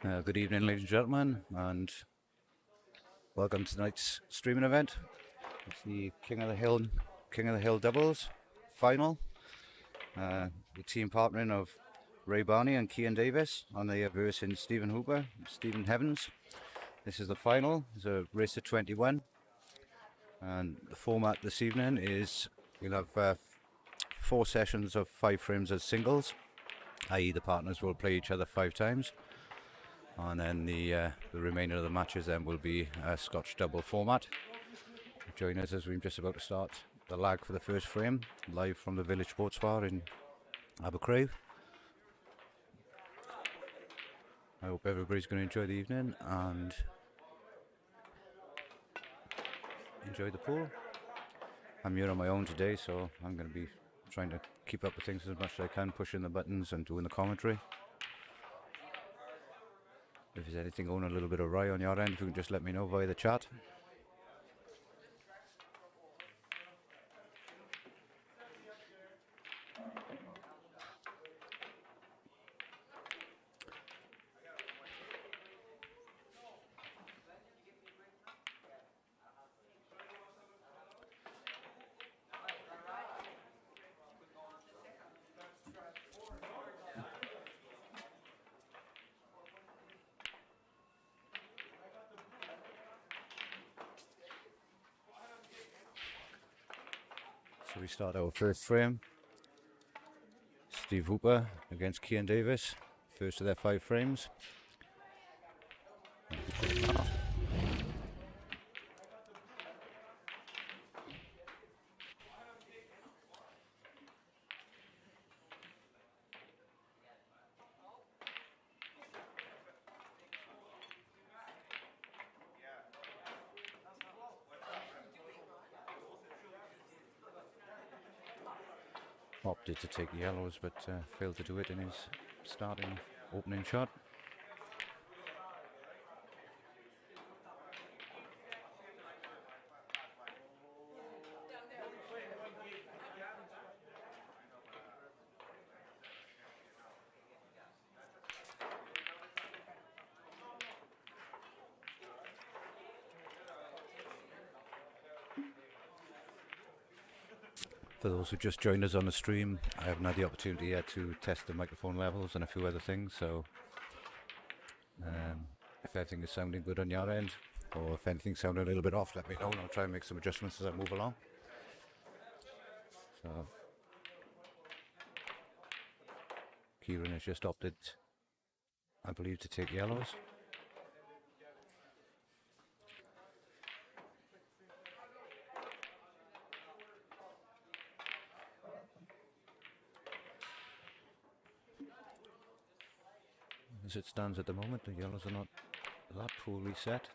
Good evening, ladies and gentlemen, and welcome to tonight's streaming event. It's the King of the Hill doubles final. The team partnering of Barney and Kian Davies on the versing Stephen Hooper, Stephen Heavens. This is the final. It's a race of 21, and the format this evening is we'll have 4 sessions of 5 frames as singles, i.e. the partners will play each other 5 times. And then the remainder of the matches then will be a Scotch double format. Join us as we're just about to start the lag for the first frame, live from the Village Sports Bar in Abercrave. I hope everybody's going to enjoy the evening and enjoy the pool. I'm here on my own today, so I'm going to be trying to keep up with things as much as I can, pushing the buttons and doing the commentary. If there's anything going a little bit awry on your end, if you can just let me know via the chat. So we start our first frame. Steve Hooper against Kian Davies. First of their 5 frames. Opted to take yellows, but failed to do it in his starting opening shot. For those who just joined us on the stream, I haven't had the opportunity yet to test the microphone levels and a few other things, so if everything is sounding good on your end, or if anything's sounding a little bit off, let me know and I'll try and make some adjustments as I move along. So, Kieran has just opted, I believe, to take yellows. As it stands at the moment, the yellows are not that poorly set.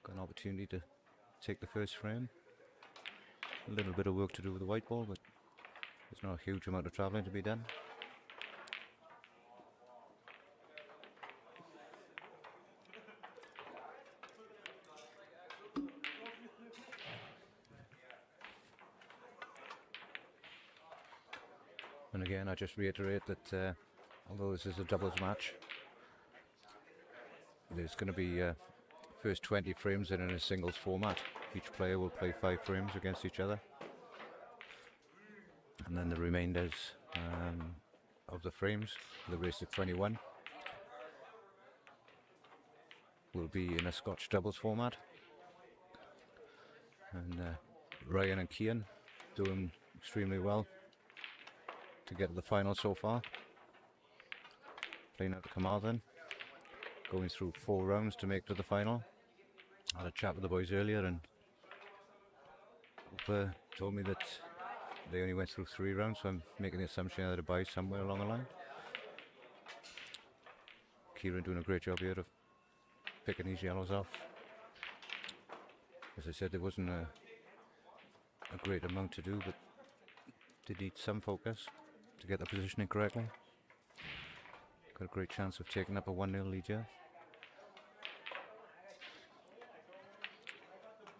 Got an opportunity to take the first frame. A little bit of work to do with the white ball, but there's not a huge amount of travelling to be done. And again, I just reiterate that although this is a doubles match, there's going to be first 20 frames in a singles format. Each player will play 5 frames against each other, and then the remainders of the frames, the race of 21, will be in a Scotch doubles format. And Ryan and Kian doing extremely well to get to the final so far. Playing out the Carmarthen, going through 4 rounds to make to the final. I had a chat with the boys earlier, and Hooper told me that they only went through 3 rounds, so I'm making the assumption that a bye somewhere along the line. Kieran doing a great job here of picking these yellows off. As I said, there wasn't a great amount to do, but did need some focus to get the positioning correctly. Got a great chance of taking up a 1-0 lead here.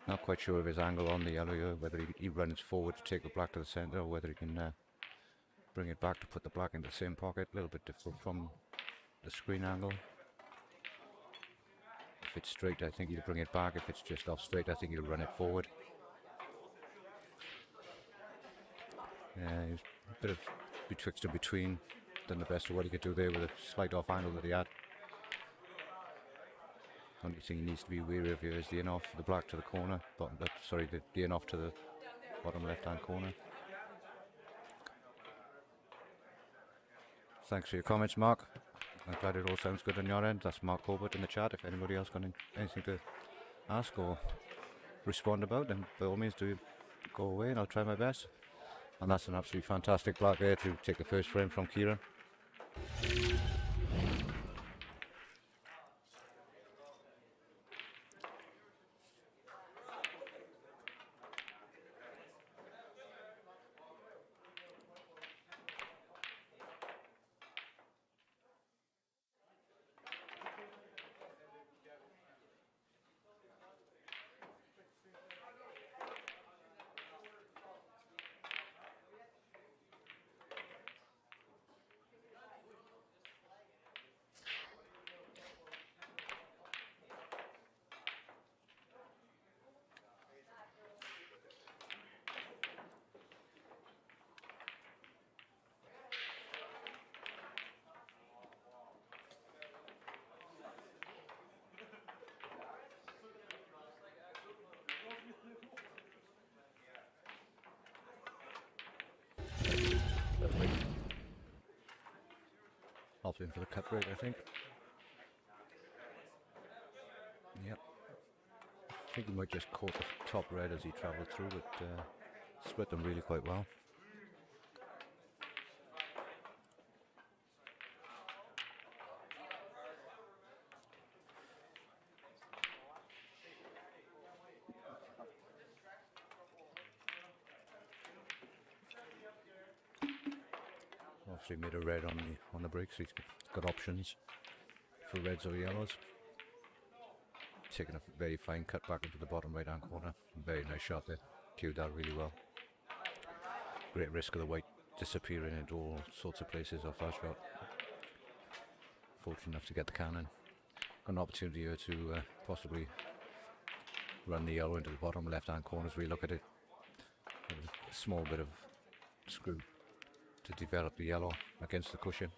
Not quite sure of his angle on the yellow here, whether he runs forward to take the black to the centre, or whether he can bring it back to put the black in the same pocket. A little bit difficult from the screen angle. If it's straight, I think he'll bring it back. If it's just off straight, I think he'll run it forward. Yeah, he's a bit of betwixt and between. Done the best of what he could do there with a slight off angle that he had. Only thing he needs to be wary of here is the in off, the black to the corner. The in off to the bottom left hand corner. Thanks for your comments, Mark. I'm glad it all sounds good on your end. That's Mark Hobart in the chat. If anybody else got anything to ask or respond about, then by all means do go away and I'll try my best. And that's an absolutely fantastic black there to take the first frame from Kieran. Off in for the cut rate, I think. Yep. I think he might just caught the top red as he travelled through, but split them really quite well. Obviously made a red on the break, so he's got options for reds or yellows. Taking a very fine cut back into the bottom right hand corner. Very nice shot there. Cued that really well. Great risk of the white disappearing into all sorts of places off that shot. Fortunate enough to get the cannon. Got an opportunity here to possibly run the yellow into the bottom left hand corner as we look at it. A small bit of screw to develop the yellow against the cushion.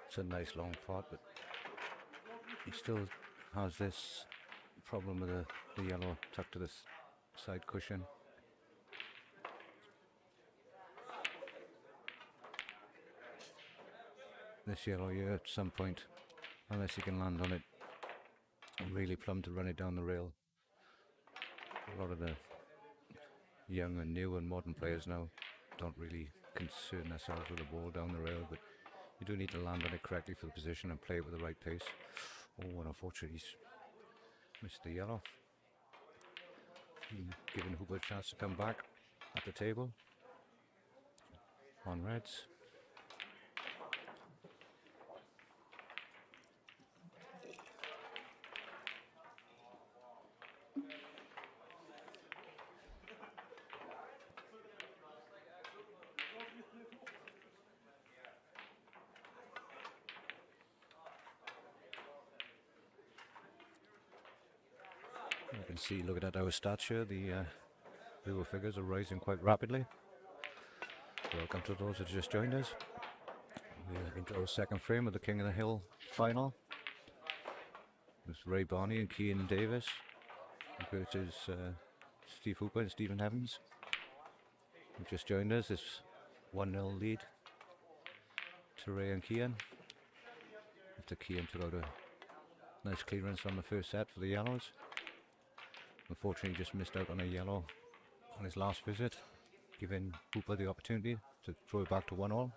It's a nice long pot, but he still has this problem with the yellow tucked to the side cushion. This yellow here at some point, unless he can land on it really plumb to run it down the rail. A lot of the young and new and modern players now don't really concern themselves with the ball down the rail, but you do need to land on it correctly for the position and play it with the right pace. Oh, and unfortunately he's missed the yellow. Giving Hooper a chance to come back at the table on reds. You can see, looking at our stats here, the Euro figures are rising quite rapidly. Welcome to those who just joined us. We're into our second frame of the King of the Hill final. It's Barney Kian Davies versus Steve Hooper and Stephen Evans, who just joined us. This 1-0 lead to Ray and Kian. After Kian took out a nice clearance on the first set for the yellows. Unfortunately, just missed out on a yellow on his last visit, giving Hooper the opportunity to throw it back to 1-all.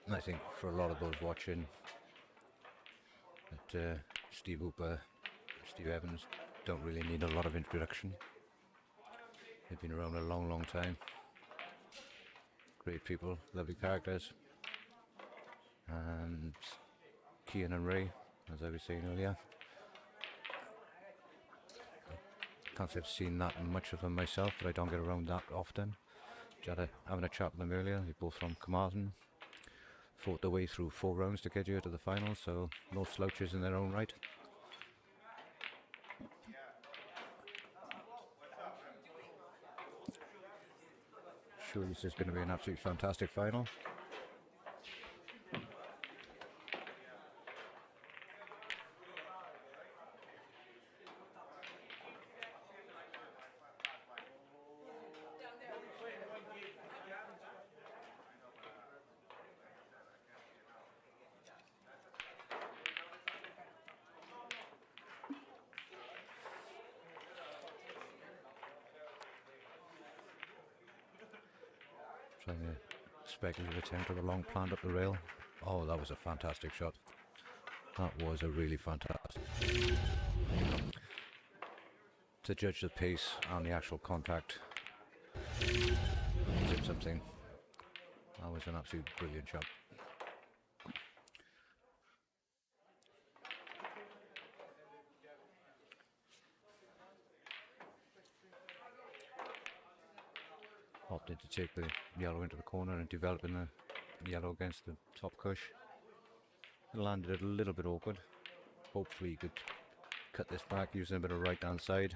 And I think for a lot of those watching, that Steve Hooper, Steve Evans don't really need a lot of introduction. They've been around a long, long time. Great people, lovely characters. And Kian and Ray, as I was saying earlier, I can't say I've seen that much of them myself, but I don't get around that often. Having a chat with them earlier, they're both from Carmarthen. Fought their way through 4 rounds to get here to the final, so no slouches in their own right. Sure, this is going to be an absolutely fantastic final. Trying a speculative attempt at a long plant up the rail. Oh, that was a fantastic shot. That was a really fantastic. To judge the pace and the actual contact, did something. That was an absolute brilliant shot. Opted to take the yellow into the corner and developing the yellow against the top cush. It landed it a little bit awkward. Hopefully he could cut this back using a bit of right hand side.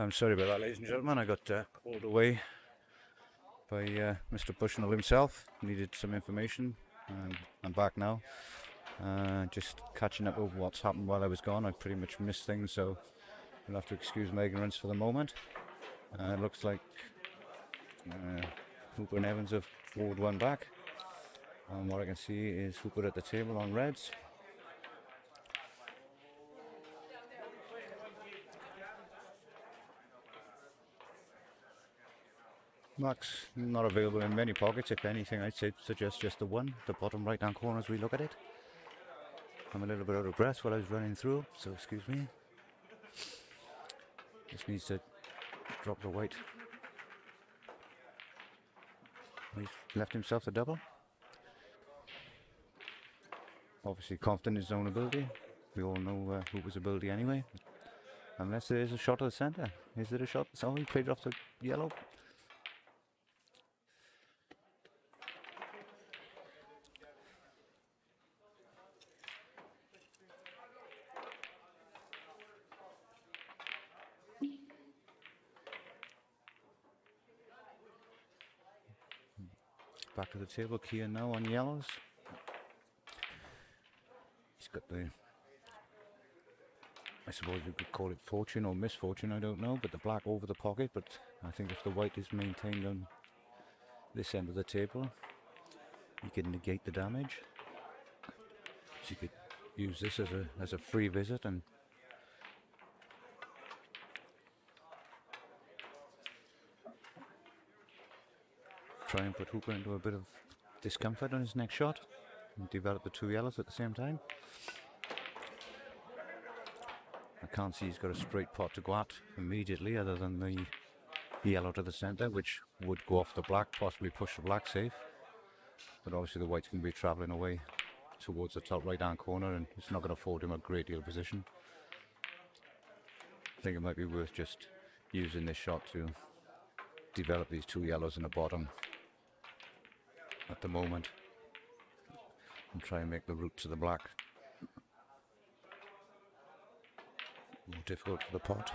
I'm sorry about that, ladies and gentlemen. I got called away by Mr. Bushnell himself. Needed some information, and I'm back now. Just catching up with what's happened while I was gone. I pretty much missed things, so you'll have to excuse my ignorance for the moment. It looks like Hooper and Evans have scored one back. And what I can see is Hooper at the table on reds. Max not available in many pockets. If anything, I'd suggest just the one, the bottom right hand corner as we look at it. I'm a little bit out of breath while I was running through, so excuse me. Just needs to drop the white. He's left himself the double. Obviously confident in his own ability. We all know Hooper's ability anyway. Unless there is a shot of the centre. Is there a shot? Oh, he played off the yellow. Back to the table, Kian now on yellows. He's got the, I suppose you could call it fortune or misfortune, I don't know, but the black over the pocket. But I think if the white is maintained on this end of the table, you can negate the damage. So you could use this as a free visit and try and put Hooper into a bit of discomfort on his next shot and develop the two yellows at the same time. I can't see he's got a straight pot to go at immediately other than the yellow to the centre, which would go off the black, possibly push the black safe. But obviously the white's going to be travelling away towards the top right hand corner and it's not going to afford him a great deal of position. I think it might be worth just using this shot to develop these two yellows in the bottom at the moment and try and make the route to the black more difficult for the pot.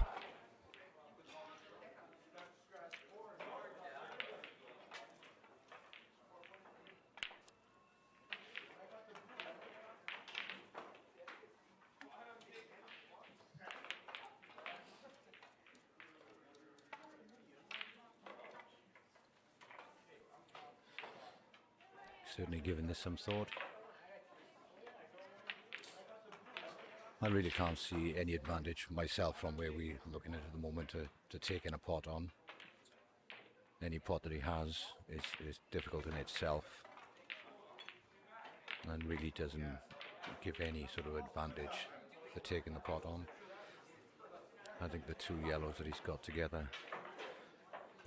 Certainly given this some thought. I really can't see any advantage myself from where we're looking at the moment to taking a pot on. Any pot that he has is difficult in itself and really doesn't give any sort of advantage for taking the pot on. I think the two yellows that he's got together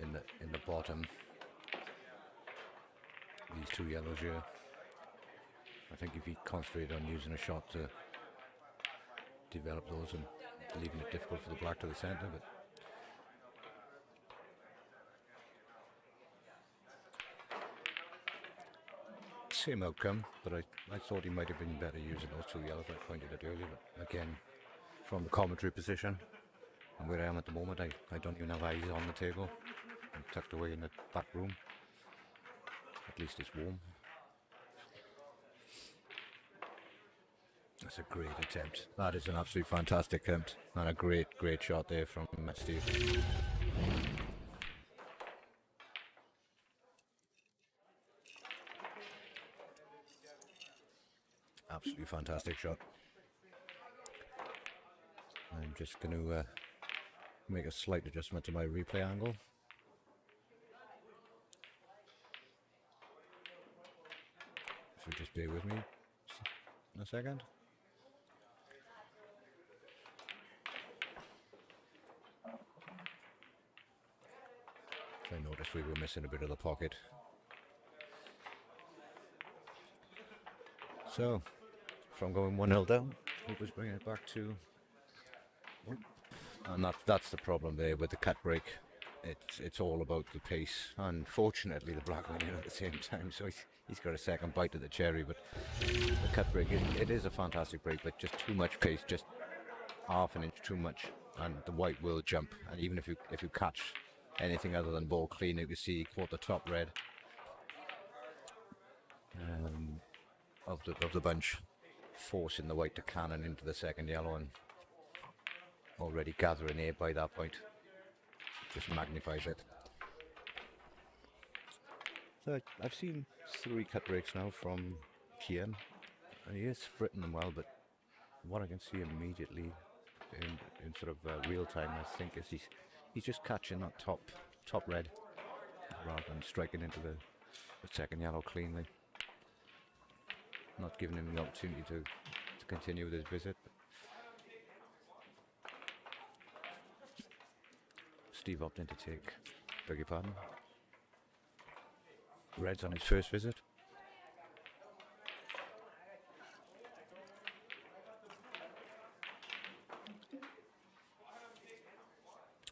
in the bottom, these two yellows here, I think if he concentrated on using a shot to develop those and leaving it difficult for the black to the centre, but same outcome, but I thought he might have been better using those two yellows. I pointed it earlier, but again, from the commentary position and where I am at the moment, I don't even have eyes on the table. I'm tucked away in the back room. At least it's warm. That's a great attempt. That is an absolutely fantastic attempt and a great shot there from Steve. Absolutely fantastic shot. I'm just going to make a slight adjustment to my replay angle. So just bear with me a second. I noticed we were missing a bit of the pocket. So, from going 1-0 down, Hooper's bringing it back to... And that's the problem there with the cut break. It's all about the pace. Unfortunately, the black went in at the same time, so he's got a second bite of the cherry. But the cut break, it is a fantastic break, but just too much pace, just half an inch too much and the white will jump. And even if you catch anything other than ball clean, you can see caught the top red of the bunch, forcing the white to cannon into the second yellow, and already gathering air by that point. Just magnifies it. So I've seen 3 cut breaks now from Kian, and he is splitting them well, but what I can see immediately in sort of real time, I think, is he's just catching that top red rather than striking into the second yellow cleanly. Not giving him the opportunity to continue with his visit. Steve opting to take, beg your pardon, reds on his first visit.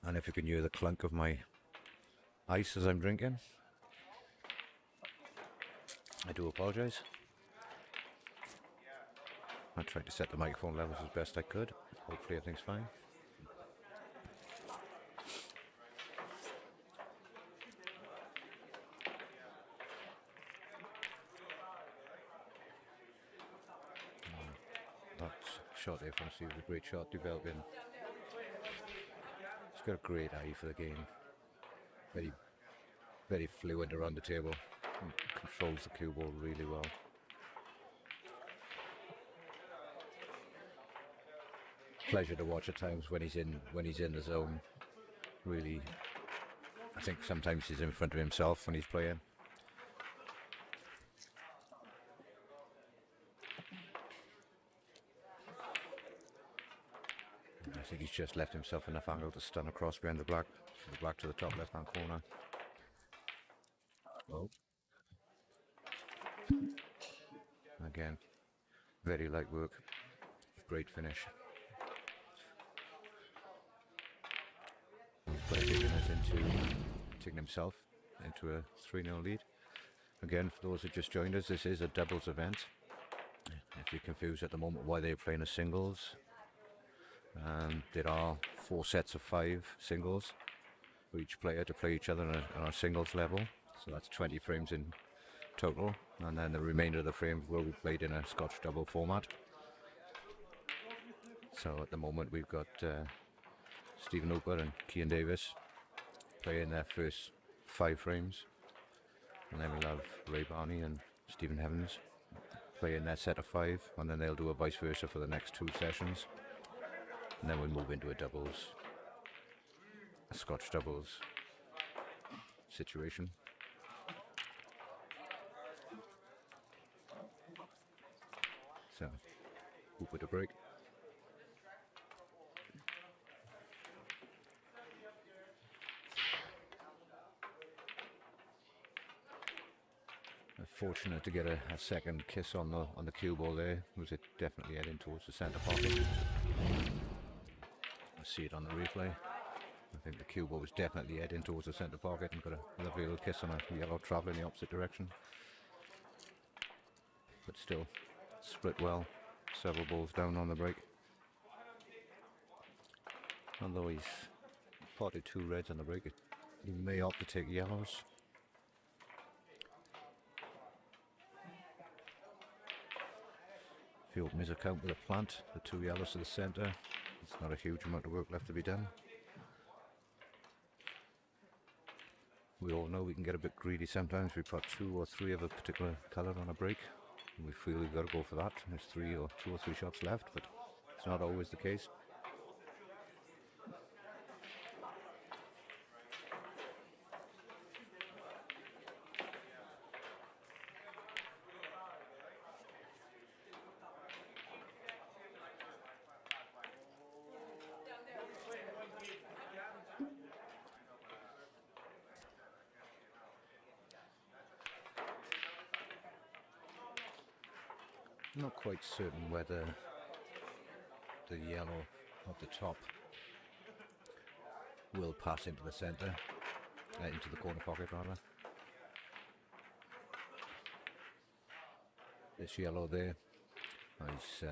And if you can hear the clunk of my ice as I'm drinking, I do apologise. I tried to set the microphone levels as best I could. Hopefully everything's fine. That shot there from Steve was a great shot developing. He's got a great eye for the game. Very, very fluent around the table. And controls the cue ball really well. Pleasure to watch at times when he's in the zone. Really, I think sometimes he's in front of himself when he's playing. I think he's just left himself enough angle to stun across behind the black, from the black to the top left hand corner. Oh. Again, very light work, great finish. Taking himself into a 3-0 lead. Again, for those who just joined us, this is a doubles event. If you're confused at the moment why they're playing a singles, there are 4 sets of 5 singles for each player to play each other on a singles level. So that's 20 frames in total, and then the remainder of the frames will be played in a Scotch double format. So at the moment we've got Stephen Hooper and Kian Davies playing their first 5 frames, and then we'll have Ray Barney and Stephen Evans playing their set of 5, and then they'll do a vice versa for the next 2 sessions, and then we'll move into a Scotch doubles situation. So, Hooper to break. Fortunate to get a second kiss on the cue ball there. Was it definitely heading towards the centre pocket? I see it on the replay. I think the cue ball was definitely heading towards the centre pocket and got a lovely little kiss on a yellow travel in the opposite direction. But still, split well. Several balls down on the break. Although he's potted 2 reds on the break, he may opt to take yellows. If he opens his account with a plant, the 2 yellows to the centre, it's not a huge amount of work left to be done. We all know we can get a bit greedy sometimes. We put 2 or 3 of a particular colour on a break, and we feel we've got to go for that. There's 2 or 3 shots left, but it's not always the case. Not quite certain whether the yellow at the top will pass into the centre, into the corner pocket rather. This yellow there is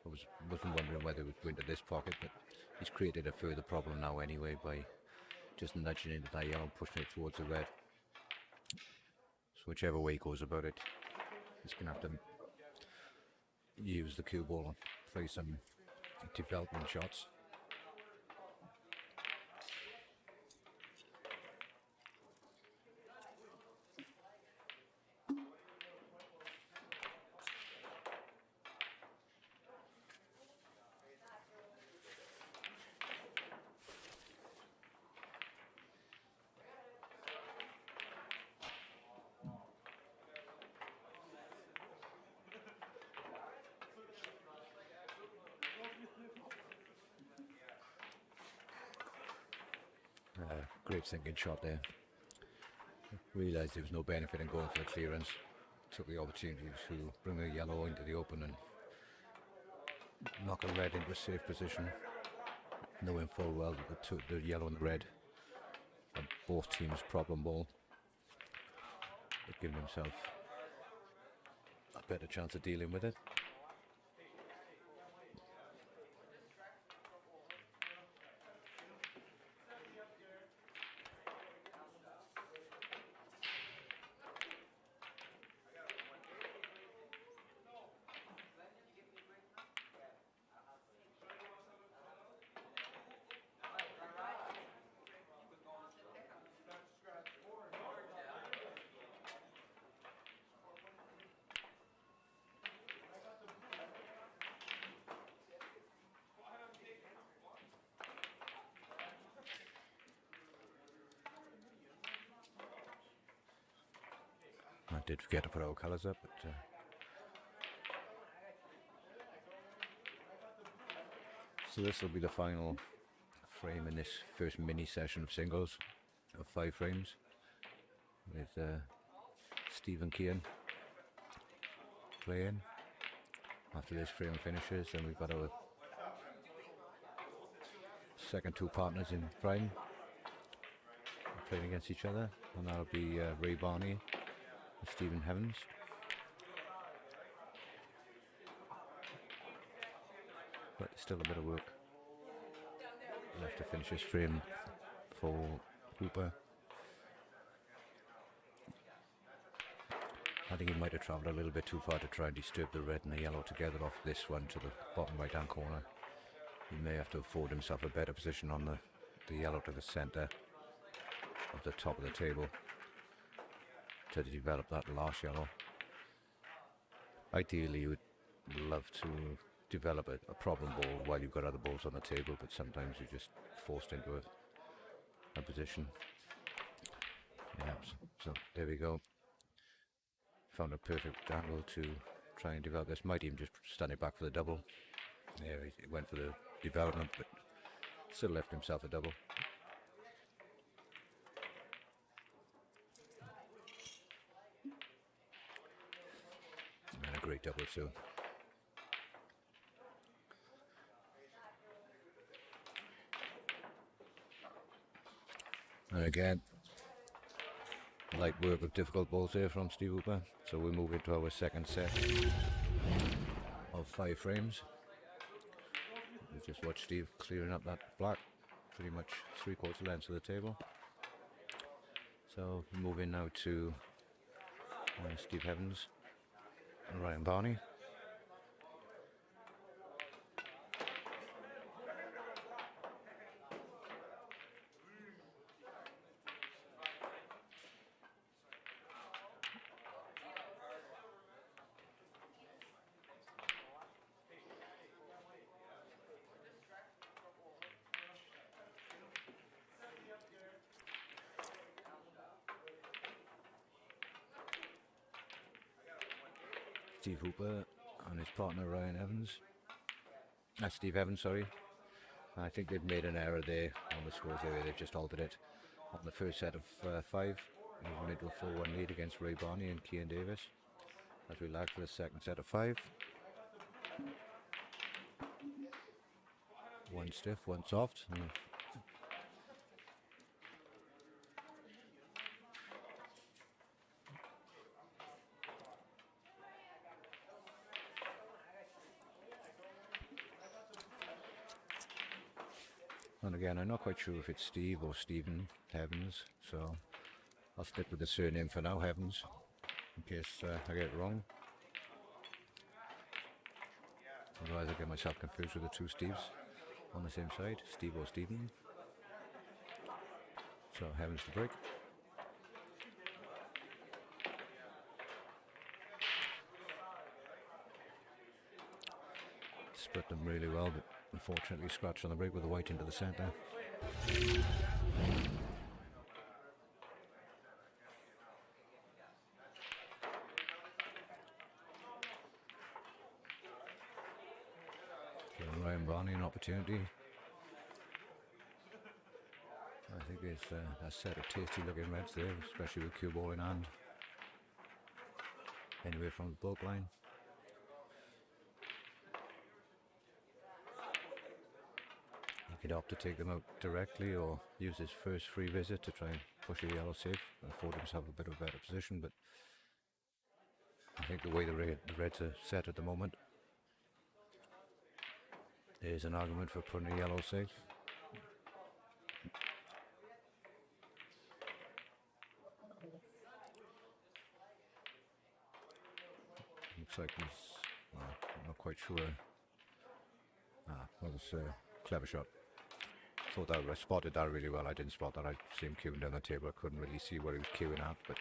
wasn't wondering whether it would go into this pocket, but he's created a further problem now anyway by just nudging into that yellow and pushing it towards the red. So whichever way he goes about it, he's going to have to use the cue ball and play some development shots. Great sinking shot there. Realised there was no benefit in going for the clearance. Took the opportunity to bring the yellow into the open and knock a red into a safe position, knowing full well that the yellow and the red are both teams' problem ball, but giving himself a better chance of dealing with it. I did forget to put our colours up, but so this will be the final frame in this first mini session of singles of 5 frames with Stephen Kian playing. After this frame finishes, then we've got our second 2 partners in prime playing against each other, and that'll be Ray Barney and Stephen Evans. But still a bit of work left to finish this frame for Hooper. I think he might have travelled a little bit too far to try and disturb the red and the yellow together off this one to the bottom right hand corner. He may have to afford himself a better position on the yellow to the centre of the top of the table to develop that last yellow. Ideally you would love to develop a problem ball while you've got other balls on the table, but sometimes you're just forced into a position. Yeah, so there we go. Found a perfect angle to try and develop this. Might even just stand it back for the double. Yeah, he went for the development, but still left himself a double. And a great double too. And again, light work with difficult balls here from Steve Hooper. So we move into our second set of 5 frames. We just watch Steve clearing up that black, pretty much 3/4 length of the table. So we move in now to Steve Evans and Ryan Barney. Steve Hooper and his partner Ryan Evans. Steve Evans, sorry. I think they've made an error there on the scores there. They've just altered it on the first set of 5. Moving into a 4-1 lead against Ray Barney and Kian Davies. As we lag for the second set of 5. One stiff, one soft. And again, I'm not quite sure if it's Steve or Stephen Heavens, so I'll stick with the surname for now, Heavens, in case I get it wrong. Otherwise I get myself confused with the two Steves on the same side, Steve or Stephen. So Heavens to break. Split them really well, but unfortunately scratched on the break with the white into the centre. Giving Ryan Barney an opportunity. I think there's a set of tasty looking reds there, especially with cue ball in hand. Anyway from the bulk line. He could opt to take them out directly or use his first free visit to try and push a yellow safe and afford himself a bit of a better position, but I think the way the reds are set at the moment, there's an argument for putting a yellow safe. Looks like he's not quite sure. That was a clever shot. Thought that I spotted that really well. I didn't spot that. I see him queuing down the table. I couldn't really see what he was queuing at, but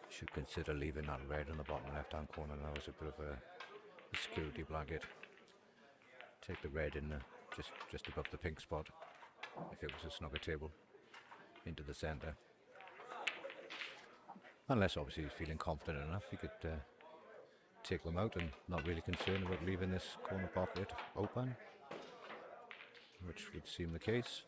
should consider leaving that red in the bottom left hand corner now as a bit of a security blanket. Take the red in just above the pink spot if it was a snugger table into the centre. Unless obviously he's feeling confident enough, he could take them out and not really concerned about leaving this corner pocket open, which would seem the case.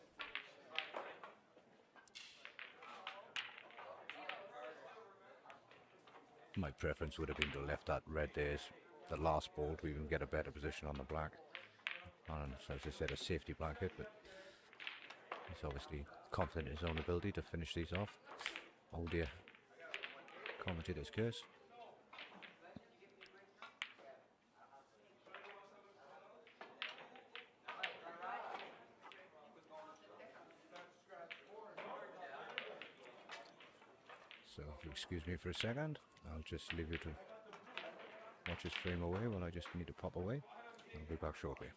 My preference would have been to left that red there as the last ball to even get a better position on the black. And as I said, a safety blanket, but he's obviously confident in his own ability to finish these off. Oh dear. Commentator's curse. So if you excuse me for a second, I'll just leave you to watch his frame away while I just need to pop away. I'll be back shortly.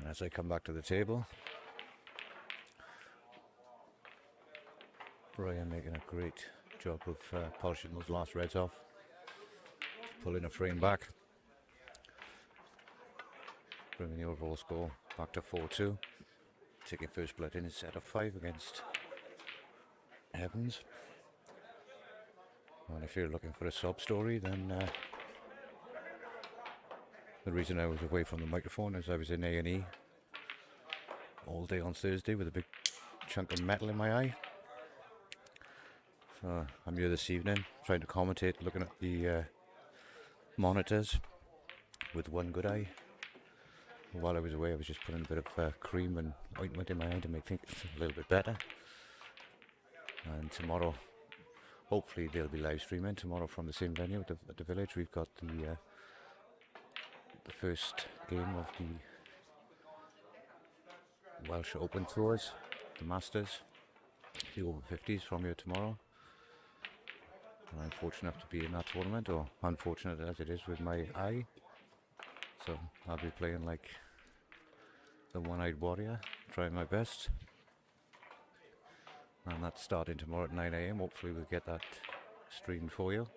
as I come back to the table, Brian making a great job of polishing those last reds off, pulling a frame back, bringing the overall score back to 4-2, taking first blood in his set of 5 against Evans. And if you're looking for a sob story, then the reason I was away from the microphone is I was in A&E all day on Thursday with a big chunk of metal in my eye. So I'm here this evening trying to commentate, looking at the monitors with one good eye. While I was away, I was just putting a bit of cream and ointment in my eye to make things a little bit better. And tomorrow, hopefully they'll be live streaming tomorrow from the same venue at the village. We've got the first game of the Welsh Open Tours, the Masters, the over 50s from here tomorrow. And I'm fortunate enough to be in that tournament, or unfortunate as it is with my eye. So I'll be playing like the one-eyed warrior, trying my best. And that's starting tomorrow at 9 AM. Hopefully we'll get that streamed for you.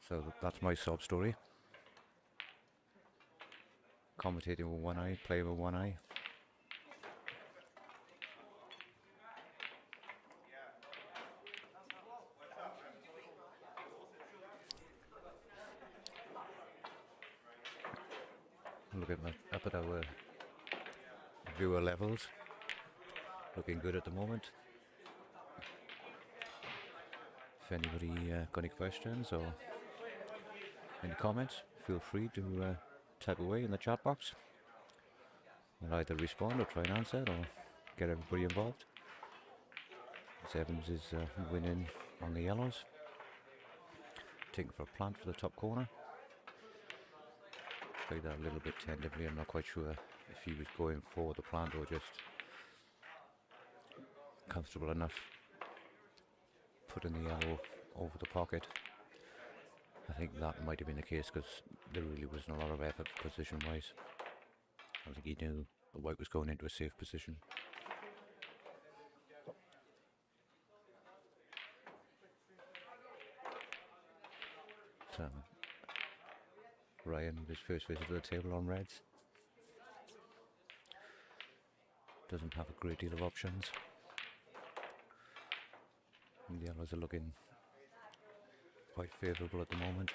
So that's my sob story. Commentating with one eye, playing with one eye. Look up at our viewer levels. Looking good at the moment. If anybody got any questions or any comments, feel free to type away in the chat box. I'll either respond or try and answer or get everybody involved. As Evans is winning on the yellows. Taking for a plant for the top corner. Played that a little bit tentatively. I'm not quite sure if he was going for the plant or just comfortable enough putting the yellow over the pocket. I think that might have been the case because there really wasn't a lot of effort position wise. I think he knew the white was going into a safe position. So Ryan with his first visit to the table on reds. Doesn't have a great deal of options. And the yellows are looking quite favourable at the moment.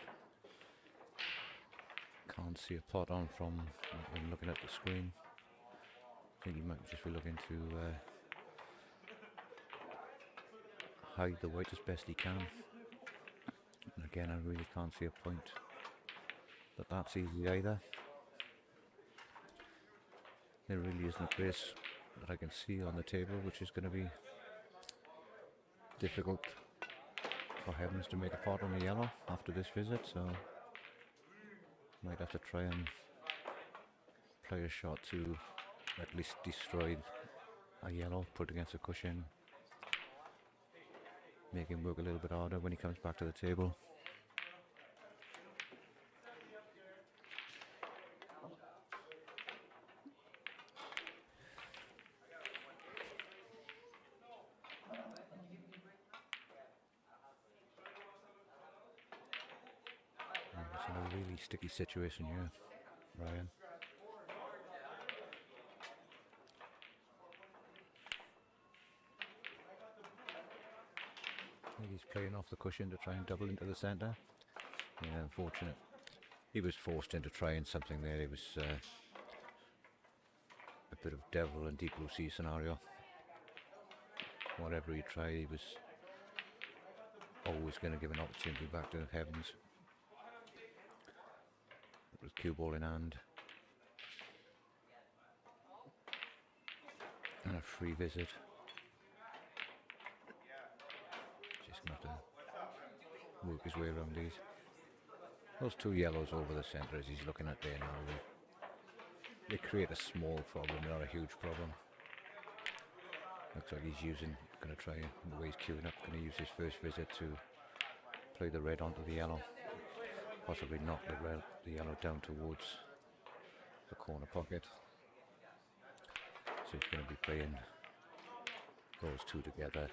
Can't see a pot on from when looking at the screen. I think you might just be looking to hide the white as best he can. And again, I really can't see a point that that's easy either. There really isn't a place that I can see on the table which is going to be difficult for Heavens to make a pot on the yellow after this visit, so might have to try and play a shot to at least destroy a yellow, put against a cushion, make him work a little bit harder when he comes back to the table. It's in a really sticky situation here, Ryan. I think he's playing off the cushion to try and double into the centre. Yeah, unfortunate. He was forced into trying something there. It was a bit of devil and deep blue sea scenario. Whatever he tried, he was always going to give an opportunity back to Heavens. With cue ball in hand. And a free visit. Just going to have to work his way around these. Those two yellows over the centre as he's looking at there now. They create a small problem, not a huge problem. Looks like he's going to try, the way he's queuing up, going to use his first visit to play the red onto the yellow. possibly knock the yellow down towards the corner pocket. So he's going to be playing those two together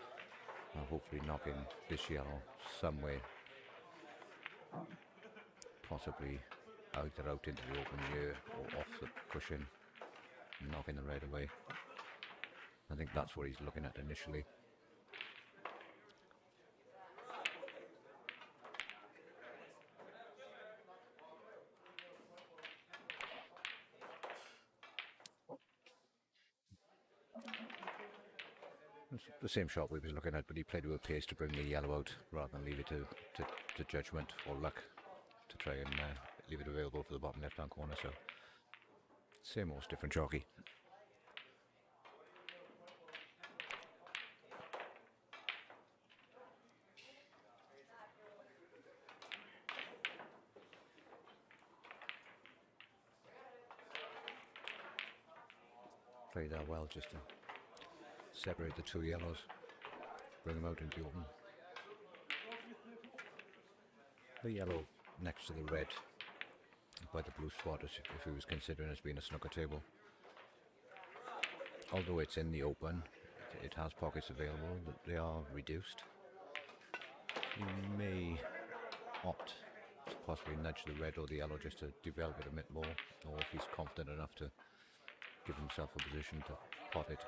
and hopefully knocking this yellow somewhere, possibly either out into the open here or off the cushion, knocking the red away. I think that's what he's looking at initially. It's the same shot we was looking at, but he played with a pace to bring the yellow out rather than leave it to judgment or luck to try and leave it available for the bottom left hand corner. So same horse, different jockey. Played that well just to separate the two yellows, bring them out into the open. The yellow next to the red by the blue spot, if he was considering as being a snooker table. Although it's in the open, it has pockets available, but they are reduced. He may opt to possibly nudge the red or the yellow just to develop it a bit more, or if he's confident enough to give himself a position to pot it.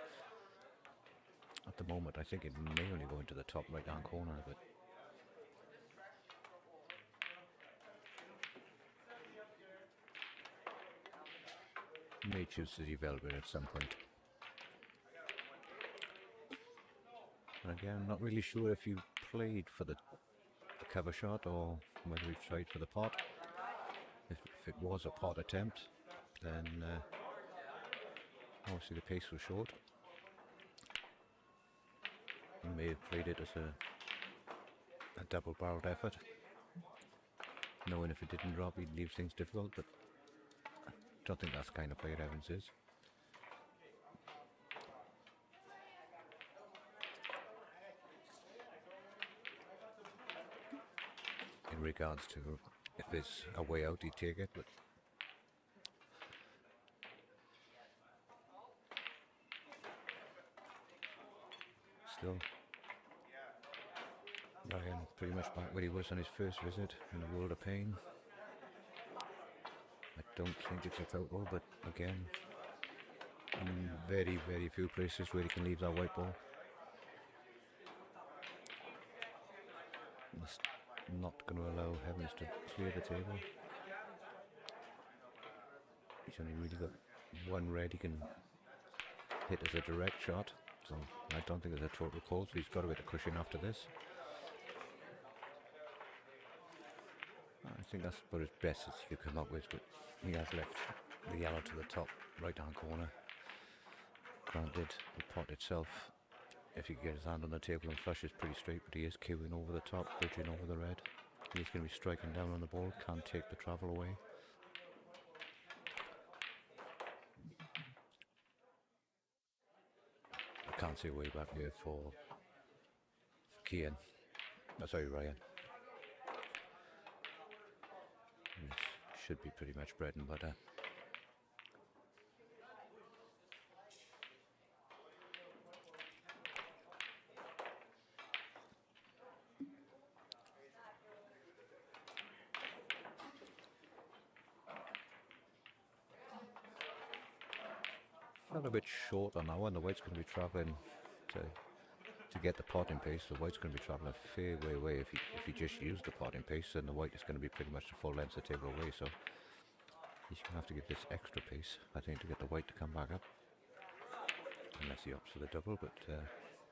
At the moment, I think it may only go into the top right hand corner, but may choose to develop it at some point. And again, I'm not really sure if you played for the cover shot or whether he tried for the pot. If it was a pot attempt, then obviously the pace was short. He may have played it as a double-barreled effort, knowing if it didn't drop he'd leave things difficult, but I don't think that's the kind of player Evans is. In regards to if there's a way out, he'd take it, but still, Ryan pretty much back where he was on his first visit, in a world of pain. I don't think it's a total, but again, in very, very few places where he can leave that white ball. Just not going to allow Evans to clear the table. He's only really got one red he can hit as a direct shot, so I don't think there's a total call, so he's got a bit of cushion after this. I think that's about as best as he could come up with, but he has left the yellow to the top right hand corner. Granted, the pot itself, if he gets his hand on the table and flush, is pretty straight, but he is queuing over the top, bridging over the red. He's going to be striking down on the ball, can't take the travel away. I can't see a way back here for Kian. Oh, sorry, Ryan. This should be pretty much bread and butter. Felt a bit short on that one. The white's going to be travelling to get the pot in pace. The white's going to be travelling a fair way away. If he just used the pot in pace, then the white is going to be pretty much the full length of the table away. So he's going to have to give this extra pace, I think, to get the white to come back up. Unless he opts for the double, but if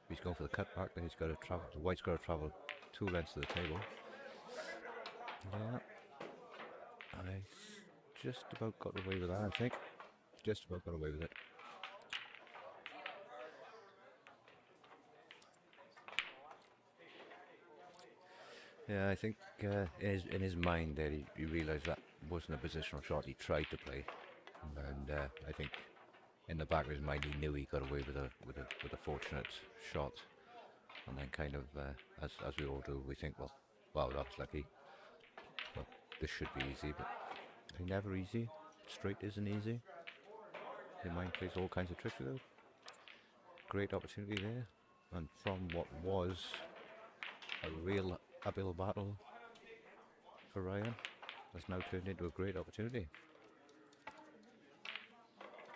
he's going for the cutback, then he's got to travel. The white's got to travel 2 lengths of the table. Yeah, I just about got away with that, I think. Just about got away with it. Yeah, I think in his mind there, he realised that wasn't a positional shot he tried to play, and I think in the back of his mind he knew he got away with a fortunate shot, and then kind of as we all do, we think, well, wow, that was lucky. But this should be easy, but they're never easy. Straight isn't easy. Your mind plays all kinds of tricks with it. Great opportunity there, and from what was a real uphill battle for Ryan, has now turned into a great opportunity.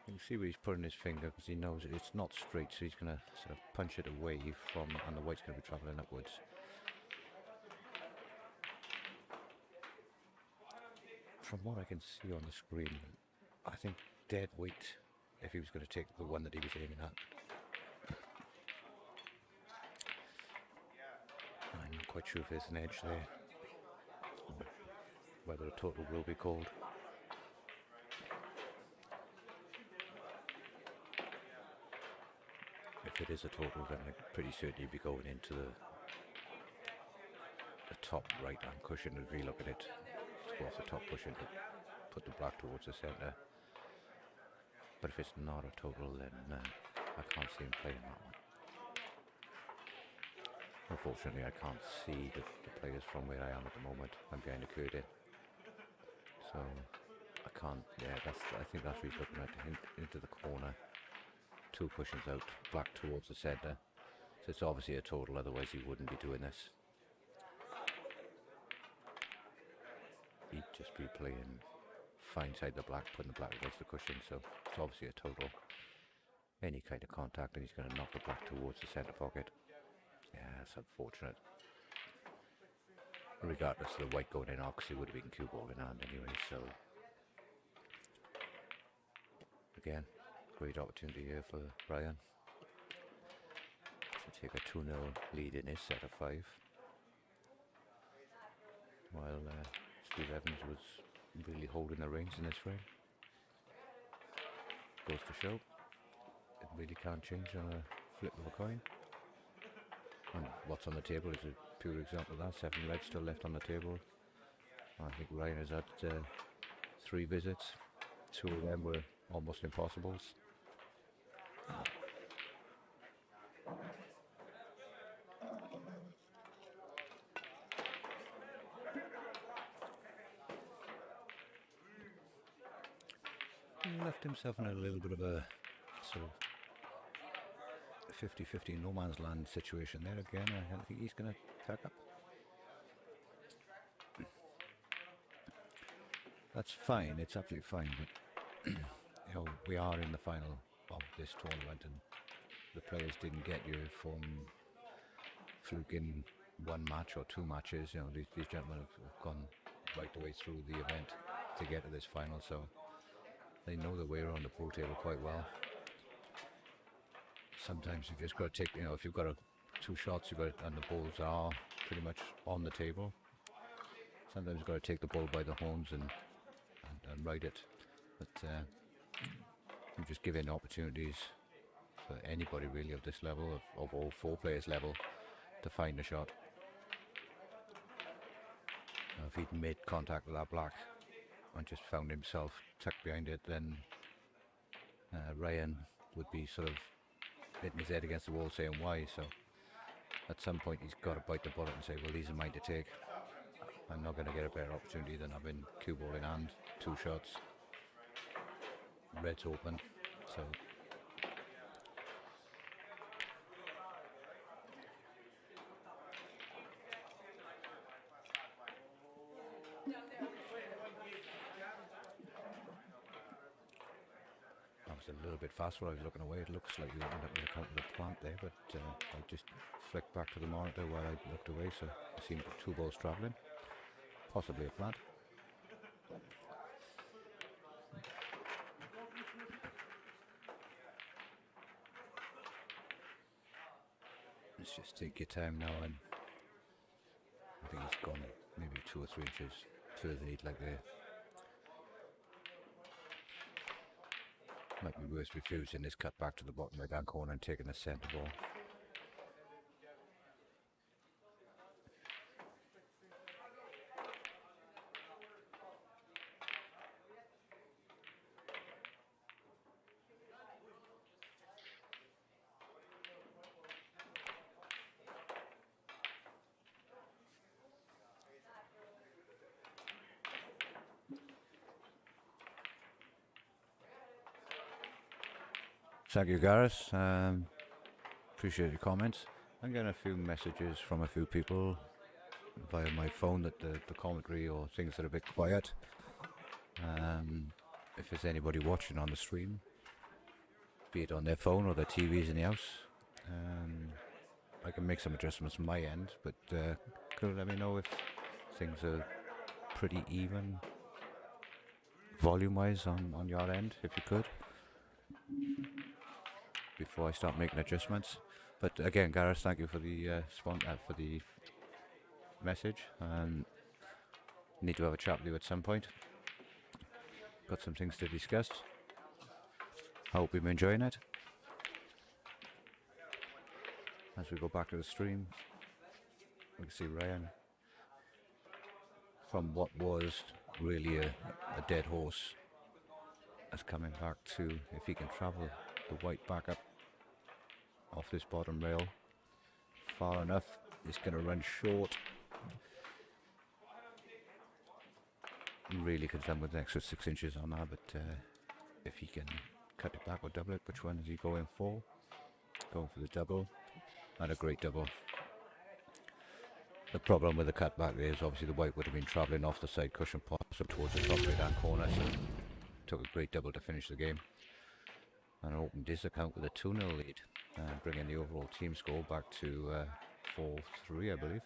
You can see where he's putting his finger because he knows it's not straight, so he's going to sort of punch it away from, and the white's going to be travelling upwards. From what I can see on the screen, I think dead weight if he was going to take the one that he was aiming at. I'm not quite sure if there's an edge there, whether a total will be called. If it is a total, then I'm pretty certain you'd be going into the top right hand cushion. If you look at it, to go off the top cushion to put the black towards the centre. But if it's not a total, then I can't see him playing that one. Unfortunately, I can't see the players from where I am at the moment. I'm behind the curtain, so I can't. Yeah, I think that's what he's looking at, into the corner. Two cushions out, black towards the centre. So it's obviously a total, otherwise he wouldn't be doing this. He'd just be playing fine side the black, putting the black against the cushion, so it's obviously a total. Any kind of contact, and he's going to knock the black towards the centre pocket. Yeah, that's unfortunate. Regardless of the white going in, obviously would have been cue ball in hand anyway, so again, great opportunity here for Ryan to take a 2-0 lead in his set of 5. While Steve Evans was really holding the reins in this frame. Goes to show, it really can't change on a flip of a coin. And what's on the table is a pure example of that. 7 reds still left on the table. I think Ryan has had 3 visits. 2 of them were almost impossibles. He left himself in a little bit of a sort of 50-50 no man's land situation there again. I don't think he's going to pack up. That's fine, it's absolutely fine, but you know, we are in the final of this tournament, and the players didn't get you from fluking 1 match or 2 matches. You know, these gentlemen have gone right the way through the event to get to this final, so they know the way around the pool table quite well. Sometimes you've just got to take, you know, if you've got 2 shots, you've got, and the balls are pretty much on the table, sometimes you've got to take the ball by the horns and ride it. But you're just giving opportunities for anybody really of this level, of all 4 players level, to find a shot. Now, if he'd made contact with that black and just found himself tucked behind it, then Ryan would be sort of hitting his head against the wall saying why. So at some point he's got to bite the bullet and say, well, these are mine to take. I'm not going to get a better opportunity than having cue ball in hand, 2 shots, reds open. So I was a little bit fast while I was looking away. It looks like you opened up the account of the plant there, but I just flicked back to the monitor while I looked away, so I seen 2 balls travelling, possibly a plant. Let's just take your time now, and I think he's gone maybe 2 or 3 inches further than he'd like there. Might be worth refusing this cut back to the bottom right hand corner and taking the centre ball. Thank you, Gareth. Appreciate your comments. I'm getting a few messages from a few people via my phone that the commentary or things are a bit quiet. If there's anybody watching on the stream, be it on their phone or their TVs in the house, I can make some adjustments on my end, but could you let me know if things are pretty even volume-wise on your end, if you could, before I start making adjustments. But again, Gareth, thank you for the for the message. Need to have a chat with you at some point. Got some things to discuss. Hope you're enjoying it. As we go back to the stream, we can see Ryan, from what was really a dead horse, is coming back to, if he can travel the white back up off this bottom rail far enough, he's going to run short. Really could have done with an extra 6 inches on that, but if he can cut it back or double it, which one is he going for? Going for the double, and a great double. The problem with the cutback is obviously the white would have been travelling off the side cushion pops up towards the top right hand corner, so took a great double to finish the game and opened his account with a 2-0 lead, bringing the overall team score back to 4-3, I believe.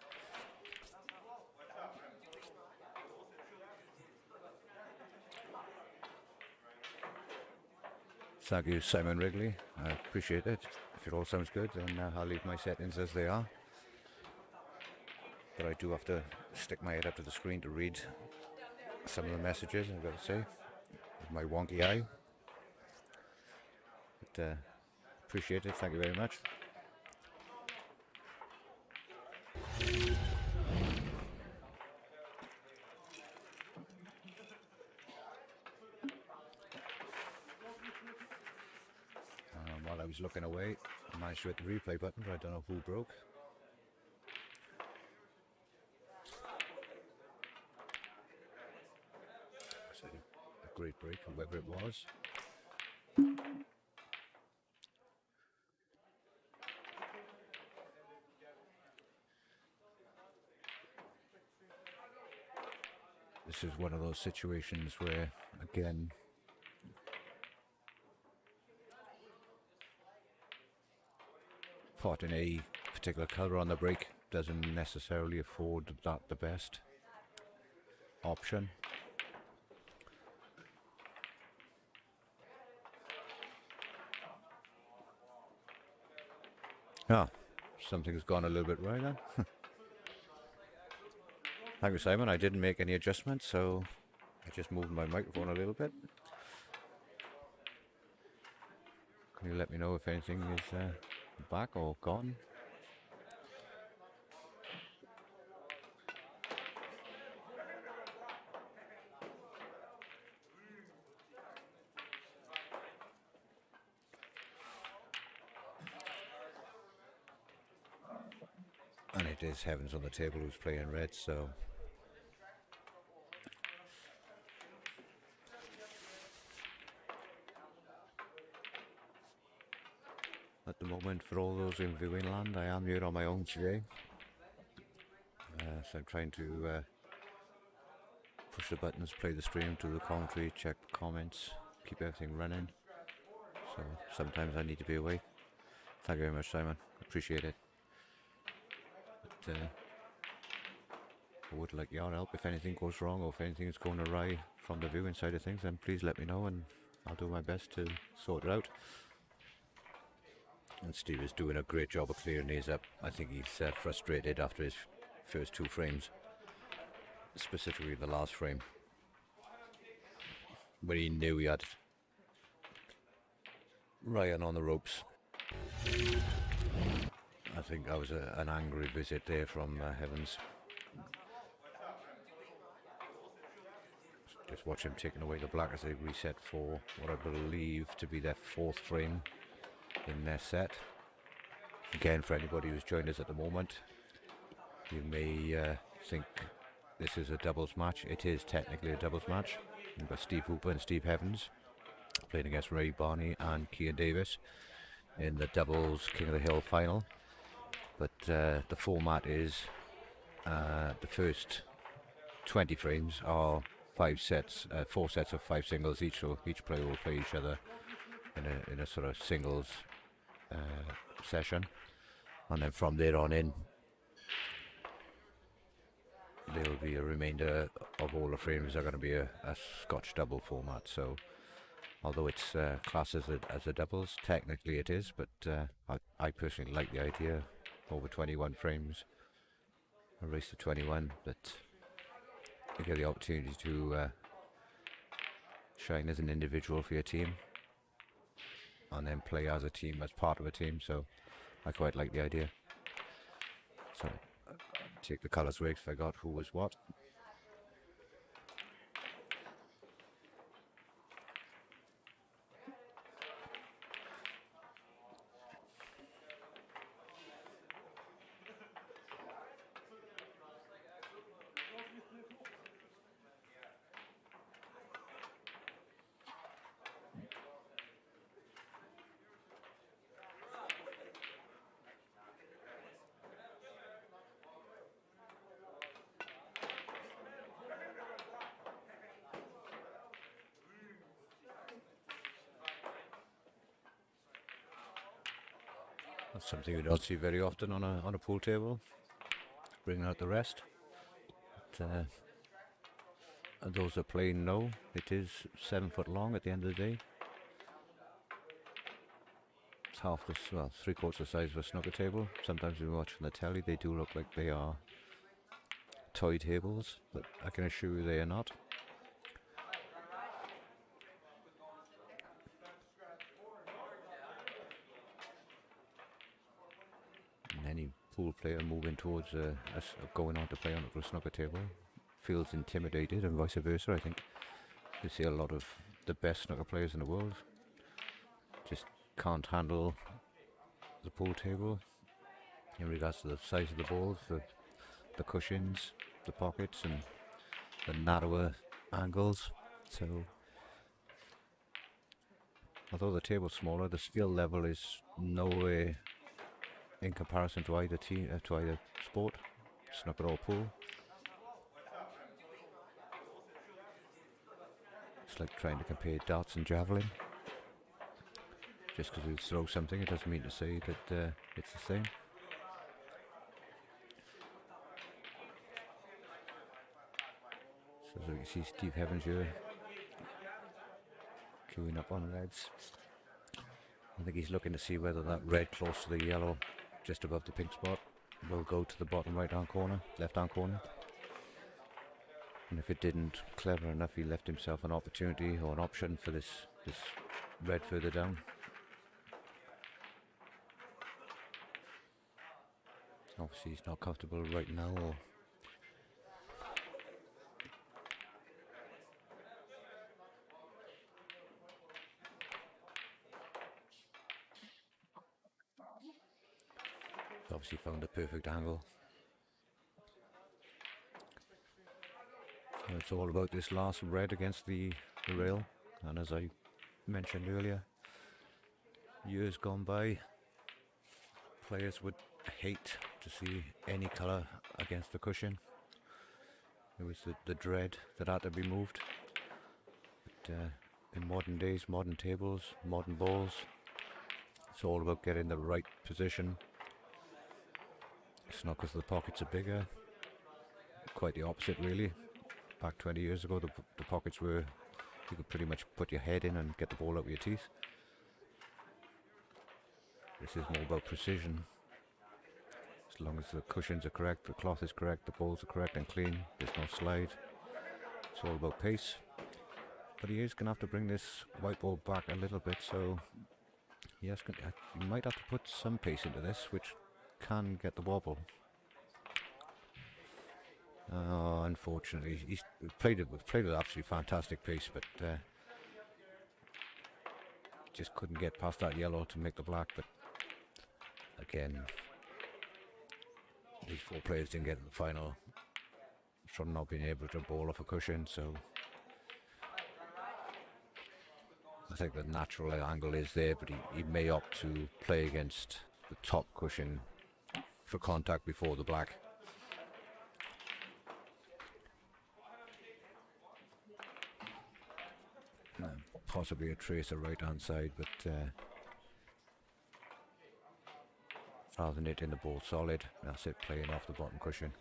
Thank you, Simon Wrigley. I appreciate it. If it all sounds good, then I'll leave my settings as they are. But I do have to stick my head up to the screen to read some of the messages, I've got to say, with my wonky eye. But appreciate it. Thank you very much. While I was looking away, I managed to hit the replay button, but I don't know who broke. So a great break, whoever it was. This is one of those situations where, again, potting a particular colour on the break doesn't necessarily afford that the best option. Something's gone a little bit right then. Thank you, Simon. I didn't make any adjustments, so I just moved my microphone a little bit. Can you let me know if anything is back or gone? And it is Heavens on the table who's playing red, so at the moment, for all those in viewing land, I am here on my own today. So I'm trying to push the buttons, play the stream, do the commentary, check the comments, keep everything running. So sometimes I need to be awake. Thank you very much, Simon. Appreciate it. But, I would like your help. If anything goes wrong or if anything is going awry from the viewing side of things, then please let me know and I'll do my best to sort it out. And Steve is doing a great job of clearing these up. I think he's frustrated after his first 2 frames, specifically the last frame, where he knew he had Ryan on the ropes. I think that was an angry visit there from Heavens. Just watch him taking away the black as they reset for what I believe to be their 4th frame in their set. Again, for anybody who's joined us at the moment, you may think this is a doubles match. It is technically a doubles match. You've got Steve Hooper and Steve Heavens. playing against Barney and Kian Davies in the doubles King of the Hill final. But the format is the first 20 frames are 5 sets, 4 sets of 5 singles each, so each player will play each other in a sort of singles session, and then from there on in there will be a remainder of all the frames are going to be a Scotch double format. So although it's classed as a doubles, technically it is, but I personally like the idea over 21 frames, a race to 21, but you get the opportunity to shine as an individual for your team and then play as a team, as part of a team. So I quite like the idea. So take the colours away, I forgot who was what. That's something you don't see very often on a pool table, bringing out the rest. But, and those that play know it is 7 foot long at the end of the day. It's half the, well, 3/4 the size of a snooker table. Sometimes when we watch on the telly, they do look like they are toy tables, but I can assure you they are not. And any pool player moving towards going on to play on a snooker table feels intimidated, and vice versa. I think you see a lot of the best snooker players in the world just can't handle the pool table in regards to the size of the balls, the cushions, the pockets, and the narrower angles. So although the table's smaller, the skill level is nowhere in comparison to either team, to either sport, snooker or pool. It's like trying to compare darts and javelin. Just because we throw something, it doesn't mean to say that it's the same. So as you can see, Steve Evans here queuing up on reds. I think he's looking to see whether that red close to the yellow, just above the pink spot, will go to the bottom right hand corner, left hand corner. And if it didn't, clever enough, he left himself an opportunity or an option for this red further down. Obviously he's not comfortable right now, or obviously found a perfect angle. So it's all about this last red against the rail, and as I mentioned earlier, years gone by, players would hate to see any colour against the cushion. It was the dread that had to be moved. But in modern days, modern tables, modern balls, it's all about getting the right position. It's not because the pockets are bigger, quite the opposite really. Back 20 years ago, the pockets were, you could pretty much put your head in and get the ball out with your teeth. This is more about precision. As long as the cushions are correct, the cloth is correct, the balls are correct and clean, there's no slide. It's all about pace. But he is going to have to bring this white ball back a little bit, so yes, you might have to put some pace into this, which can get the wobble. Unfortunately, he's played with absolutely fantastic pace, but just couldn't get past that yellow to make the black. But again, these 4 players didn't get to the final from not being able to ball off a cushion, so I think the natural angle is there, but he may opt to play against the top cushion for contact before the black. Possibly a tracer right hand side, but rather than hitting the ball solid, that's it, playing off the bottom cushion.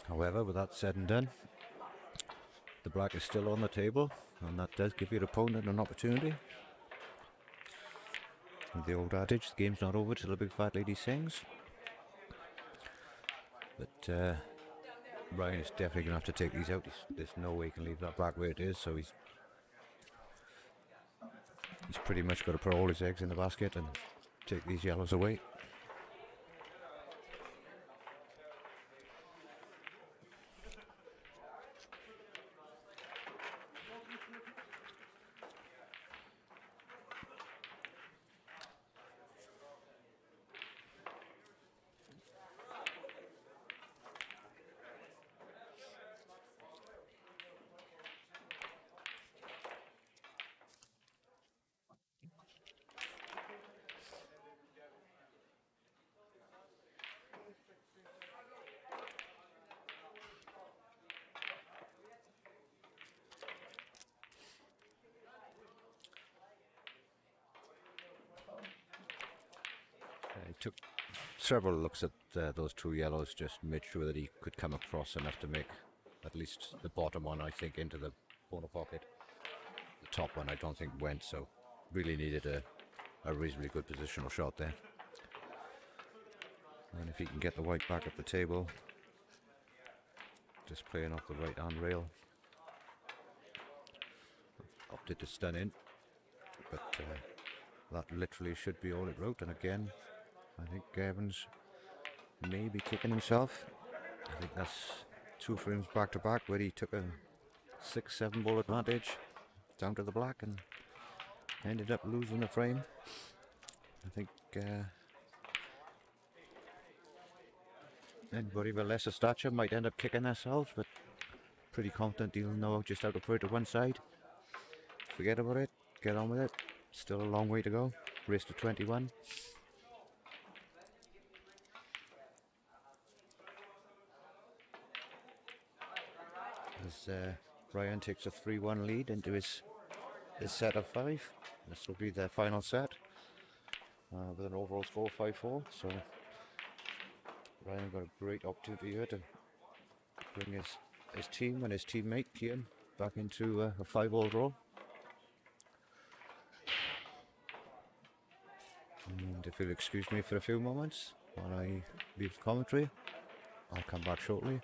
However, with that said and done, the black is still on the table, and that does give your opponent an opportunity. And the old adage, the game's not over till the big fat lady sings. But Ryan is definitely going to have to take these out. There's no way he can leave that black where it is, so he's pretty much got to put all his eggs in the basket and take these yellows away. He took several looks at those two yellows, just made sure that he could come across enough to make at least the bottom one, I think, into the corner pocket. The top one I don't think went, so really needed a reasonably good positional shot there. And if he can get the white back at the table, just playing off the right hand rail. Opted to stun in, but that literally should be all it wrote. And again, I think Evans may be kicking himself. I think that's 2 frames back to back where he took a 6-7 ball advantage down to the black and ended up losing the frame. I think anybody with lesser stature might end up kicking themselves, but pretty confident he'll know just how to put it to one side. Forget about it, get on with it. Still a long way to go. Race to 21. As Ryan takes a 3-1 lead into his set of 5. This will be their final set with an overall score of 5-4. So Ryan got a great opportunity here to bring his team and his teammate Kian back into a 5-all draw. And if you'll excuse me for a few moments while I leave the commentary, I'll come back shortly.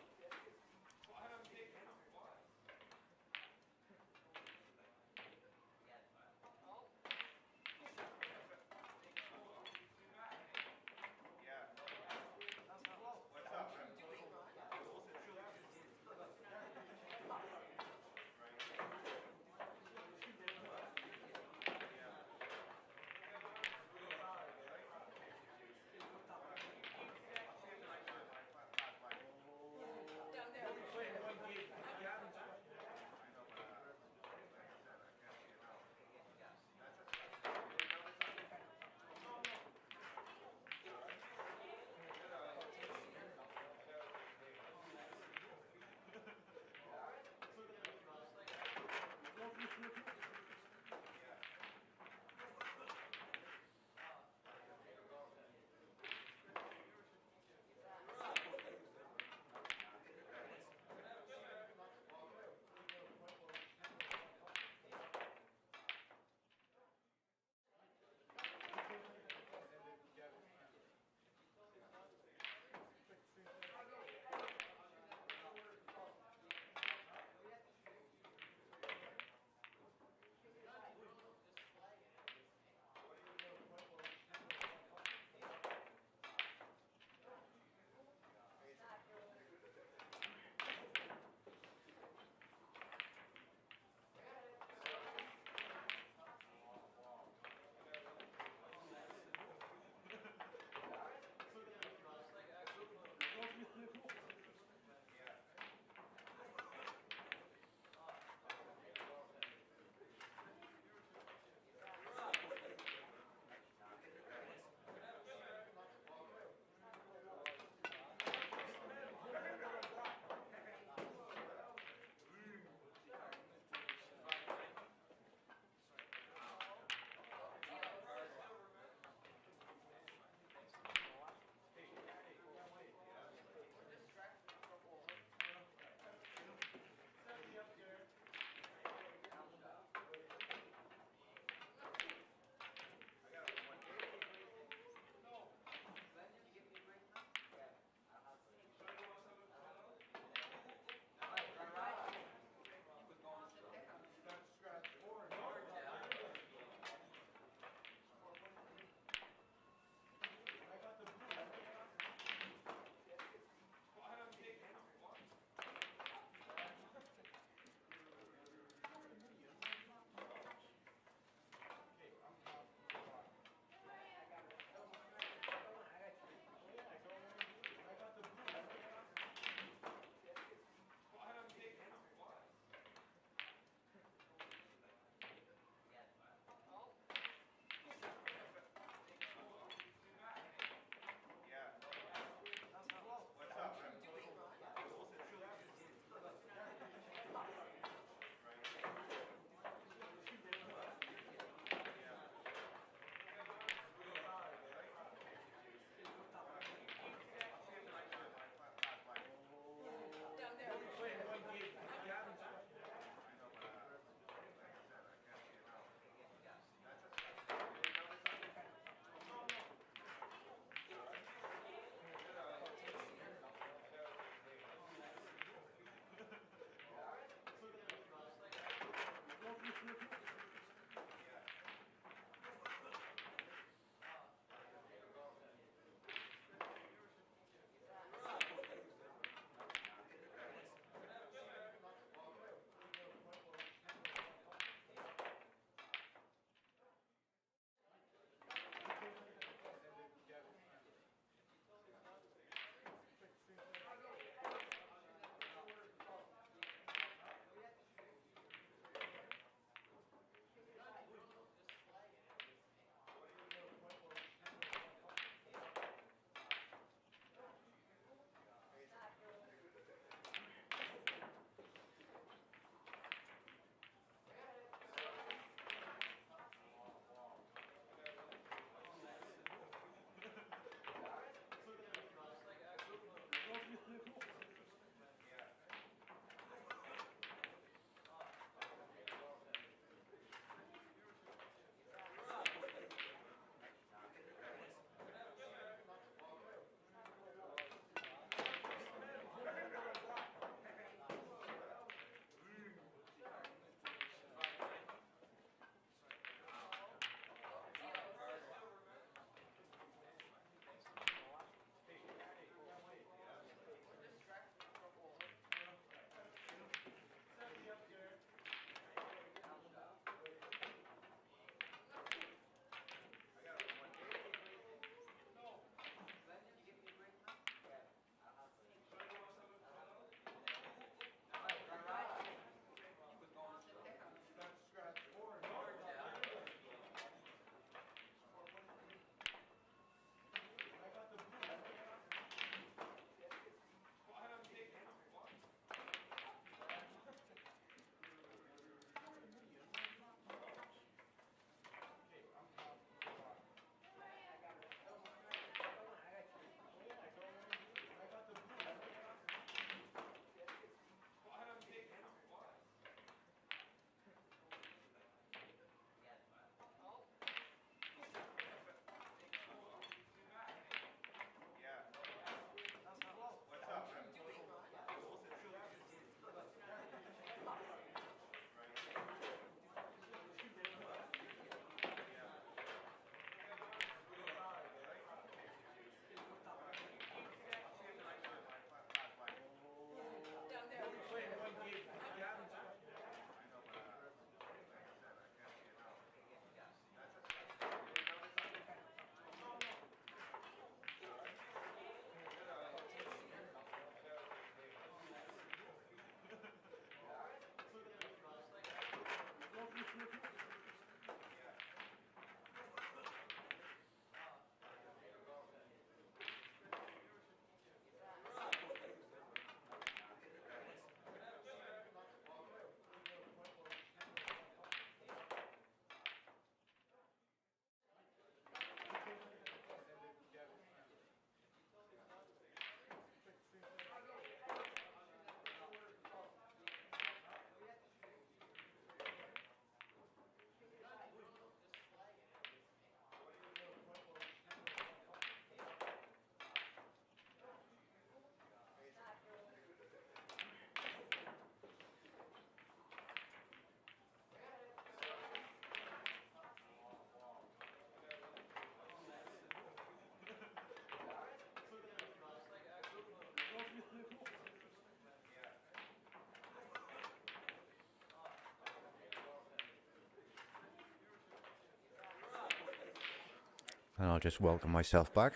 And I'll just welcome myself back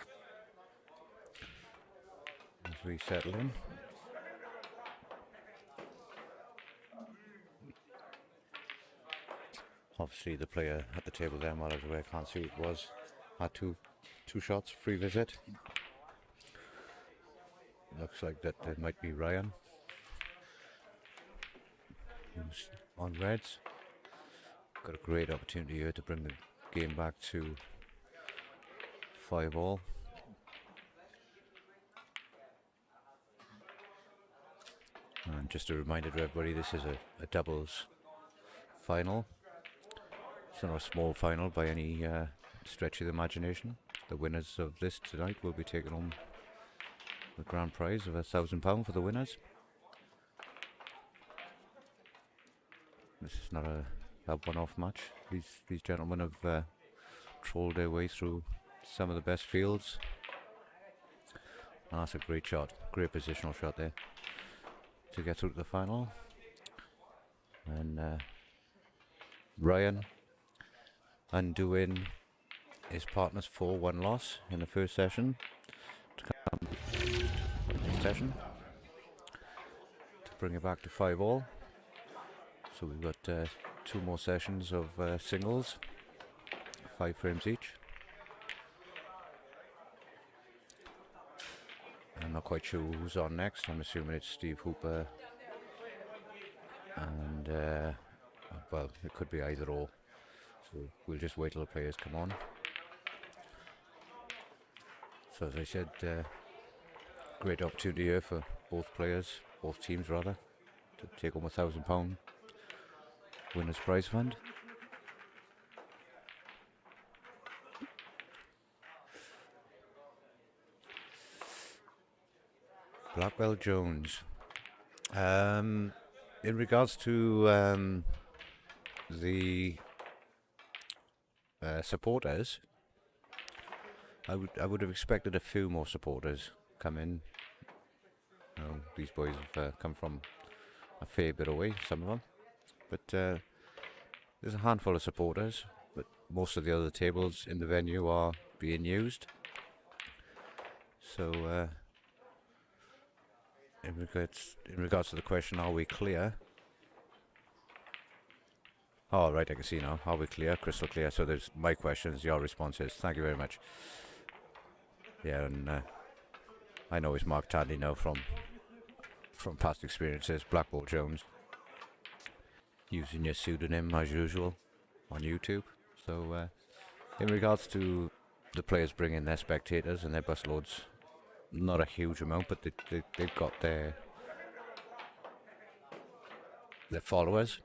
as we settle in. Obviously the player at the table then, while I was away, I can't see who it was, had two shots, free visit. Looks like that it might be Ryan, who's on reds. Got a great opportunity here to bring the game back to 5-all. And just a reminder to everybody, this is a doubles final. It's not a small final by any stretch of the imagination. The winners of this tonight will be taking home the grand prize of £1,000 for the winners. This is not a one-off match. These gentlemen have trolled their way through some of the best fields. And that's a great shot, great positional shot there to get through to the final. And Ryan undoing his partner's 4-1 loss in the first session to come this session to bring it back to 5-all. So we've got 2 more sessions of singles, 5 frames each. I'm not quite sure who's on next. I'm assuming it's Steve Hooper and well, it could be either or. So we'll just wait till the players come on. So as I said, great opportunity here for both teams rather, to take home £1,000 winners prize fund. Blackwell Jones. In regards to the supporters, I would have expected a few more supporters come in. These boys have come from a fair bit away, some of them, but there's a handful of supporters. But most of the other tables in the venue are being used. So in regards to the question, are we clear? Oh, right, I can see now. Are we clear? Crystal clear. So there's my questions, your responses. Thank you very much. Yeah, and I know it's Mark Tadley now from past experiences. Blackwell Jones, using your pseudonym as usual on YouTube. So in regards to the players bringing their spectators and their busloads, not a huge amount, but they've got their followers.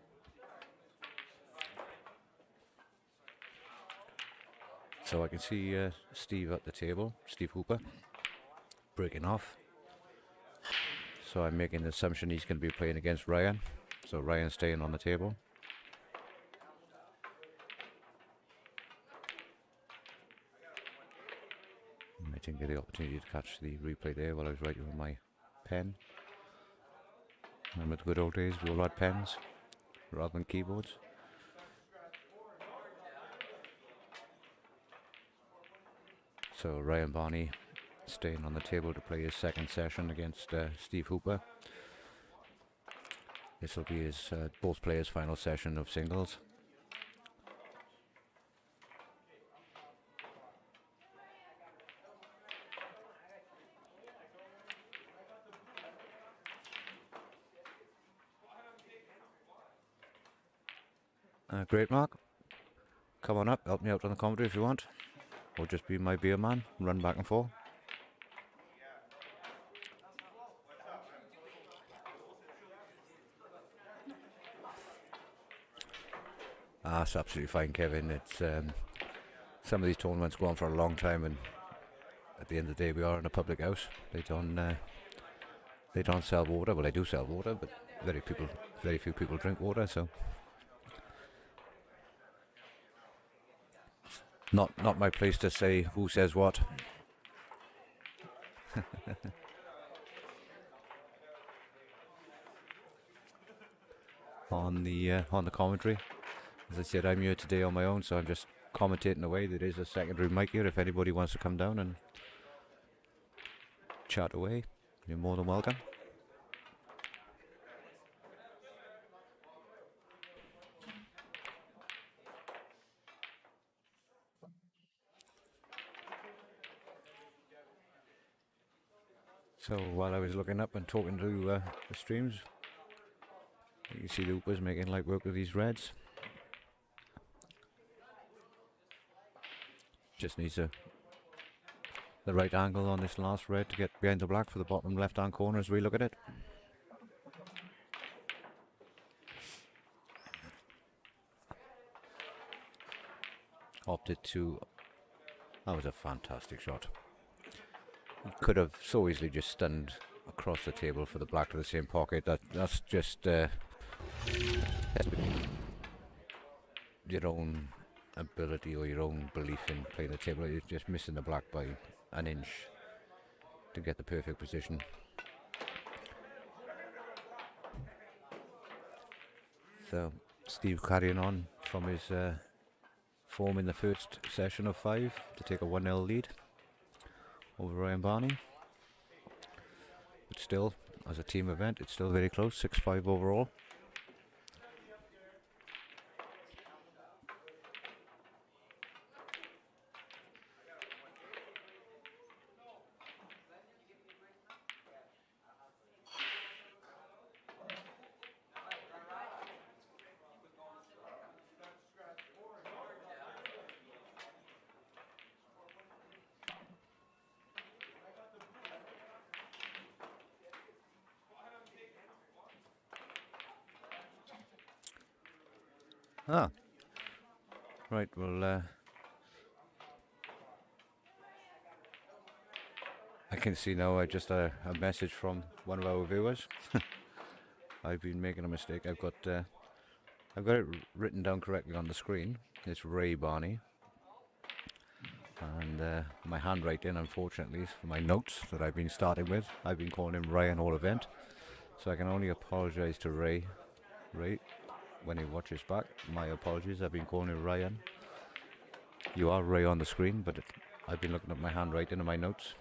So I can see Steve at the table, Steve Hooper, breaking off. So I'm making the assumption he's going to be playing against Ryan. So Ryan's staying on the table. I didn't get the opportunity to catch the replay there while I was writing with my pen. Remember the good old days, we all had pens rather than keyboards. So Ryan Barney staying on the table to play his second session against Steve Hooper. This will be his both players' final session of singles. Great, Mark. Come on up, help me out on the commentary if you want. Or just be my beer man, run back and forth. That's absolutely fine, Kevin. It's some of these tournaments go on for a long time, and at the end of the day, we are in a public house. They don't sell water. Well, they do sell water, but very few people drink water. So, not my place to say who says what. On the commentary. As I said, I'm here today on my own, so I'm just commentating away. There is a secondary mic here if anybody wants to come down and chat away. You're more than welcome. So while I was looking up and talking to the streams, you can see the Hoopers making light work with these reds. Just needs the right angle on this last red to get behind the black for the bottom left hand corner as we look at it. Opted to... That was a fantastic shot. He could have so easily just stunned across the table for the black to the same pocket. That's just your own ability or your own belief in playing the table. You're just missing the black by an inch to get the perfect position. So Steve carrying on from his form in the first session of 5 to take a 1-0 lead over Ryan Barney. But still, as a team event, it's still very close, 6-5 overall. Ah, right, well, I can see now I just a message from one of our viewers. I've been making a mistake. I've got it written down correctly on the screen. It's Ray Barney. And my handwriting, unfortunately, for my notes that I've been starting with, I've been calling him Ryan all event. So I can only apologise to Ray. When he watches back, my apologies. I've been calling him Ryan. You are Ray on the screen, but I've been looking at my handwriting and my notes,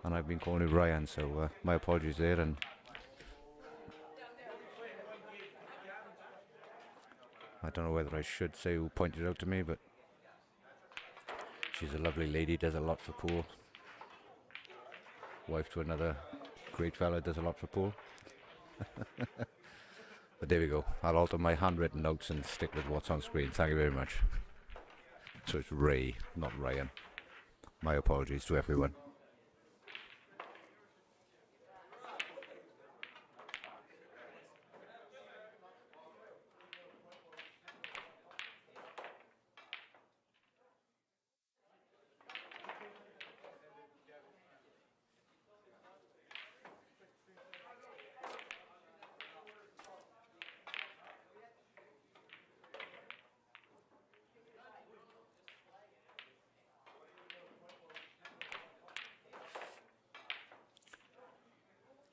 and I've been calling him Ryan. So my apologies there. And I don't know whether I should say who pointed it out to me, but she's a lovely lady. Does a lot for pool. Wife to another great fella. Does a lot for pool. But there we go. I'll alter my handwritten notes and stick with what's on screen. Thank you very much. So it's Ray, not Ryan. My apologies to everyone.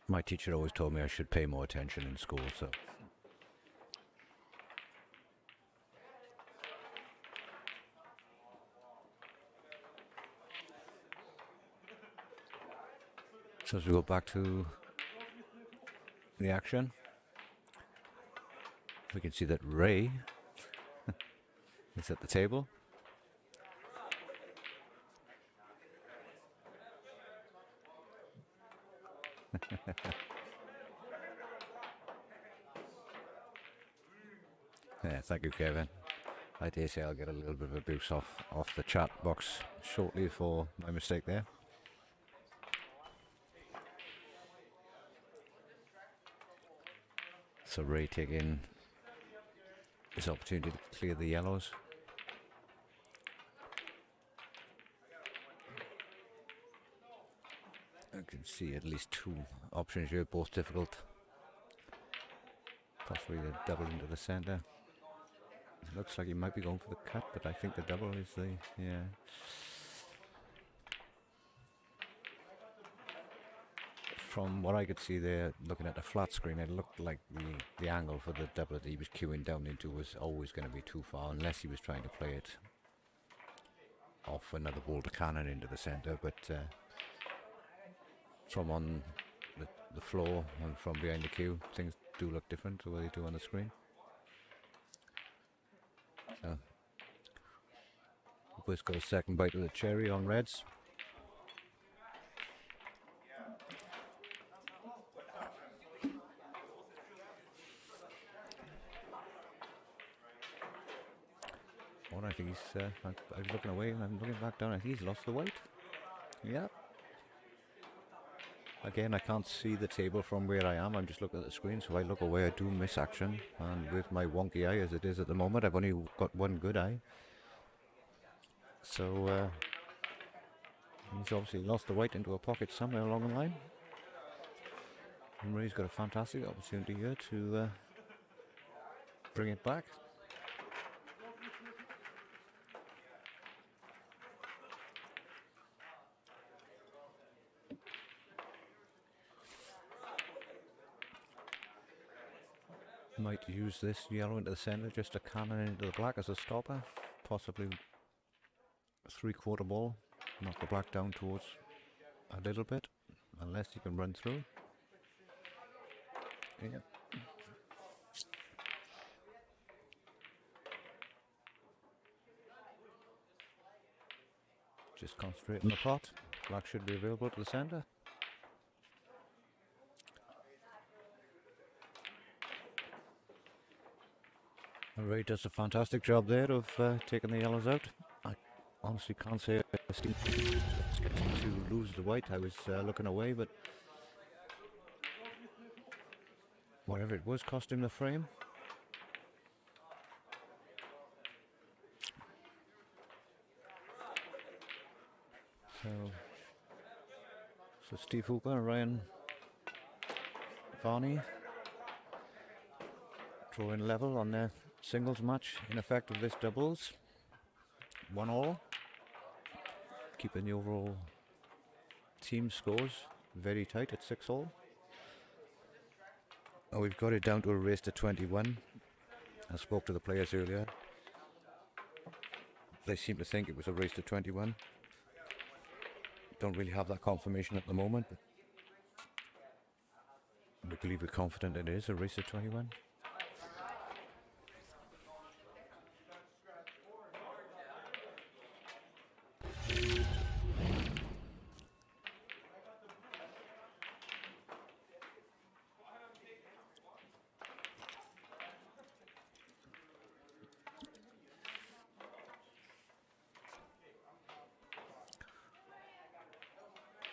My teacher always told me I should pay more attention in school, so. So as we go back to the action, we can see that Ray is at the table. Yeah, thank you, Kevin. I dare say I'll get a little bit of abuse off the chat box shortly for my mistake there. So Ray taking this opportunity to clear the yellows. I can see at least 2 options here, both difficult. Possibly the double into the centre. It looks like he might be going for the cut, but I think the double is the, yeah. From what I could see there, looking at the flat screen, it looked like the angle for the double that he was queuing down into was always going to be too far, unless he was trying to play it off another boulder cannon into the centre, but from on the floor and from behind the cue, things do look different to what they do on the screen. So we've got a second bite of the cherry on reds. Oh, I think he's. I was looking away and I'm looking back down. I think he's lost the weight. Yeah. Again, I can't see the table from where I am. I'm just looking at the screen, so I look away. I do miss action, and with my wonky eye as it is at the moment, I've only got one good eye. So he's obviously lost the weight into a pocket somewhere along the line. And Ray's got a fantastic opportunity here to bring it back. Might use this yellow into the centre, just a cannon into the black as a stopper. Possibly 3/4 ball. Knock the black down towards a little bit, unless you can run through. Yeah. Just concentrate on the pot. Black should be available to the centre. Ray does a fantastic job there of taking the yellows out. I honestly can't say I seem to lose the white. I was looking away, but whatever it was cost him the frame. So Steve Hooper, Ryan Barney drawing level on their singles match in effect of this doubles. 1-1. Keeping the overall team scores very tight at 6-6. Oh, we've got it down to a race to 21. I spoke to the players earlier. They seem to think it was a race to 21. Don't really have that confirmation at the moment, but we believe we're confident it is a race to 21.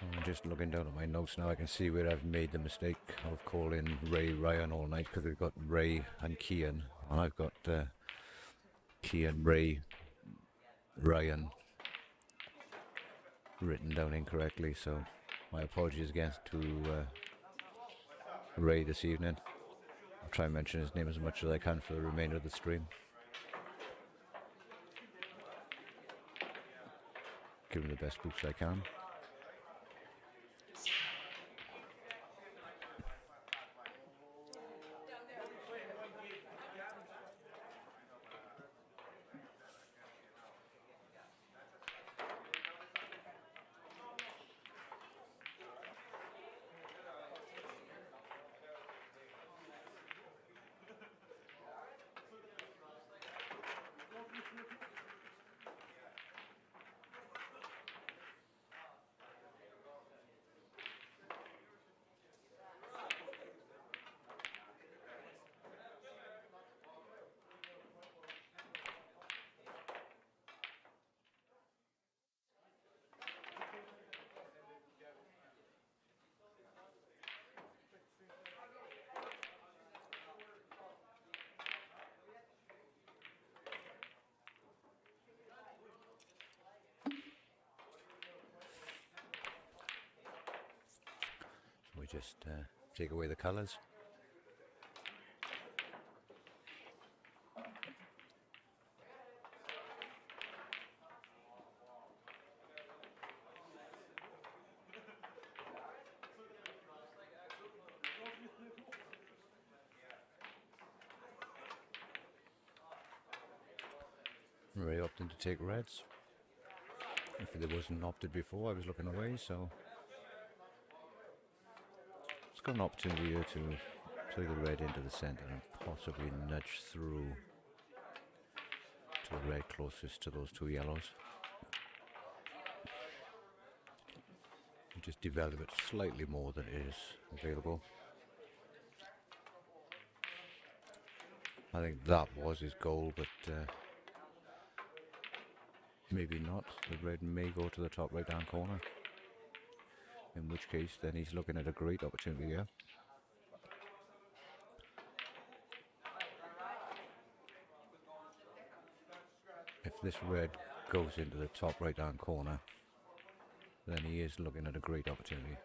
I'm just looking down at my notes now. I can see where I've made the mistake of calling Ray Ryan all night, because we've got Ray and Kian, and I've got Kian, Ray, Ryan written down incorrectly, so my apologies again to Ray this evening. I'll try and mention his name as much as I can for the remainder of the stream. Give him the best boost I can. We just take away the colours. Ray opting to take reds. If there wasn't opted before, I was looking away, so it's got an opportunity here to play the red into the centre and possibly nudge through to the red closest to those two yellows. And just develop it slightly more than it is available. I think that was his goal, but maybe not. The red may go to the top right hand corner, in which case then he's looking at a great opportunity here. If this red goes into the top right hand corner, then he is looking at a great opportunity.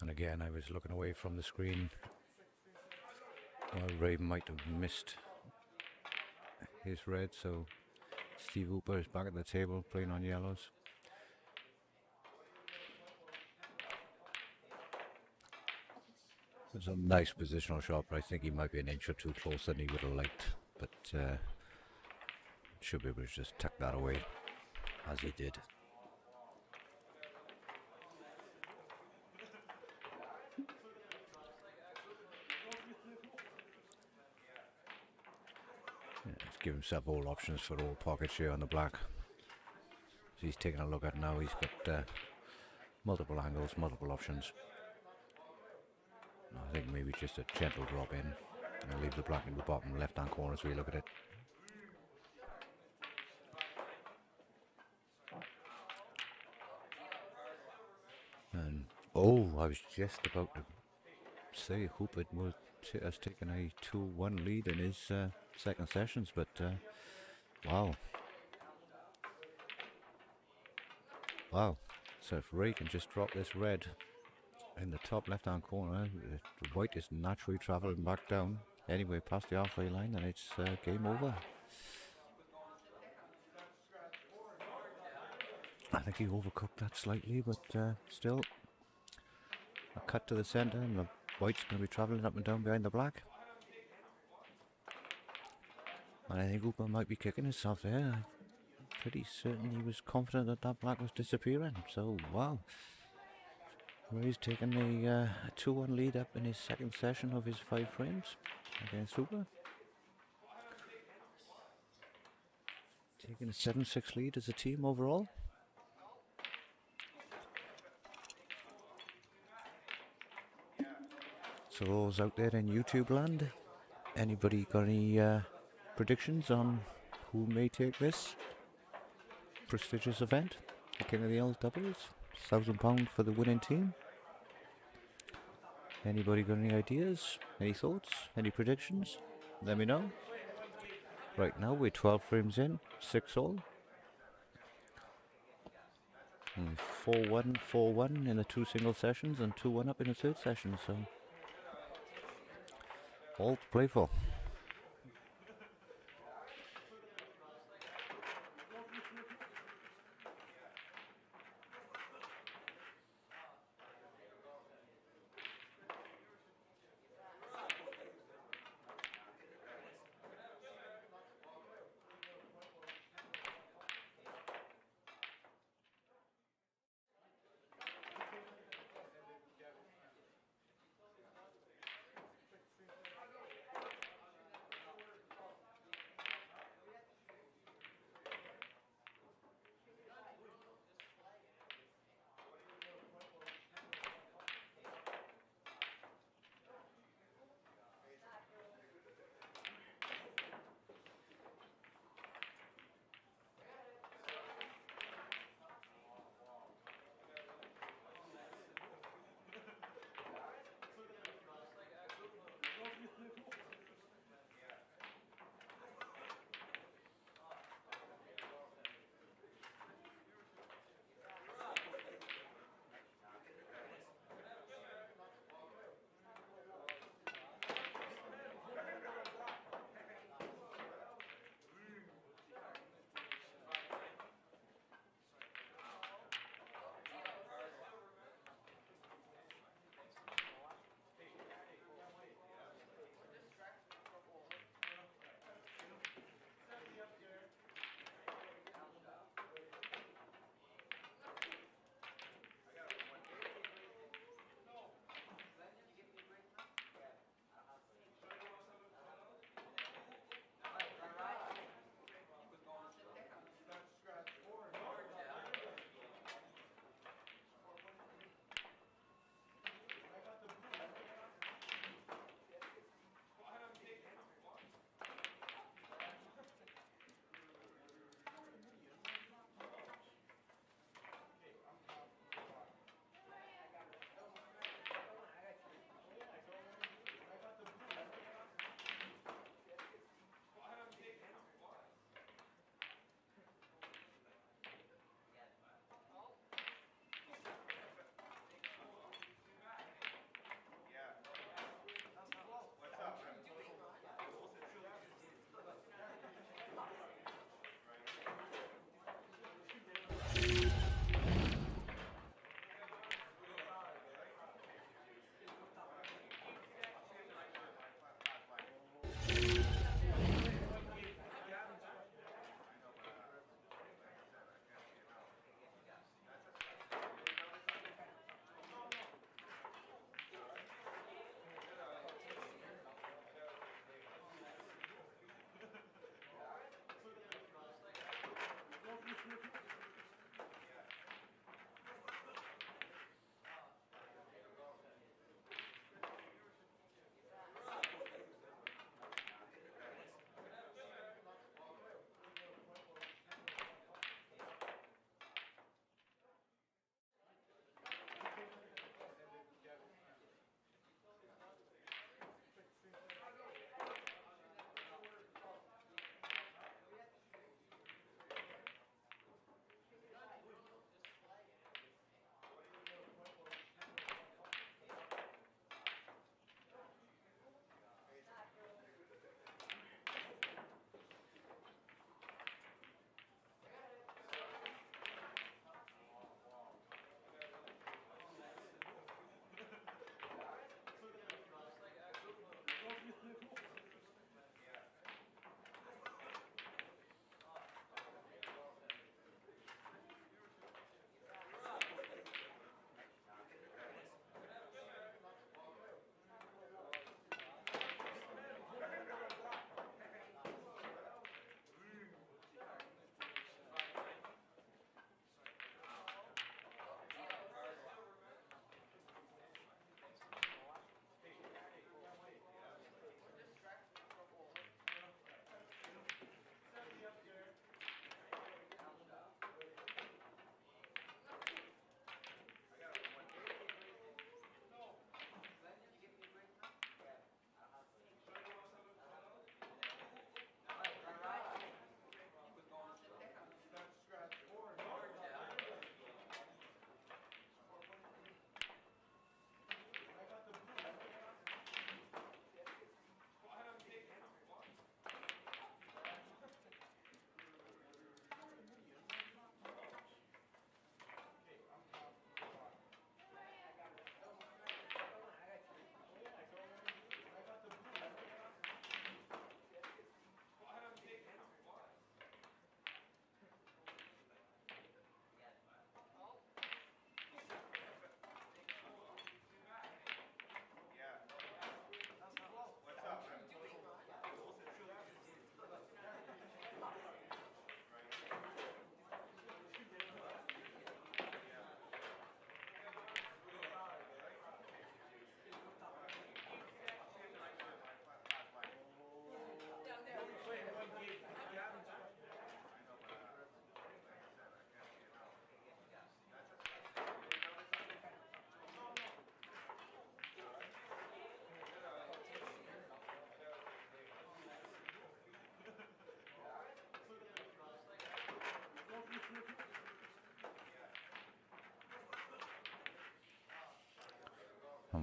And again, I was looking away from the screen. Well, Ray might have missed his red, so Steve Hooper is back at the table playing on yellows. It's a nice positional shot, but I think he might be an inch or two closer than he would have liked. But should be able to just tuck that away, as he did. Let's give himself all options for all pockets here on the black. So he's taking a look at now. He's got multiple angles, multiple options. I think maybe just a gentle drop in and leave the black in the bottom left hand corner as we look at it. And oh, I was just about to say Hooper has taken a 2-1 lead in his second sessions, but wow. So if Ray can just drop this red in the top left hand corner, the white is naturally travelling back down anyway past the halfway line, and it's game over. I think he overcooked that slightly, but still a cut to the centre, and the white's going to be travelling up and down behind the black. And I think Hooper might be kicking himself there. I'm pretty certain he was confident that that black was disappearing. So wow, Ray's taken a 2-1 lead up in his second session of his 5 frames against Hooper. Taking a 7-6 lead as a team overall. So those out there in YouTube land, anybody got any predictions on who may take this prestigious event, the King of the Hill doubles, £1,000 for the winning team? Anybody got any ideas, any thoughts, any predictions? Let me know. Right now we're 12 frames in, 6 all. 4-1, 4-1 in the 2 single sessions and 2-1 up in the third session, so all to play for.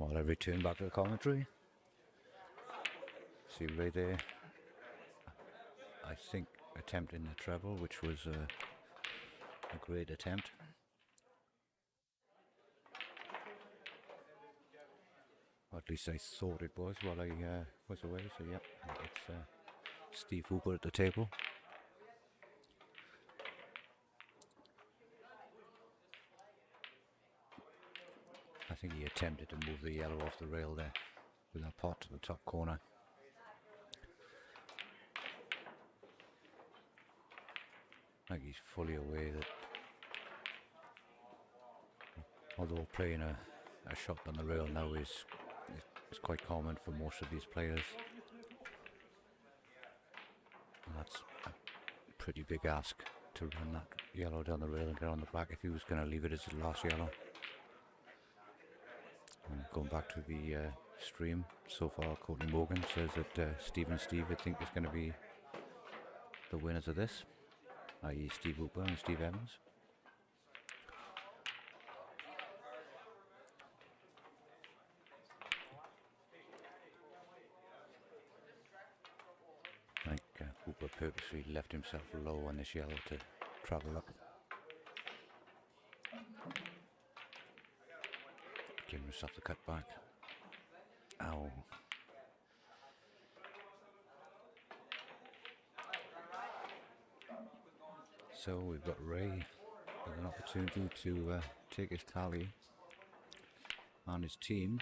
While I return back to the commentary. See right there, I think attempting the treble, which was a great attempt. Or at least I thought it was while I was away. So yep, it's Steve Hooper at the table. I think he attempted to move the yellow off the rail there with that pot to the top corner. I think he's fully aware that although playing a shot on the rail now is quite common for most of these players, and that's a pretty big ask to run that yellow down the rail and get on the black if he was going to leave it as his last yellow. And going back to the stream, so far Courtney Morgan says that Steve and Steve, I think, is going to be the winners of this, i.e. Steve Hooper and Steve Evans. I think Hooper purposely left himself low on this yellow to travel up. Giving himself the cut back. Ow. So we've got Ray with an opportunity to take his tally on his team.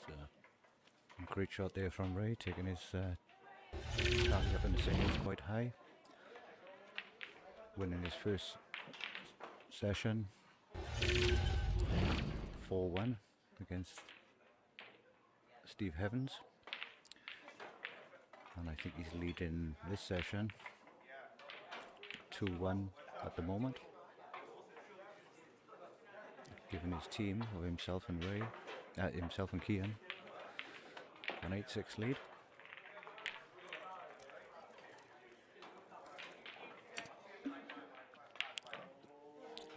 So, a great shot there from Ray, taking his tally up in the singles quite high. Winning his first session 4-1 against Steve Evans, and I think he's leading this session 2-1 at the moment, giving his team of himself and Ray, himself and Kian, an 8-6 lead.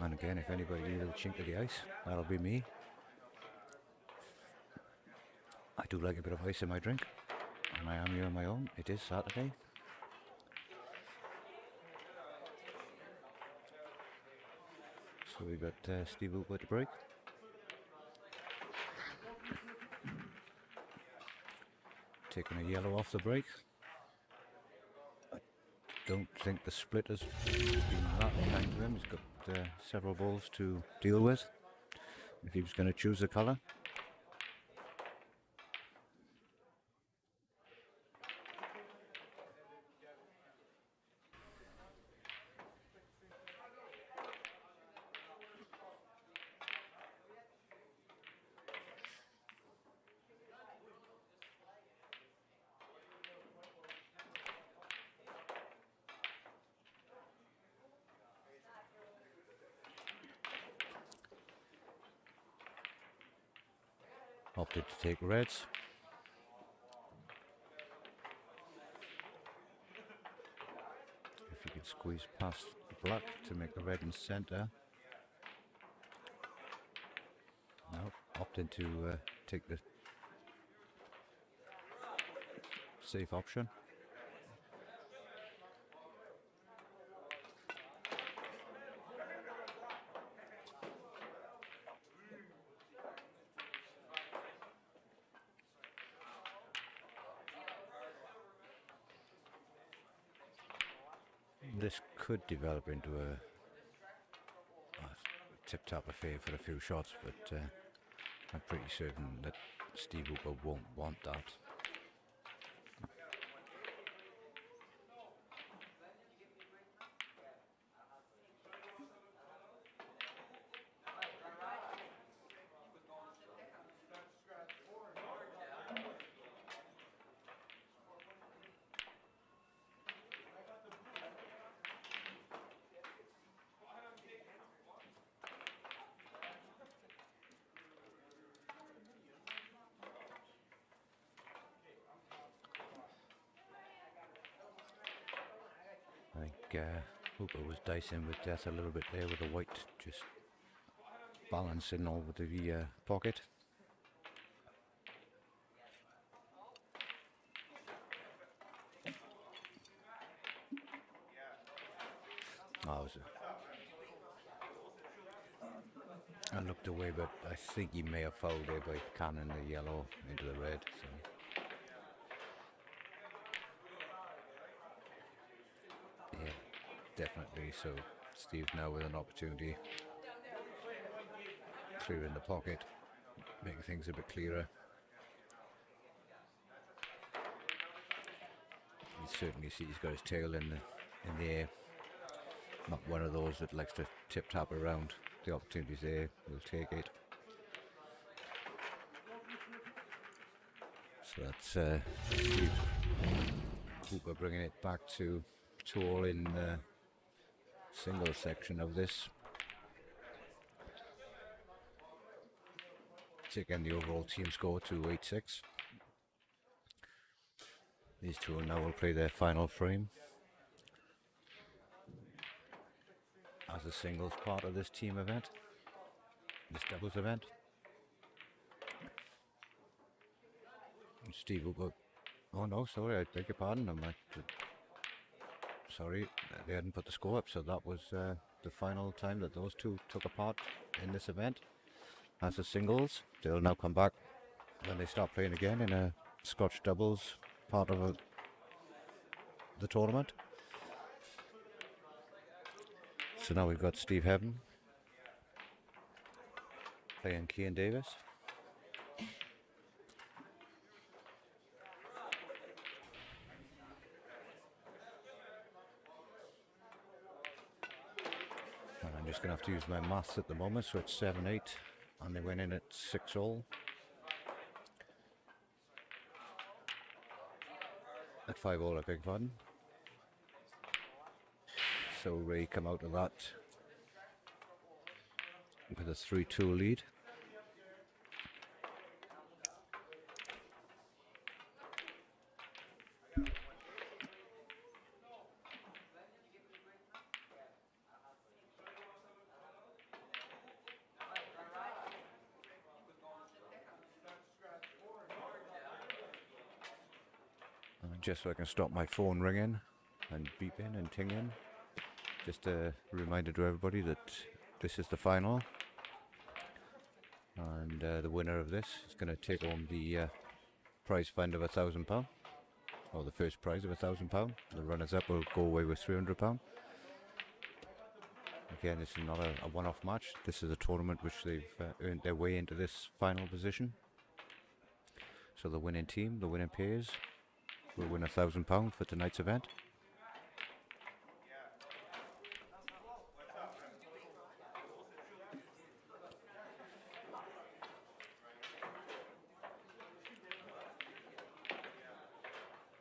And again, if anybody needs a chink of the ice, that'll be me. I do like a bit of ice in my drink, and I am here on my own. It is Saturday. So we've got Steve Hooper to break. Taking a yellow off the break. I don't think the split has been that kind to him. He's got several balls to deal with if he was going to choose a colour. Opted to take reds. If you could squeeze past the black to make the red in centre. No, opted to take the safe option. This could develop into a tip-top affair for a few shots, but I'm pretty certain that Steve Hooper won't want that. Hooper was dicing with death a little bit there with the white just balancing over the pocket. I looked away, but I think he may have fouled there by canning the yellow into the red. So. Yeah, definitely. So Steve now with an opportunity, clearing the pocket, making things a bit clearer. You certainly see he's got his tail in the air. Not one of those that likes to tip tap around. The opportunity's there, we'll take it. So that's Steve Hooper bringing it back to 2-all in the singles section of this. Taking the overall team score to 8-6. These two now will play their final frame as a singles part of this team event, this doubles event. And Steve will go, oh no, sorry, I beg your pardon. I'm like, sorry, they hadn't put the score up, so that was the final time that those two took a part in this event as a singles. They'll now come back when they start playing again in a Scotch doubles part of the tournament. So now we've got Steve Heaven playing Kian Davies. And I'm just going to have to use my maths at the moment, so it's 7-8, and they went in at 6-all. At 5-all, I beg your pardon. So Ray come out of that with a 3-2 lead. Just so I can stop my phone ringing and beeping and tinging. Just a reminder to everybody that this is the final, and the winner of this is going to take home the prize fund of £1,000, or the first prize of £1,000. The runners-up will go away with £300. Again, this is not a one-off match. This is a tournament which they've earned their way into this final position. So the winning team, the winning pairs, will win £1,000 for tonight's event.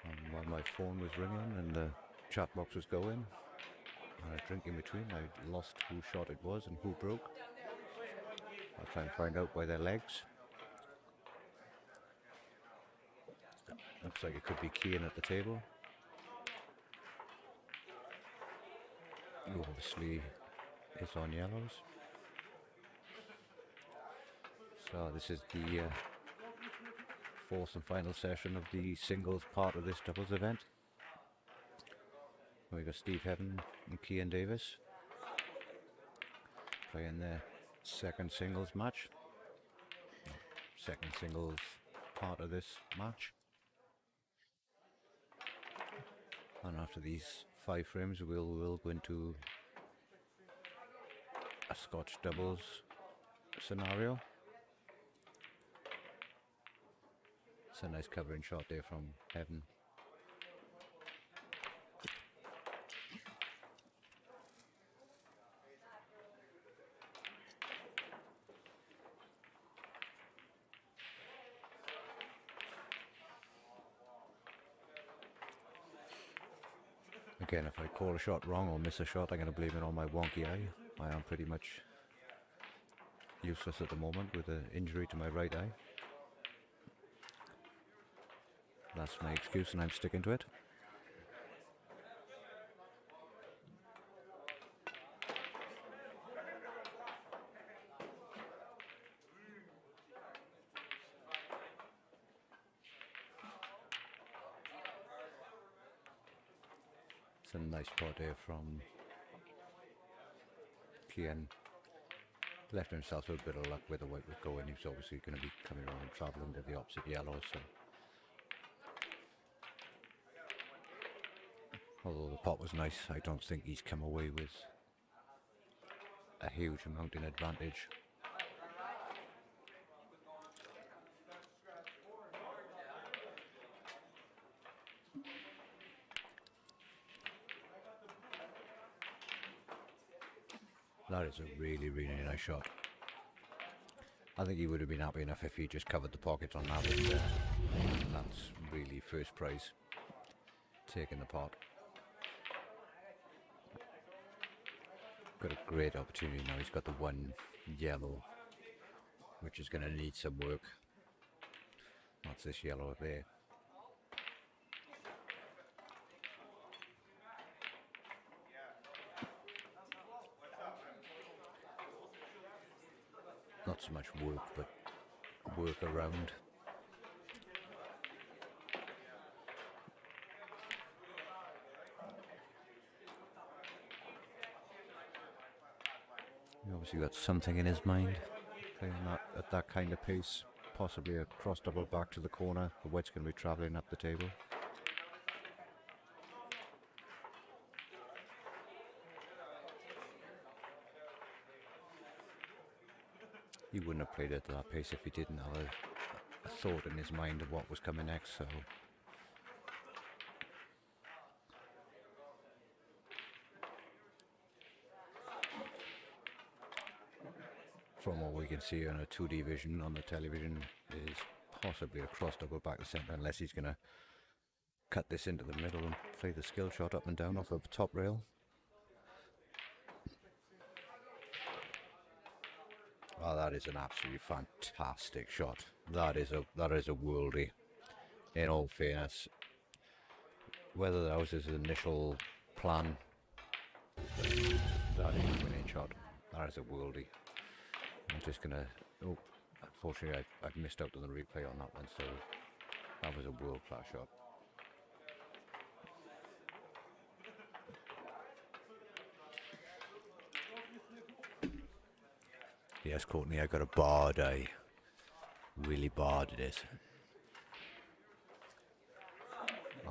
And while my phone was ringing and the chat box was going, and a drink in between, I lost whose shot it was and who broke. I'll try and find out by their legs. Looks like it could be Kian at the table. Who obviously is on yellows. So this is the fourth and final session of the singles part of this doubles event. We've got Steve Heaven and Kian Davies playing their second singles match. Second singles part of this match. And after these 5 frames, we'll go into a Scotch doubles scenario. It's a nice covering shot there from Heaven. Again, if I call a shot wrong or miss a shot, I'm going to blame it on my wonky eye. I am pretty much useless at the moment with an injury to my right eye. That's my excuse and I'm sticking to it. It's a nice pot here from Kian. Left himself with a bit of luck where the white was going. He was obviously going to be coming around and travelling to the opposite yellow, so although the pot was nice, I don't think he's come away with a huge amount in advantage. That is a really, really nice shot. I think he would have been happy enough if he just covered the pocket on that one there. That's really first prize. Taking the pot. Got a great opportunity now. He's got the one yellow, which is going to need some work. That's this yellow there. Not so much work, but work around. He obviously got something in his mind, playing that at that kind of pace. Possibly a cross double back to the corner. The white's going to be travelling up the table. He wouldn't have played it at that pace if he didn't have a thought in his mind of what was coming next, so from what we can see on a 2D vision on the television is possibly a cross double back to centre, unless he's going to cut this into the middle and play the skill shot up and down off the top rail. Oh, that is an absolutely fantastic shot. That is a worldie. In all fairness, whether that was his initial plan, that is a winning shot. That is a worldie. I'm just gonna. Oh, unfortunately, I've missed out on the replay on that one. So that was a world-class shot. Yes, Courtney, I got a barred eye. Really barred it is.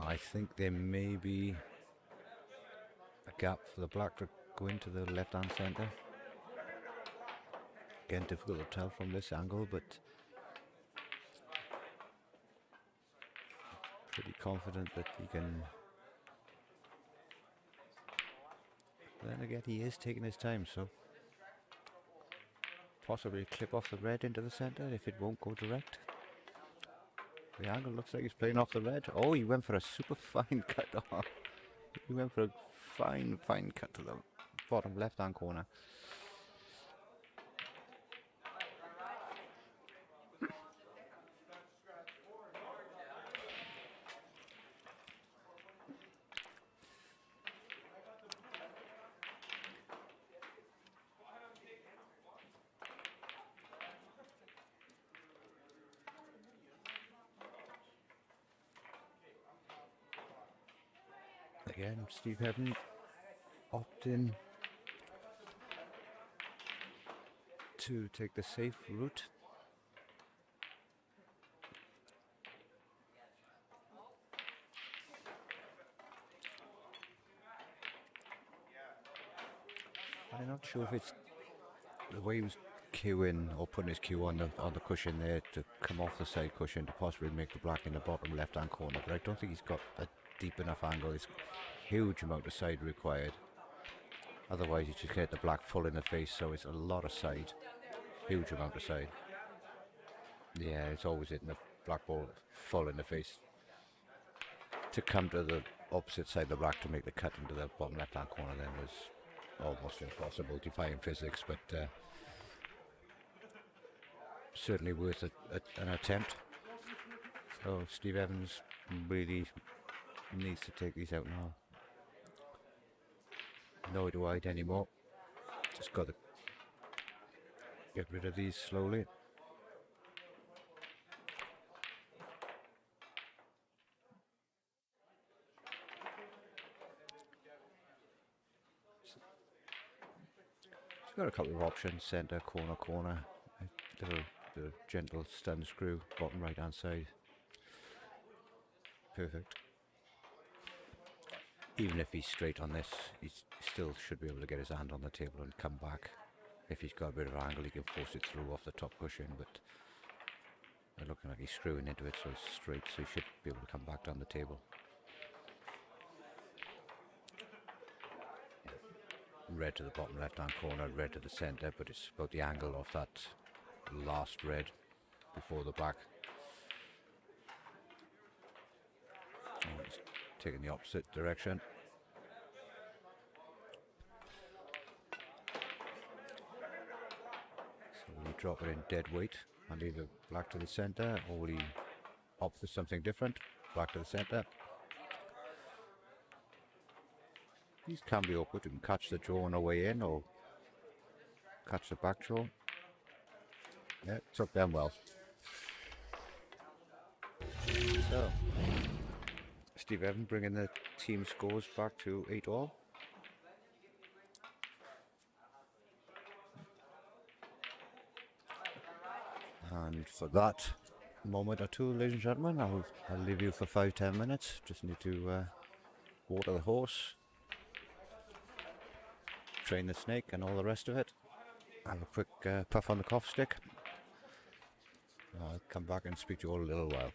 I think there may be a gap for the black to go into the left-hand centre. Again, difficult to tell from this angle, but pretty confident that he can. Then again, he is taking his time, so possibly clip off the red into the centre if it won't go direct. The angle looks like he's playing off the red. Oh, he went for a super fine cut off. He went for a fine cut to the bottom left-hand corner. Again, Steve Evans opting to take the safe route. I'm not sure if it's the way he was queuing or putting his cue on the cushion there to come off the side cushion to possibly make the black in the bottom left-hand corner, but I don't think he's got a deep enough angle. It's a huge amount of side required. Otherwise you just get the black full in the face, so it's a lot of side. Huge amount of side. Yeah, it's always hitting the black ball full in the face. To come to the opposite side of the black to make the cut into the bottom left hand corner then was almost impossible, defying physics, but certainly worth an attempt. So Steve Evans really needs to take these out now. No wide anymore. Just got to get rid of these slowly. got a couple of options: centre, corner, corner. A little gentle stun screw, bottom right hand side. Perfect. Even if he's straight on this, he still should be able to get his hand on the table and come back. If he's got a bit of angle, he can force it through off the top cushion, but they're looking like he's screwing into it, so it's straight, so he should be able to come back down the table. Red to the bottom left hand corner, red to the centre, but it's about the angle of that last red before the black. Oh, just taking the opposite direction. So will he drop it in dead weight and either black to the centre, or will he opt for something different? Black to the centre. These can be awkward. You can catch the draw on the way in or catch the back draw. Yeah, took them well. So, Steve Evan bringing the team scores back to 8-all. And for that moment or two, ladies and gentlemen, I'll leave you for 5-10 minutes. Just need to water the horse, train the snake and all the rest of it. Have a quick puff on the cough stick. I'll come back and speak to you all in a little while.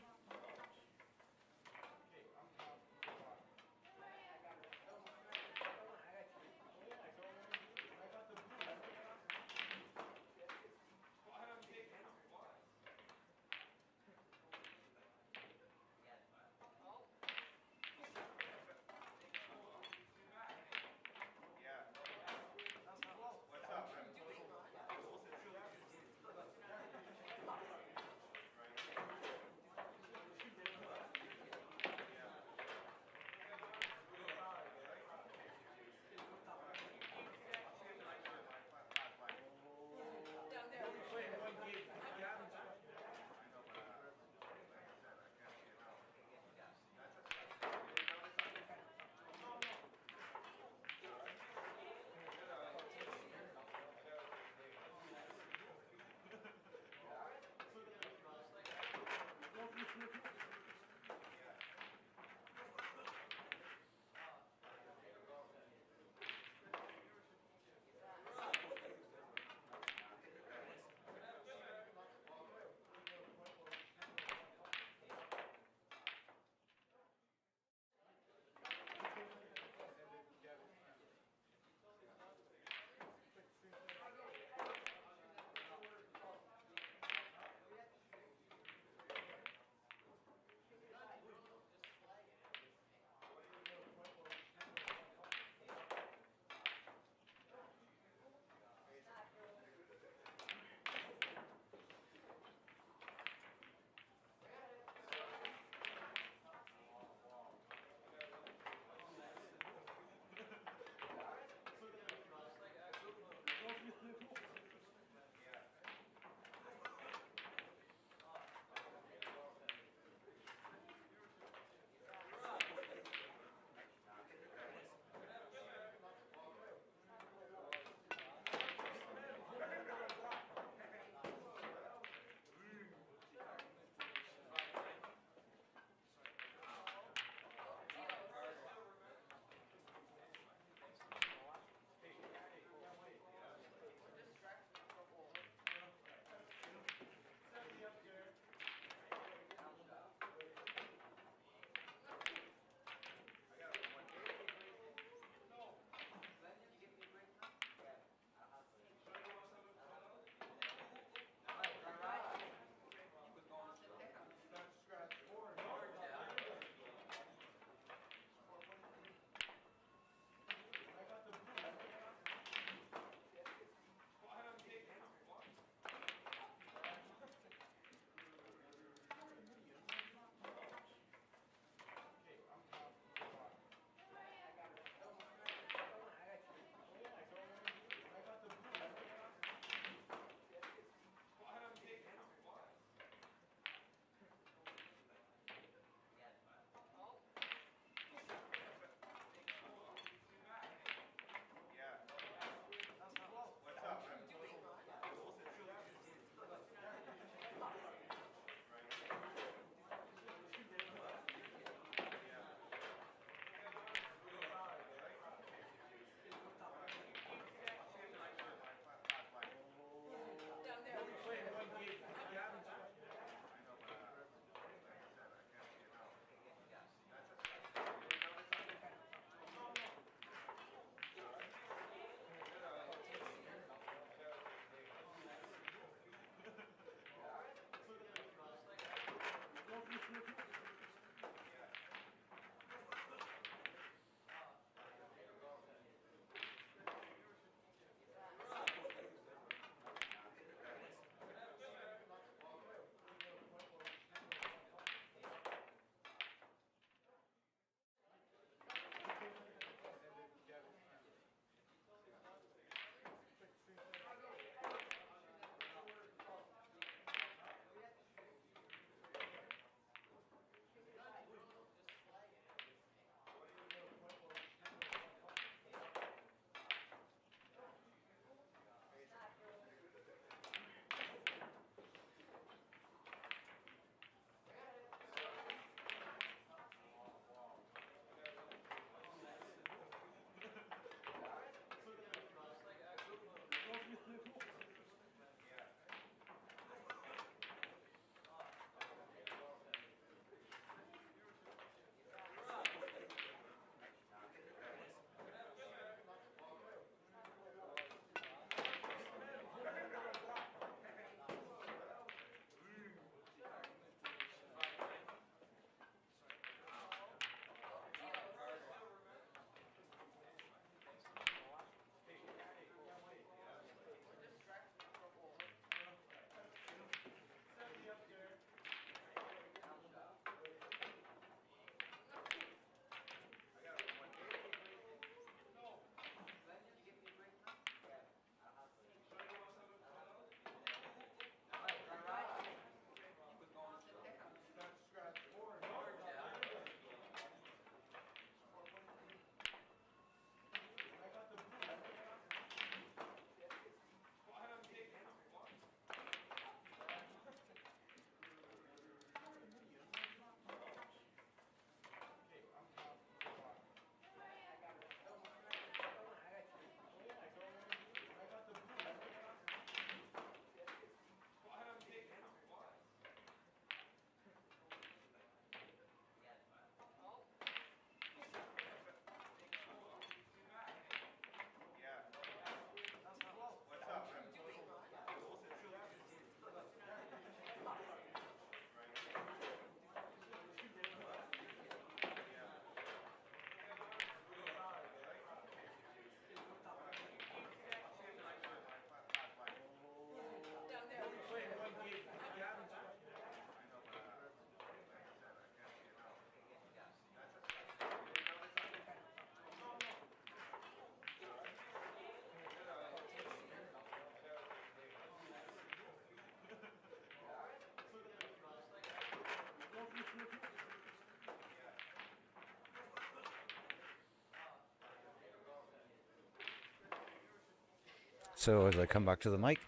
So as I come back to the mic,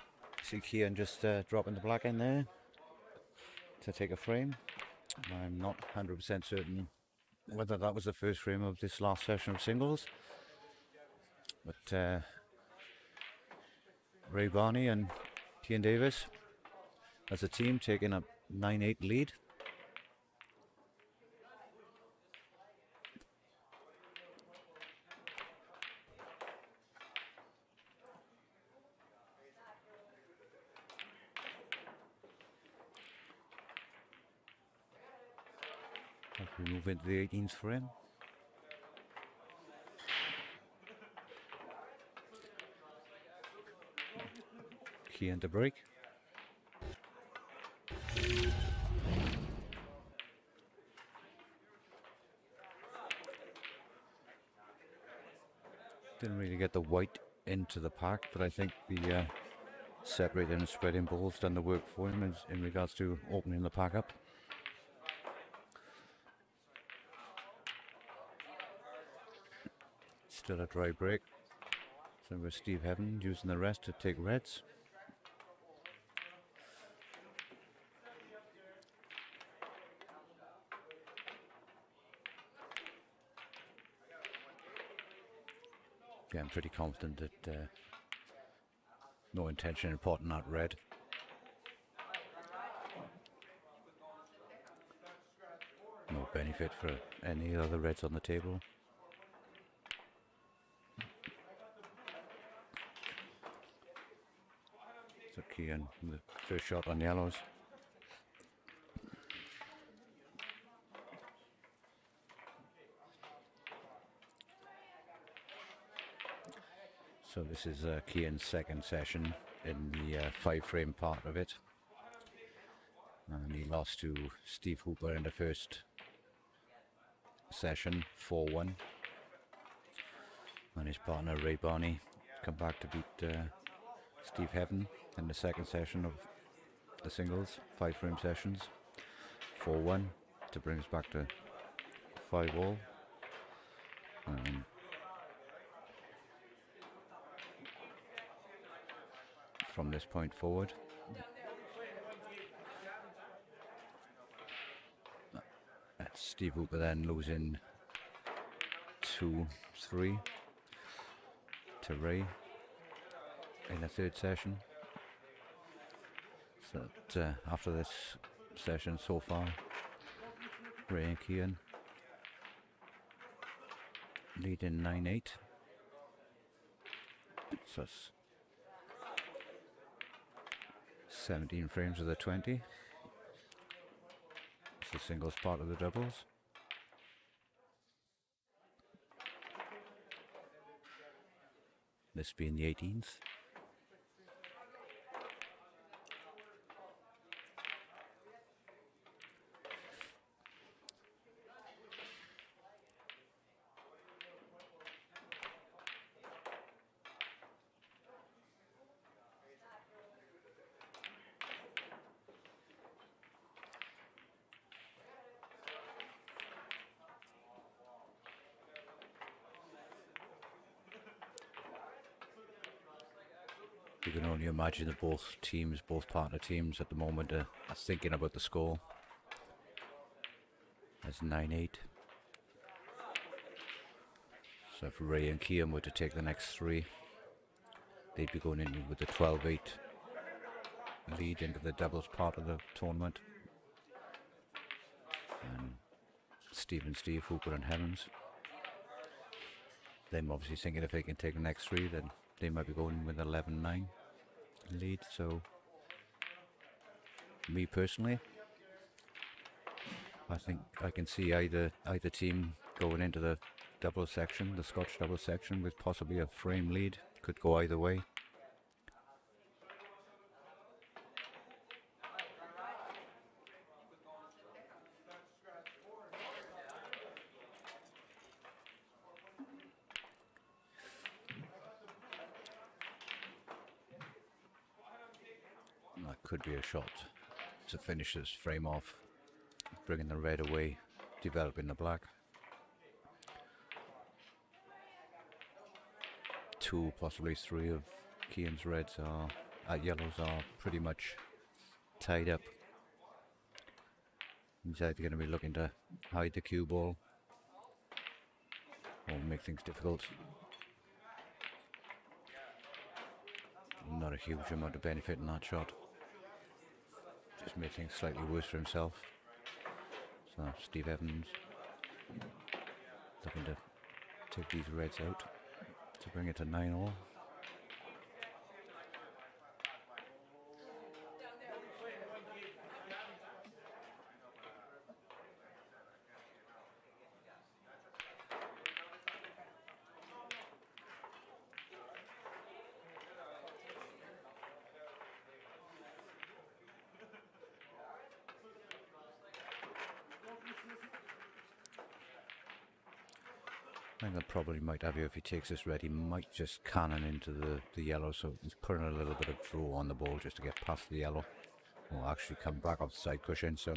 see Kian just dropping the black in there to take a frame. I'm not 100% certain whether that was the first frame of this last session of singles, but Ray Barney and Kian Davies as a team taking a 9-8 lead. As we move into the 18th frame. Kian to break. Didn't really get the white into the pack, but I think the separating and spreading balls done the work for him in regards to opening the pack up. Still a dry break. So with Steve Heaven using the rest to take reds. Yeah, I'm pretty confident that no intention in potting that red. No benefit for any other reds on the table. So Kian, the first shot on yellows. So this is Kian's second session in the 5-frame part of it. And he lost to Steve Hooper in the first session, 4-1. And his partner Ray Barney come back to beat Steve Heaven in the second session of the singles, 5-frame sessions, 4-1, to bring us back to 5-all. From this point forward, that's Steve Hooper then losing 2-3 to Ray in the third session. So that, after this session so far, Ray and Kian leading 9-8. So it's 17 frames of the 20. It's the singles part of the doubles. This being the 18th. You can only imagine that both teams, both partner teams at the moment are thinking about the score. That's 9-8. So if Ray and Kian were to take the next 3, they'd be going in with the 12-8 lead into the doubles part of the tournament. And Steve Hooper and Heavens. Them obviously thinking if they can take the next 3, then they might be going with 11-9 lead. So me personally, I think I can see either team going into the double section, the Scotch double section, with possibly a frame lead. Could go either way. That could be a shot to finish this frame off, bringing the red away, developing the black. 2, possibly 3 of Kian's yellows are pretty much tied up. He's either going to be looking to hide the cue ball or make things difficult. Not a huge amount of benefit in that shot. Just made things slightly worse for himself. So Steve Evans looking to take these reds out to bring it to 9-all. I think that probably might have you if he takes this red. He might just cannon into the yellow, so he's putting a little bit of draw on the ball just to get past the yellow. Or actually come back off the side cushion, so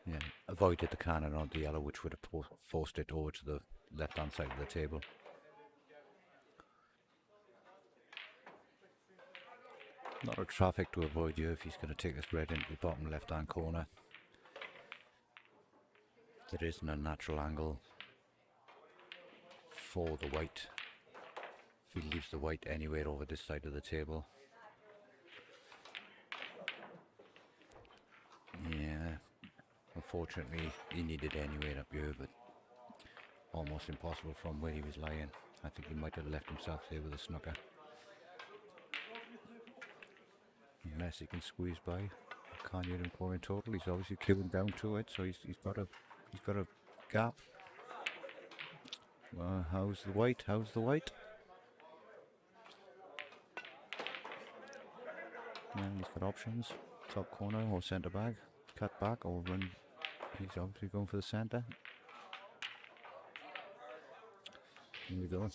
yeah, avoided the cannon on the yellow, which would have forced it over to the left hand side of the table. A lot of traffic to avoid here if he's going to take this red into the bottom left hand corner. There isn't a natural angle for the white. If he leaves the white anywhere over this side of the table. Yeah, unfortunately he needed anywhere up here, but almost impossible from where he was lying. I think he might have left himself there with a snooker. Unless he can squeeze by. I can't hear him calling total. He's obviously queuing down to it, so he's got a gap. How's the white? How's the white? And he's got options. Top corner or centre back. Cut back or run. He's obviously going for the centre. Here we go.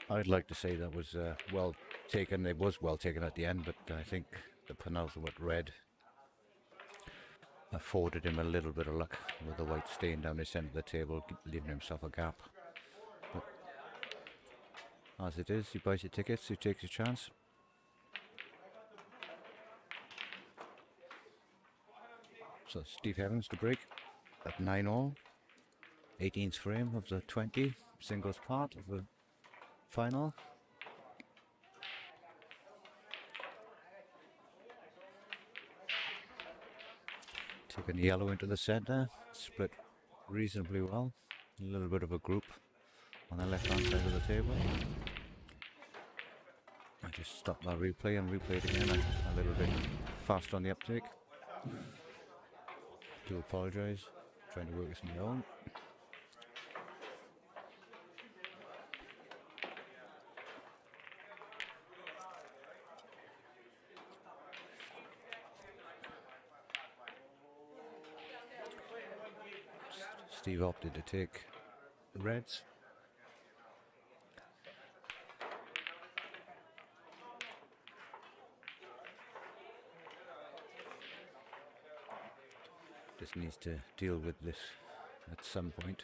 I'd like to say that was well taken. It was well taken at the end, but I think the penultimate red afforded him a little bit of luck with the white staying down the centre of the table, leaving himself a gap. But as it is, he buys your tickets, he takes his chance. So Steve Evans to break at 9-all. 18th frame of the 20 singles part of the final. Taking the yellow into the centre, split reasonably well. A little bit of a group on the left hand side of the table. I just stopped that replay and replayed again. A little bit fast on the uptake. Do apologise, trying to work this on my own. Steve opted to take the reds. Just needs to deal with this at some point.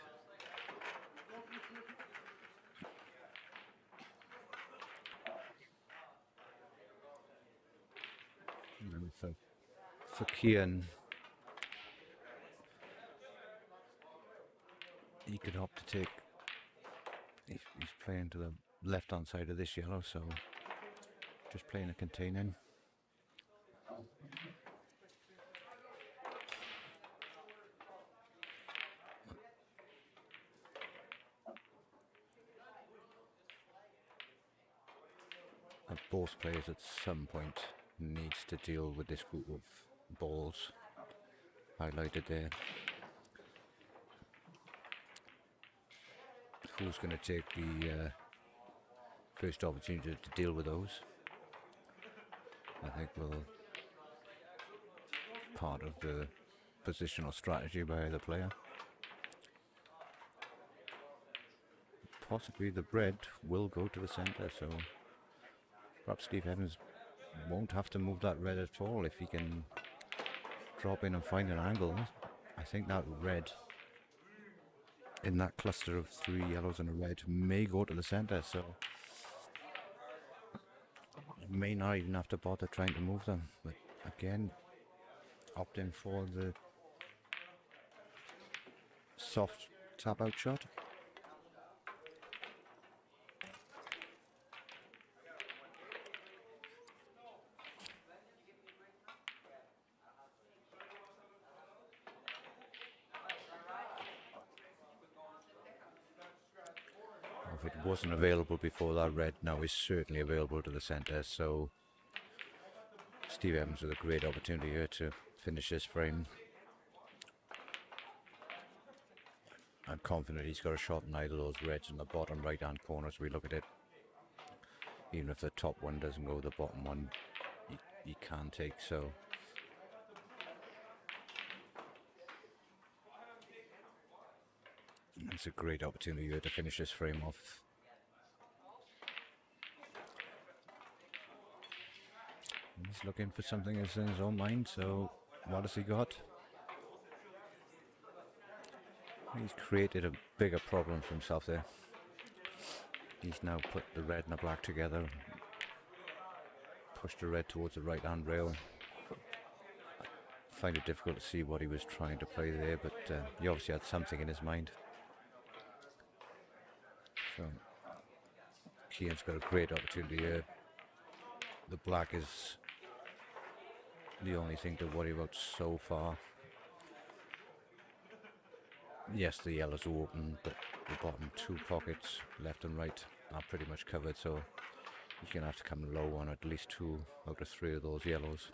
And for Kian, he could opt to take. He's playing to the left hand side of this yellow, so just playing a containing. And both players at some point needs to deal with this group of balls highlighted there. Who's going to take the first opportunity to deal with those? I think will part of the positional strategy by the player. Possibly the red will go to the centre, so perhaps Steve Evans won't have to move that red at all if he can drop in and find an angle. I think that red in that cluster of 3 yellows and a red may go to the center, so may not even have to bother trying to move them. But again, opting for the soft tap out shot. If it wasn't available before, that red now is certainly available to the center, so Steve Evans with a great opportunity here to finish this frame. I'm confident he's got a shot in either of those reds in the bottom right hand corner as we look at it. Even if the top one doesn't go, the bottom one he can take, so it's a great opportunity here to finish this frame off. He's looking for something that's in his own mind, so what has he got? He's created a bigger problem for himself there. He's now put the red and the black together, pushed the red towards the right hand rail. I find it difficult to see what he was trying to play there, but he obviously had something in his mind. So Kian's got a great opportunity here. The black is the only thing to worry about so far. Yes, the yellows are open, but the bottom 2 pockets, left and right, are pretty much covered, so he's going to have to come low on at least 2 out of 3 of those yellows.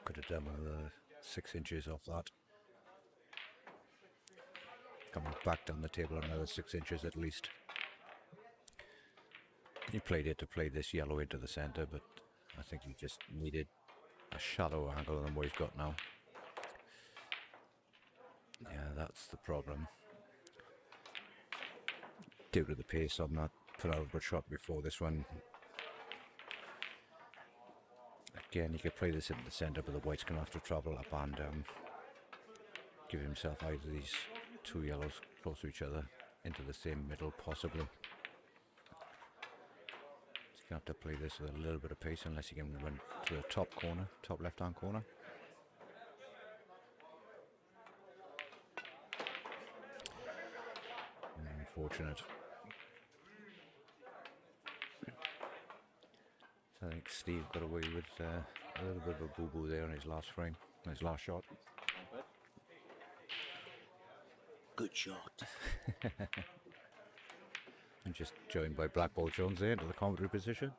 Could have done with 6 inches off that. Coming back down the table another 6 inches at least. He played it to play this yellow into the center, but I think he just needed a shallower angle than what he's got now. Yeah, that's the problem. Due to the pace on that put-out shot before this one. Again, he could play this into the center, but the white's going to have to travel up and down. Give himself either these 2 yellows close to each other into the same middle, possibly. He's going to have to play this with a little bit of pace unless he can run to the top corner, top left-hand corner. Unfortunate. So I think Steve got away with a little bit of a boo-boo there on his last frame, his last shot. Good shot. And just joined by Black Ball Jones there into the commentary position.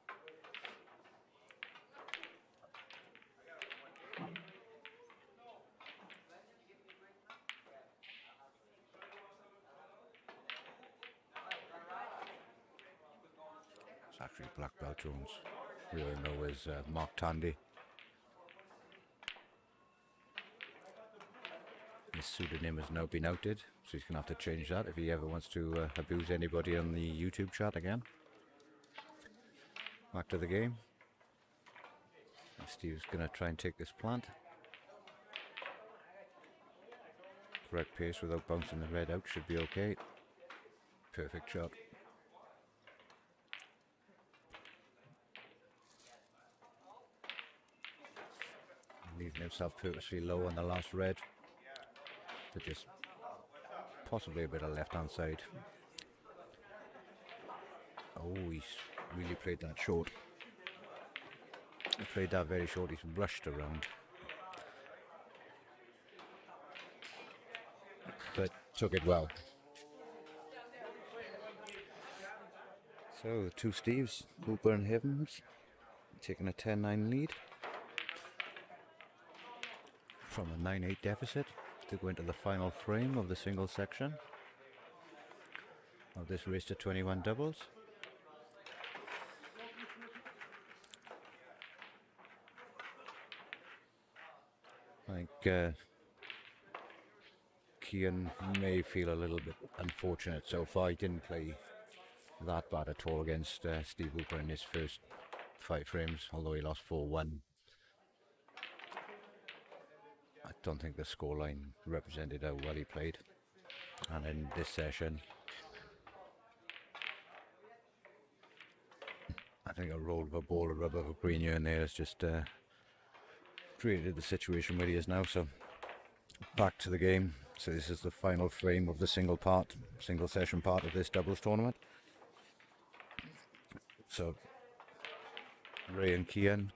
It's actually Black Belt Jones, we all know as Mark Tandy. His pseudonym has now been outed, so he's going to have to change that if he ever wants to abuse anybody on the YouTube chat again. Back to the game. Steve's going to try and take this plant. Correct pace without bouncing the red out should be okay. Perfect shot. Leaving himself purposely low on the last red. To just possibly a bit of left hand side. Oh, he's really played that short. He played that very short. He's rushed around, but took it well. So the 2 Steves, Hooper and Evans, taking a 10-9 lead from a 9-8 deficit to go into the final frame of the single section of this race to 21 doubles. think Kian may feel a little bit unfortunate so far. He didn't play that bad at all against Steve Hooper in his first 5 frames, although he lost 4-1. I don't think the scoreline represented how well he played. And in this session, I think a roll of a ball of rubber for Green in there has just created the situation where he is now. So back to the game. So this is the final frame of the single session part of this doubles tournament. So Ray and Kian.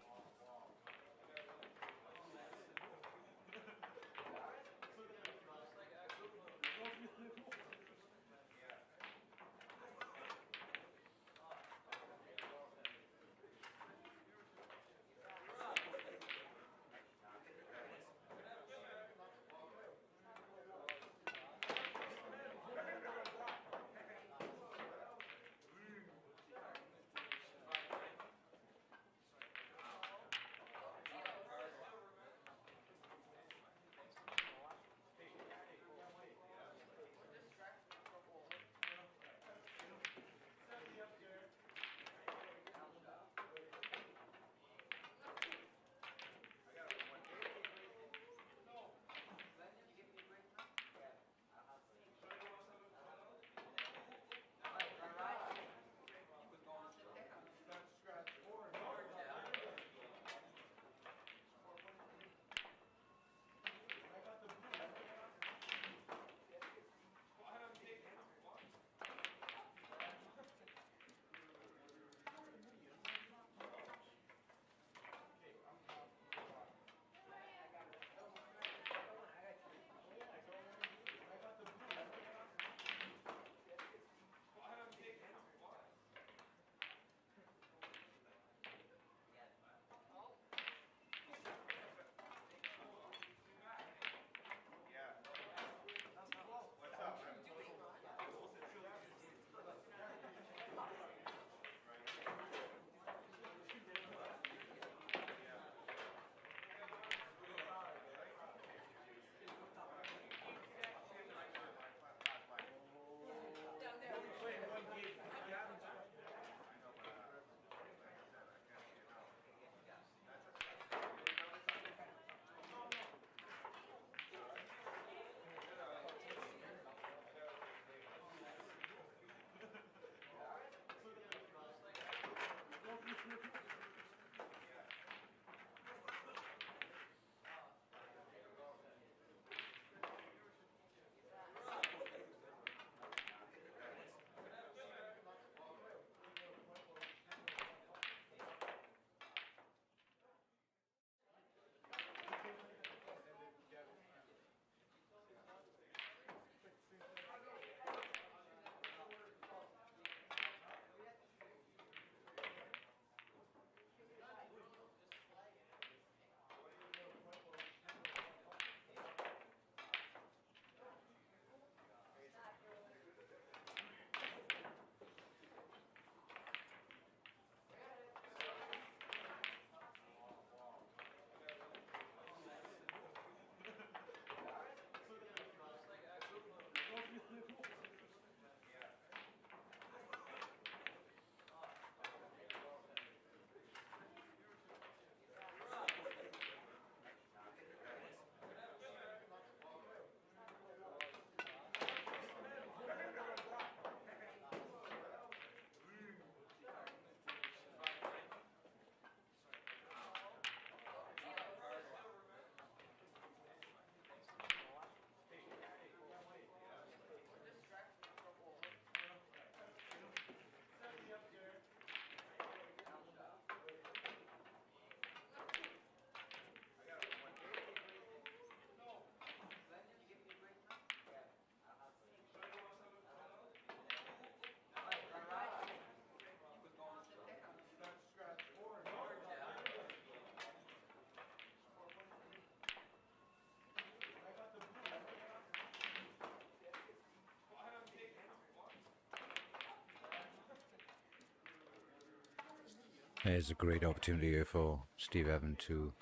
There's a great opportunity here for Steve Evans to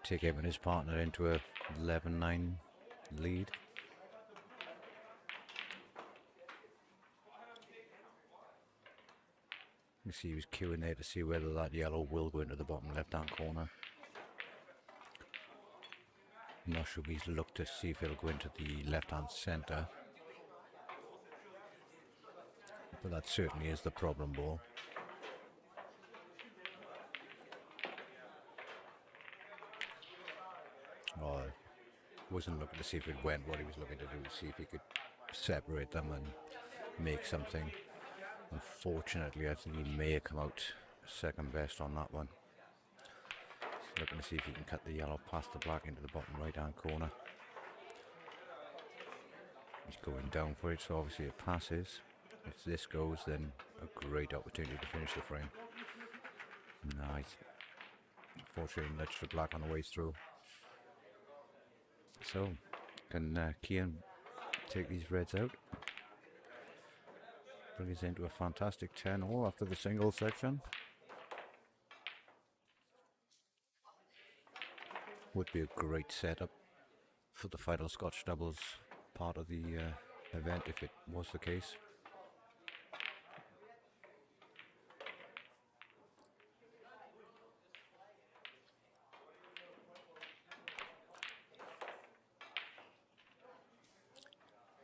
take him and his partner into a 11-9 lead. You see he was queuing there to see whether that yellow will go into the bottom left hand corner. I'm not sure he's looked to see if it'll go into the left hand centre. But that certainly is the problem ball. Oh, wasn't looking to see if it went. What he was looking to do was see if he could separate them and make something. Unfortunately, I think he may have come out second best on that one. He's looking to see if he can cut the yellow past the black into the bottom right hand corner. He's going down for it, so obviously it passes. If this goes, then a great opportunity to finish the frame. Nice. Unfortunately, nudged the black on the way through. So, can Kian take these reds out? Bring us into a fantastic 10-all after the single section. Would be a great setup for the final Scotch doubles part of the event if it was the case.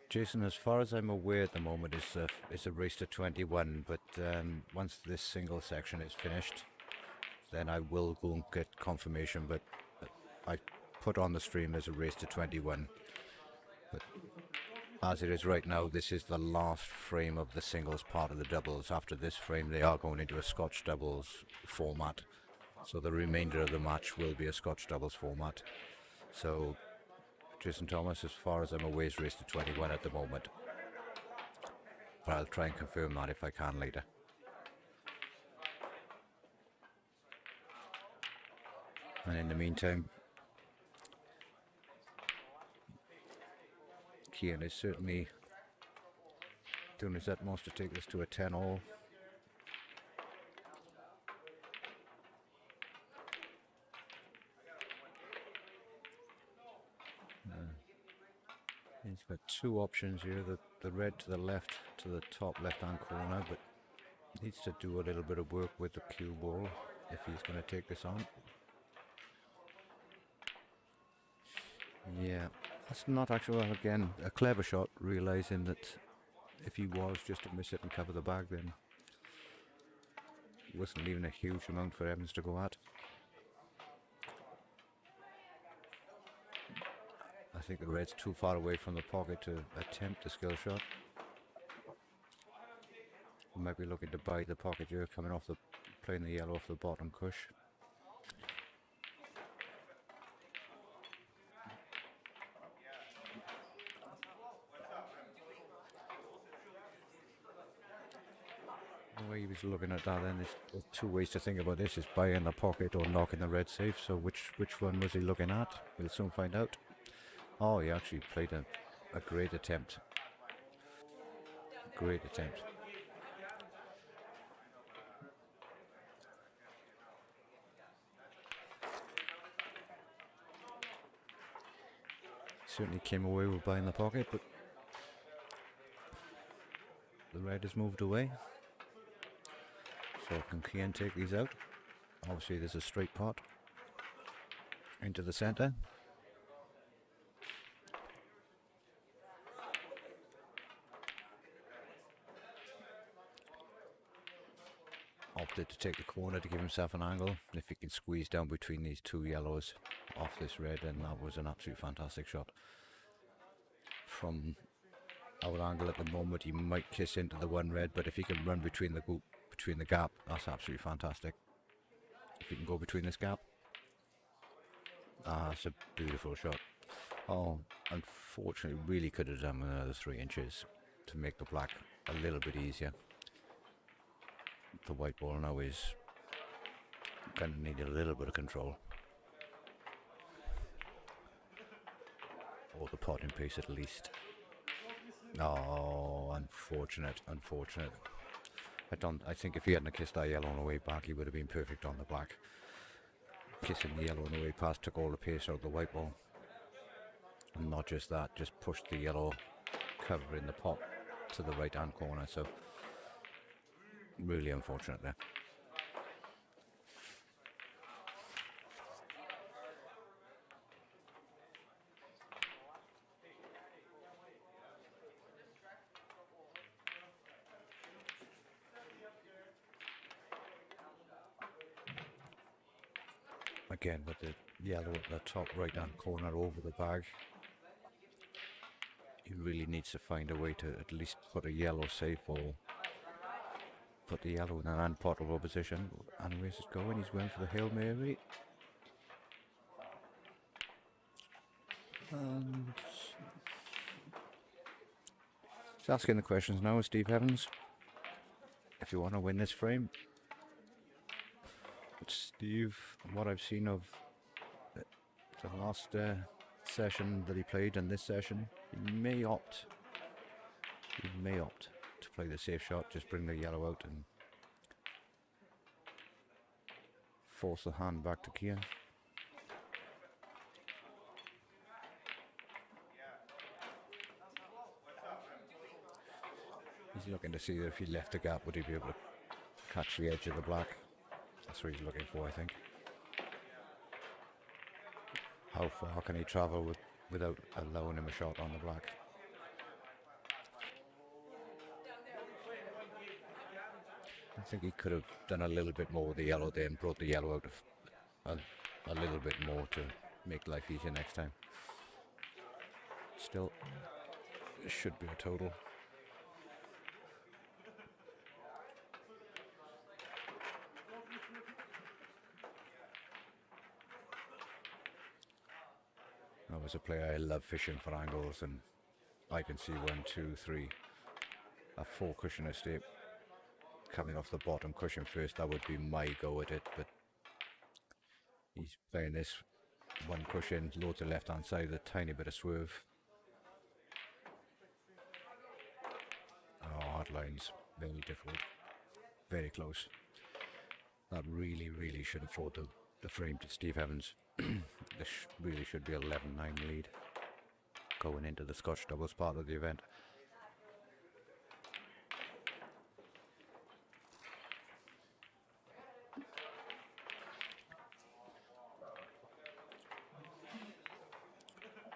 Jason, as far as I'm aware at the moment, it's a race to 21, but once this single section is finished, then I will go and get confirmation, but I put on the stream as a race to 21. But as it is right now, this is the last frame of the singles part of the doubles. After this frame, they are going into a Scotch doubles format. So the remainder of the match will be a Scotch doubles format. So Jason Thomas, as far as I'm aware, is race to 21 at the moment. But I'll try and confirm that if I can later. And in the meantime, Kian is certainly doing his utmost to take this to a 10-all. He's got two options here, the red to the left, to the top left-hand corner, but needs to do a little bit of work with the cue ball if he's going to take this on. Yeah, that's not actually, well, again, a clever shot, realising that if he was just to miss it and cover the bag, then it wasn't leaving a huge amount for Evans to go at. I think the red's too far away from the pocket to attempt the skill shot. He might be looking to bite the pocket here, coming off the, playing the yellow off the bottom cush. The way he was looking at that, then there's two ways to think about this: is buying the pocket or knocking the red safe. So which one was he looking at? We'll soon find out. Oh, he actually played a great attempt. Great attempt. Certainly came away with buying the pocket, but the red has moved away. So can Kian take these out? Obviously there's a straight pot into the centre. Opted to take the corner to give himself an angle. If he can squeeze down between these two yellows off this red, then that was an absolute fantastic shot. From our angle at the moment, he might kiss into the one red, but if he can run between the gap, that's absolutely fantastic. If he can go between this gap, it's a beautiful shot. Oh, unfortunately, really could have done another 3 inches to make the black a little bit easier. The white ball now is going to need a little bit of control. Or the potting pace at least. Oh, unfortunate. I think if he hadn't kissed that yellow on the way back, he would have been perfect on the black. kissing the yellow on the way past, took all the pace out of the white ball. And not just that, just pushed the yellow cover in the pot to the right hand corner. So really unfortunate there. Again with the yellow at the top right hand corner over the bag. He really needs to find a way to at least put a yellow safe or put the yellow in an unpotable position. And where's it going? He's going for the Hail Mary. And he's asking the questions now, Steve Evans. If you want to win this frame. But Steve, what I've seen of the last session that he played and this session, he may opt to play the safe shot, just bring the yellow out and force the hand back to Kian. He's looking to see if he left a gap, would he be able to catch the edge of the black? That's what he's looking for, I think. How far can he travel without allowing him a shot on the black? I think he could have done a little bit more with the yellow there and brought the yellow out of a little bit more to make life easier next time. Still, it should be a total. As a player, I love fishing for angles, and I can see 1, 2, 3, a 4 cushion estate coming off the bottom cushion first. That would be my go at it, but he's playing this 1 cushion, loads of left hand side, a tiny bit of swerve. Oh, hard lines, very difficult, very close. That really should afford the frame to Steve Evans. This really should be a 11-9 lead going into the Scotch doubles part of the event.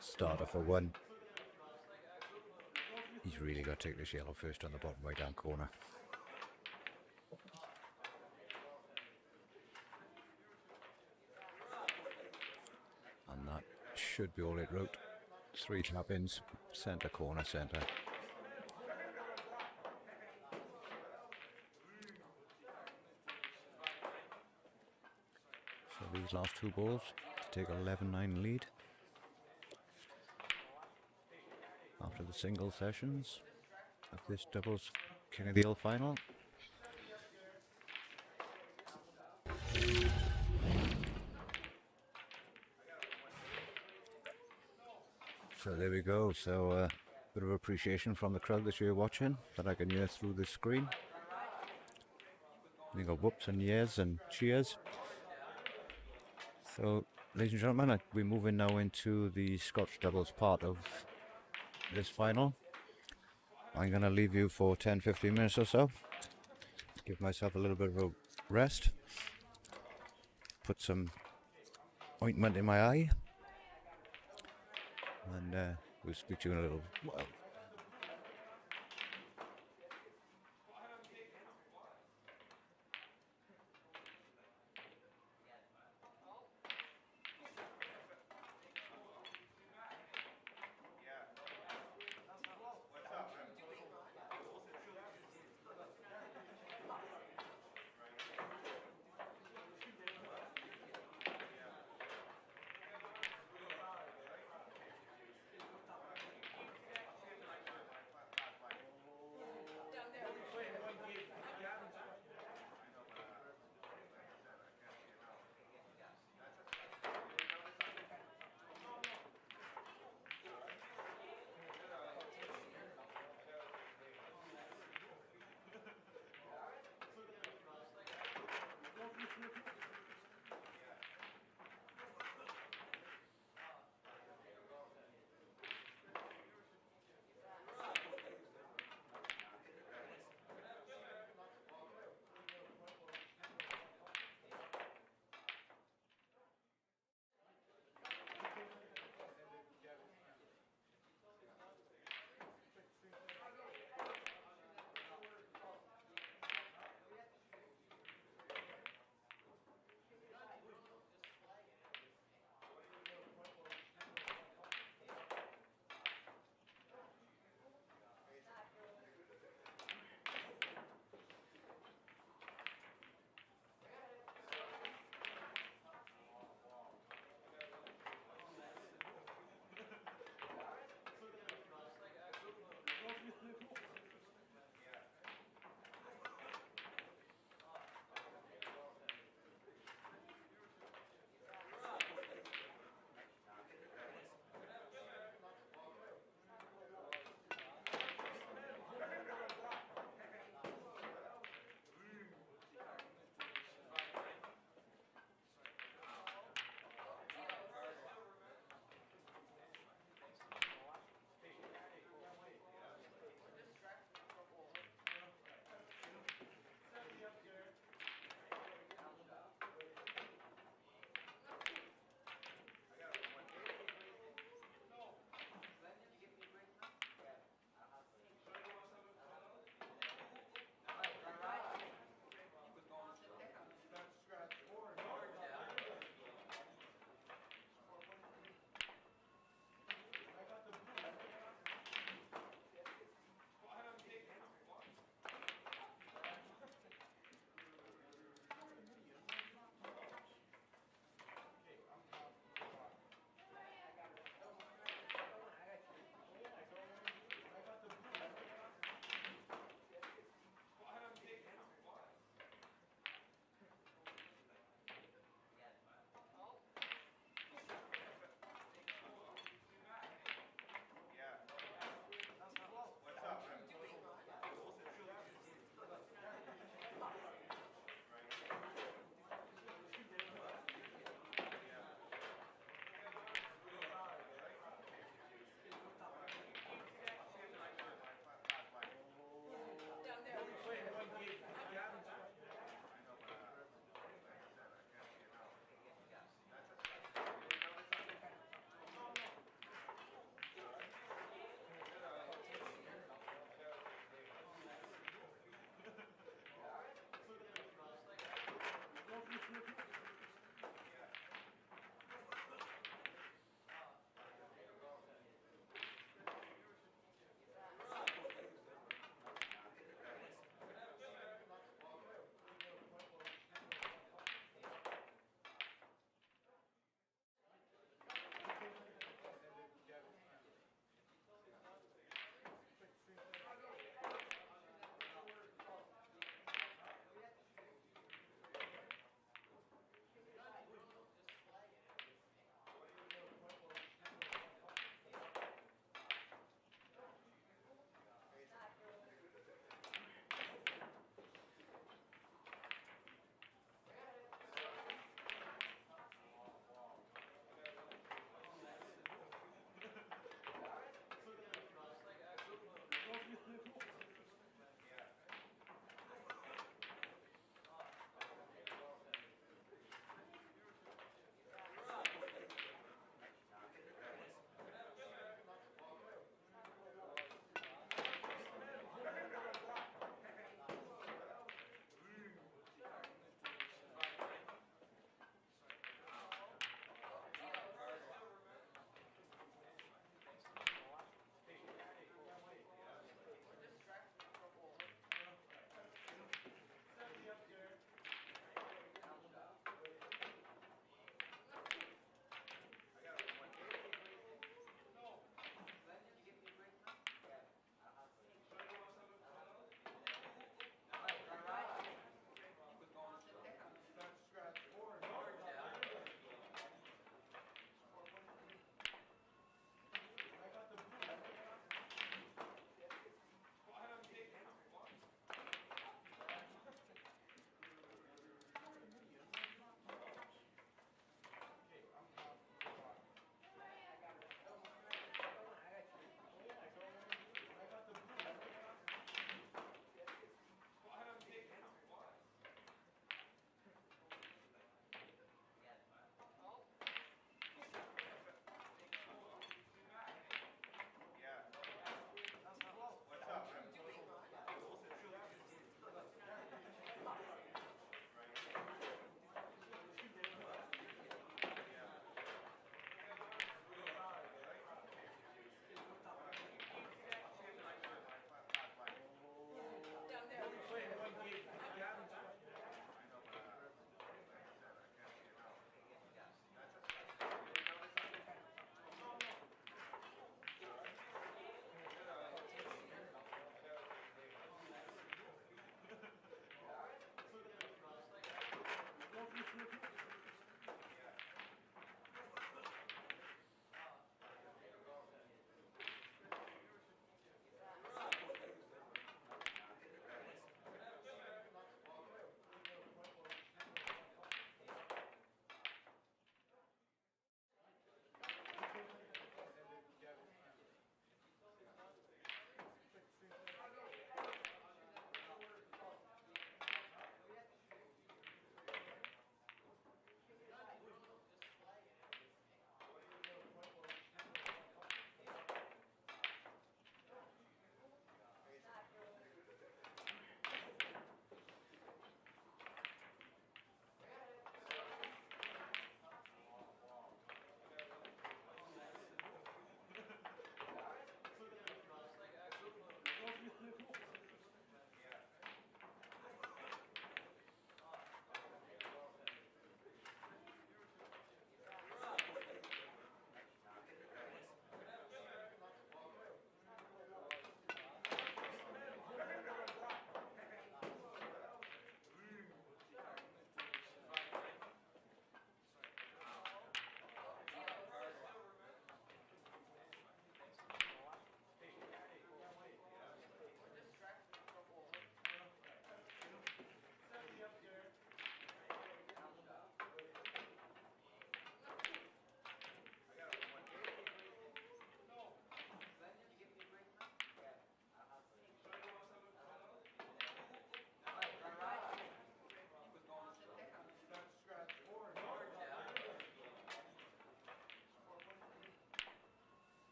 Starter for 1. He's really got to take this yellow first on the bottom right hand corner. Should be all it wrote. 3 tap-ins, centre, corner, centre. So these last 2 balls to take a 11-9 lead after the single sessions of this doubles King of the Hill final. So there we go. So bit of appreciation from the crowd that you're watching that I can hear through the screen. You got whoops and yes and cheers. So ladies and gentlemen, we're moving now into the Scotch doubles part of this final. I'm going to leave you for 10-15 minutes or so. Give myself a little bit of a rest. Put some ointment in my eye. And we'll speak to you in a little while.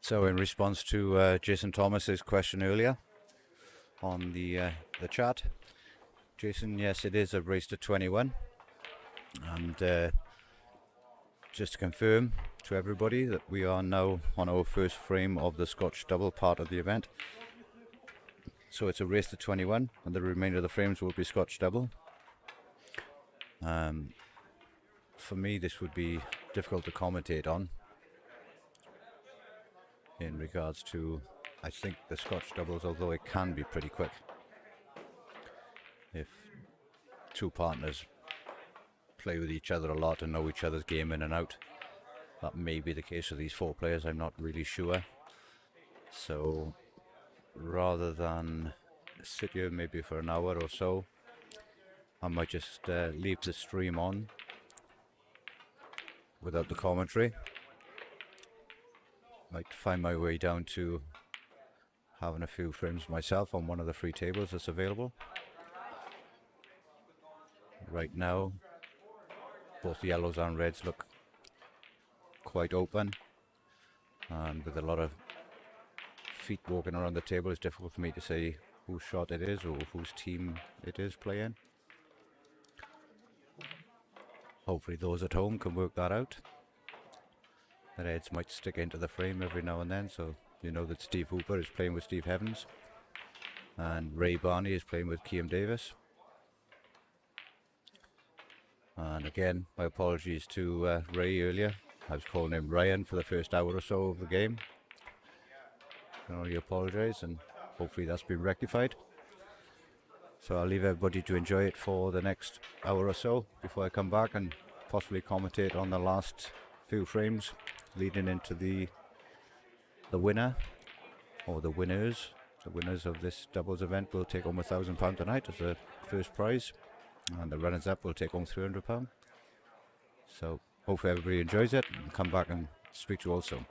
So in response to Jason Thomas's question earlier on the chat, Jason, yes, it is a race to 21, and just to confirm to everybody that we are now on our first frame of the Scotch double part of the event. So it's a race to 21, and the remainder of the frames will be Scotch double. For me, this would be difficult to commentate on in regards to, I think, the Scotch doubles, although it can be pretty quick. If two partners play with each other a lot and know each other's game in and out, that may be the case with these 4 players, I'm not really sure. So rather than sit here maybe for an hour or so, I might just leave the stream on without the commentary. Might find my way down to having a few frames myself on one of the free tables that's available. Right now, both the yellows and reds look quite open, and with a lot of feet walking around the table, it's difficult for me to say whose shot it is or whose team it is playing. Hopefully those at home can work that out. The reds might stick into the frame every now and then, so you know that Steve Hooper is playing with Steve Heavens and Ray Barney is playing with Kian Davies. And again, my apologies to Ray earlier. I was calling him Ryan for the first hour or so of the game. I can only apologise, and hopefully that's been rectified. So I'll leave everybody to enjoy it for the next hour or so before I come back and possibly commentate on the last few frames leading into the winner, or the winners. The winners of this doubles event will take home £1,000 tonight as the first prize, and the runners up will take home £300. So hopefully everybody enjoys it, and come back and speak to you all soon.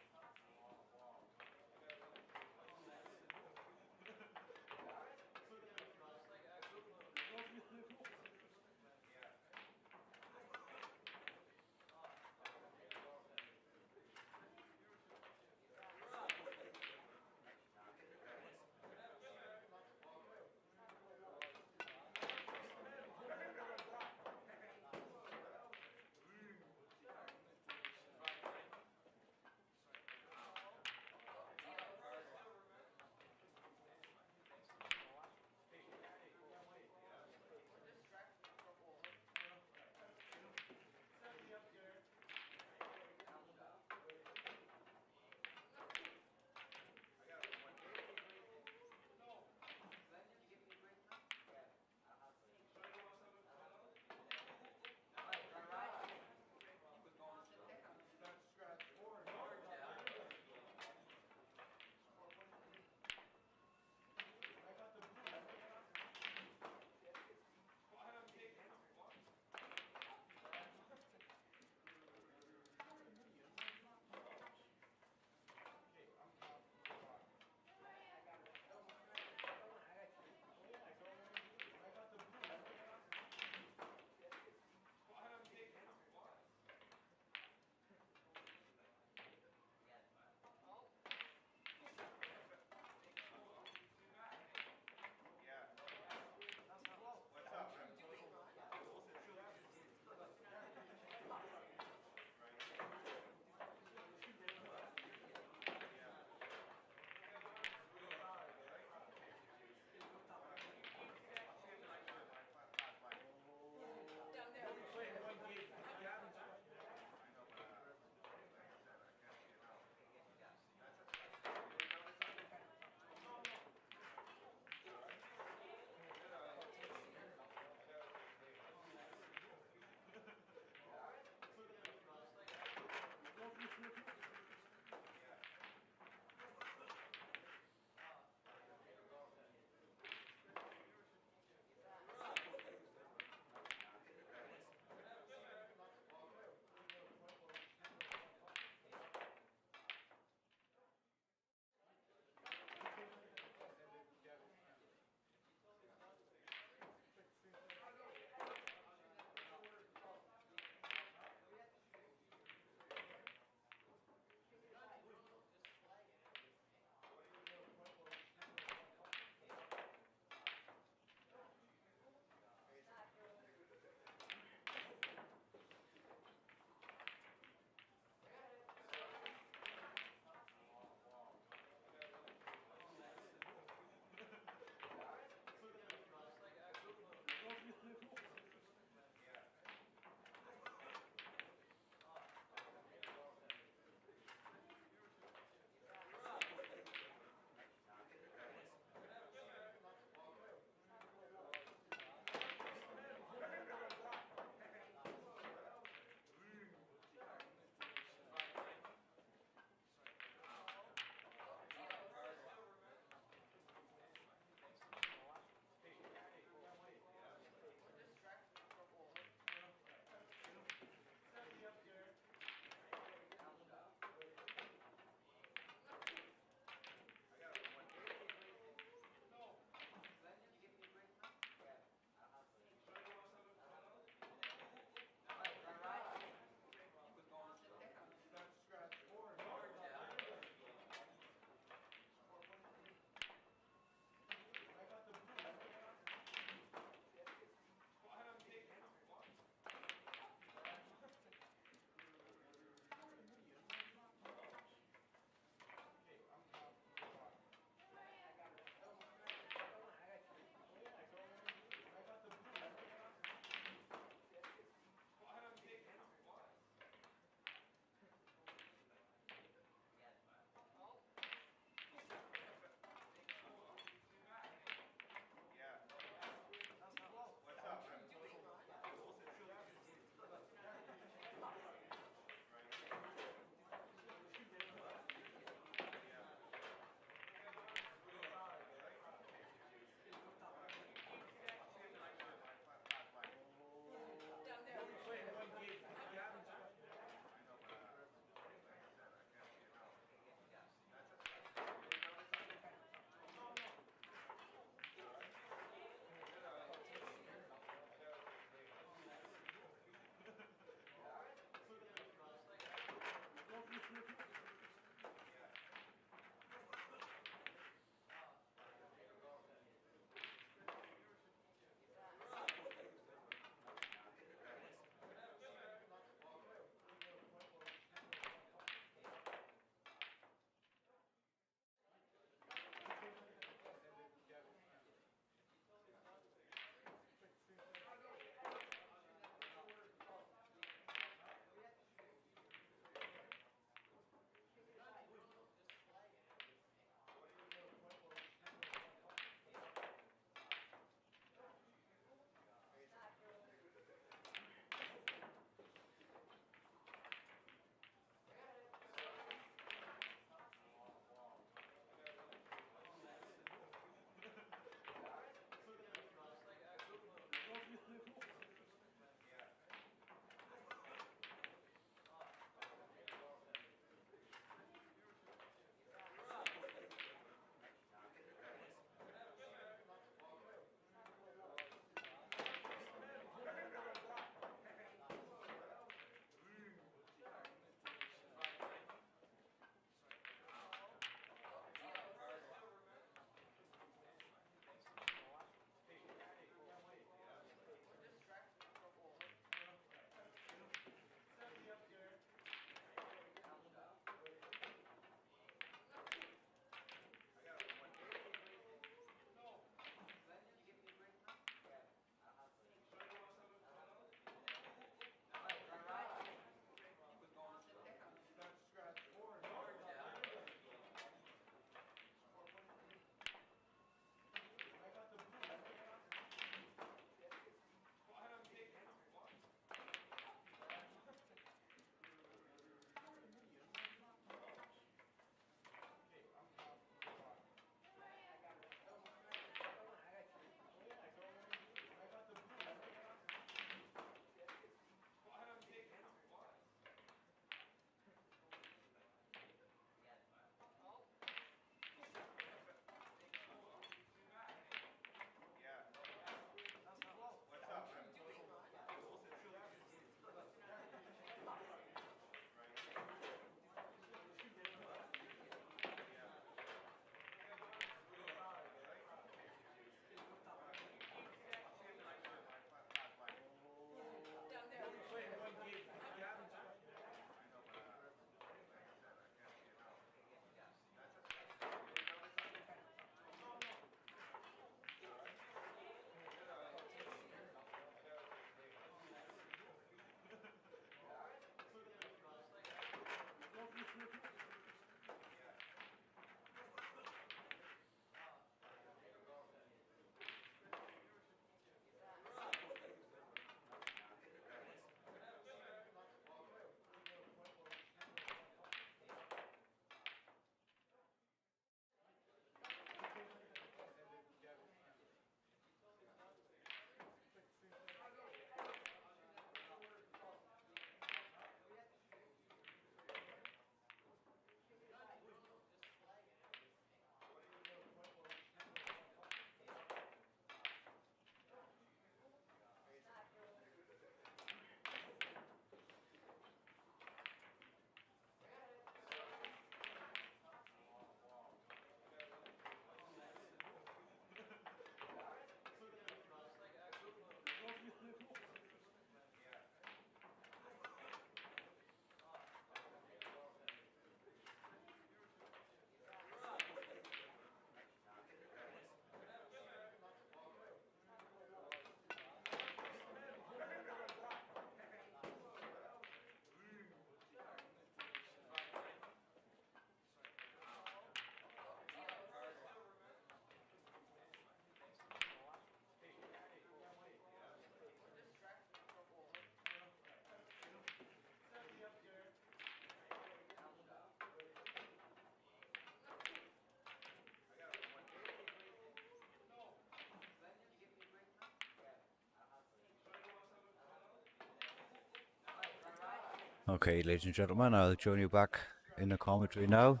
Okay, ladies and gentlemen, I'll join you back in the commentary now.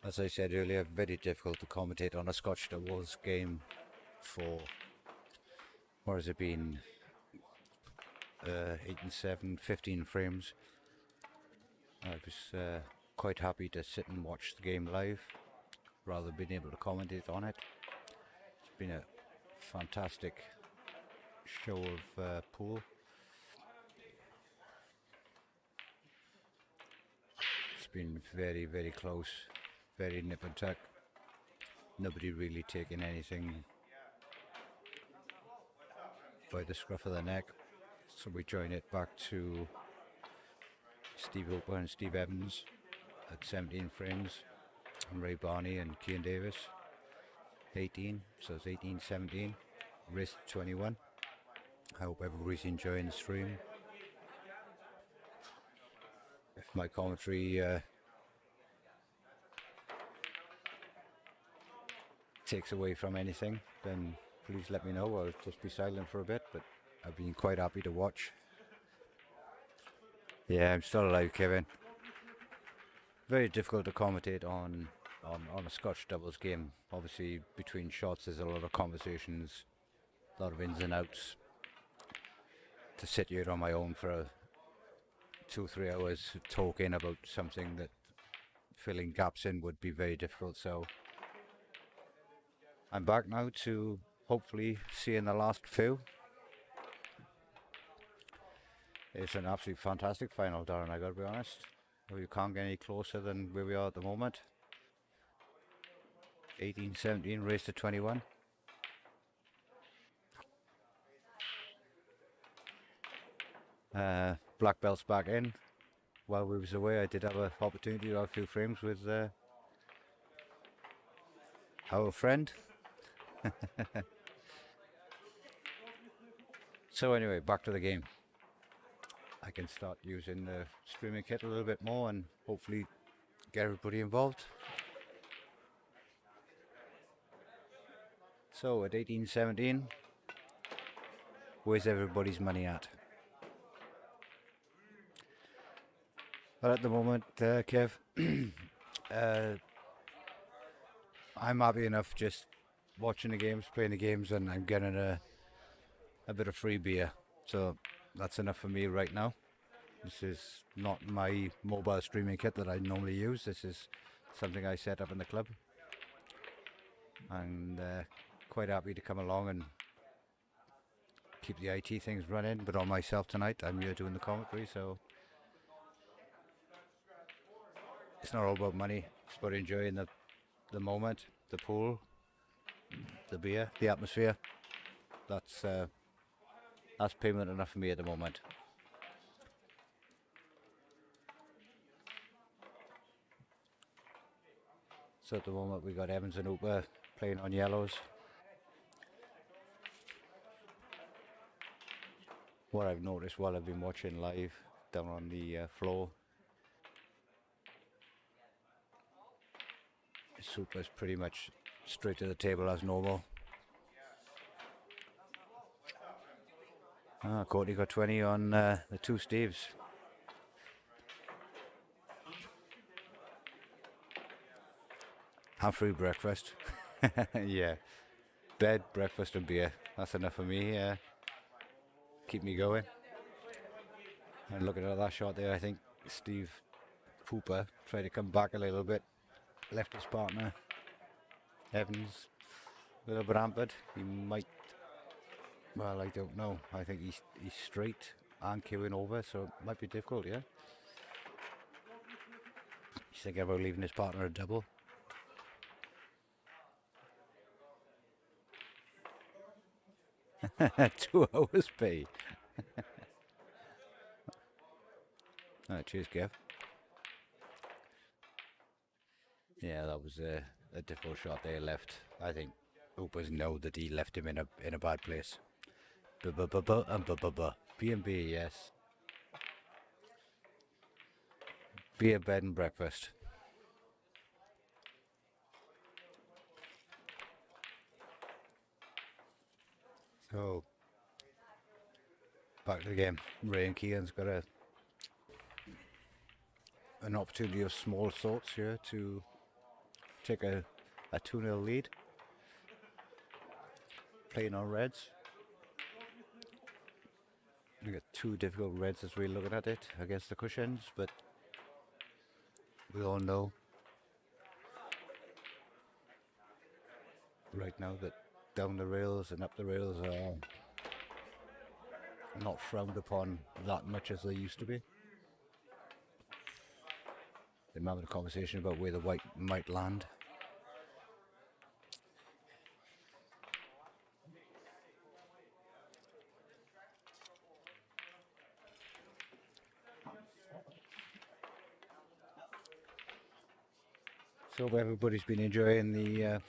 As I said earlier, very difficult to commentate on a Scotch doubles game for, what has it been, 8 and 7, 15 frames. I was quite happy to sit and watch the game live rather than being able to commentate on it. It's been a fantastic show of pool. It's been very, very close, very nip and tuck. Nobody really taking anything by the scruff of the neck. So we join it back to Steve Hooper and Steve Evans at 17 frames, and Ray Barney and Kian Davies 18, so it's 18-17, race 21. I hope everybody's enjoying the stream. If my commentary takes away from anything, then please let me know. I'll just be silent for a bit, but I've been quite happy to watch. Yeah, I'm still alive, Kevin. Very difficult to commentate on a Scotch doubles game. Obviously, between shots, there's a lot of conversations, a lot of ins and outs. To sit here on my own for 2-3 hours talking about something that filling gaps in would be very difficult. So I'm back now to hopefully seeing the last few. It's an absolutely fantastic final, Darren, I gotta be honest. You can't get any closer than where we are at the moment. 18-17, race to 21. Black belts back in. While we was away, I did have an opportunity to have a few frames with our friend. So anyway, back to the game. I can start using the streaming kit a little bit more and hopefully get everybody involved. So at 18-17, where's everybody's money at? But at the moment, Kev, I'm happy enough just watching the games, playing the games, and I'm getting a bit of free beer. So that's enough for me right now. This is not my mobile streaming kit that I normally use. This is something I set up in the club. And quite happy to come along and keep the IT things running, but on myself tonight. I'm here doing the commentary, so it's not all about money. It's about enjoying the moment, the pool, the beer, the atmosphere. That's payment enough for me at the moment. So at the moment we got Evans and Hooper playing on yellows. What I've noticed while I've been watching live down on the floor, Hooper's pretty much straight to the table as normal. KOTH got 20 on the two Steves. And free breakfast. Yeah. Bed, breakfast and beer. That's enough for me. Keep me going. And looking at that shot there, I think Steve Hooper tried to come back a little bit. Left his partner, Evans, a little bit hampered. He might, well, I don't know. I think he's straight and queuing over, so it might be difficult, yeah? He's thinking about leaving his partner a double. $2 hours pay. Cheers, Kev. Yeah, that was a difficult shot there left. I think Hoopers know that he left him in a bad place. B&B, yes. Beer, bed and breakfast. So, back to the game. Ray and Kian's got a an opportunity of small sorts here to take a 2-0 lead. Playing on reds. We got two difficult reds as we're looking at it against the cushions, but we all know right now that down the rails and up the rails are not frowned upon that much as they used to be. They're having a conversation about where the white might land. So hope everybody's been enjoying the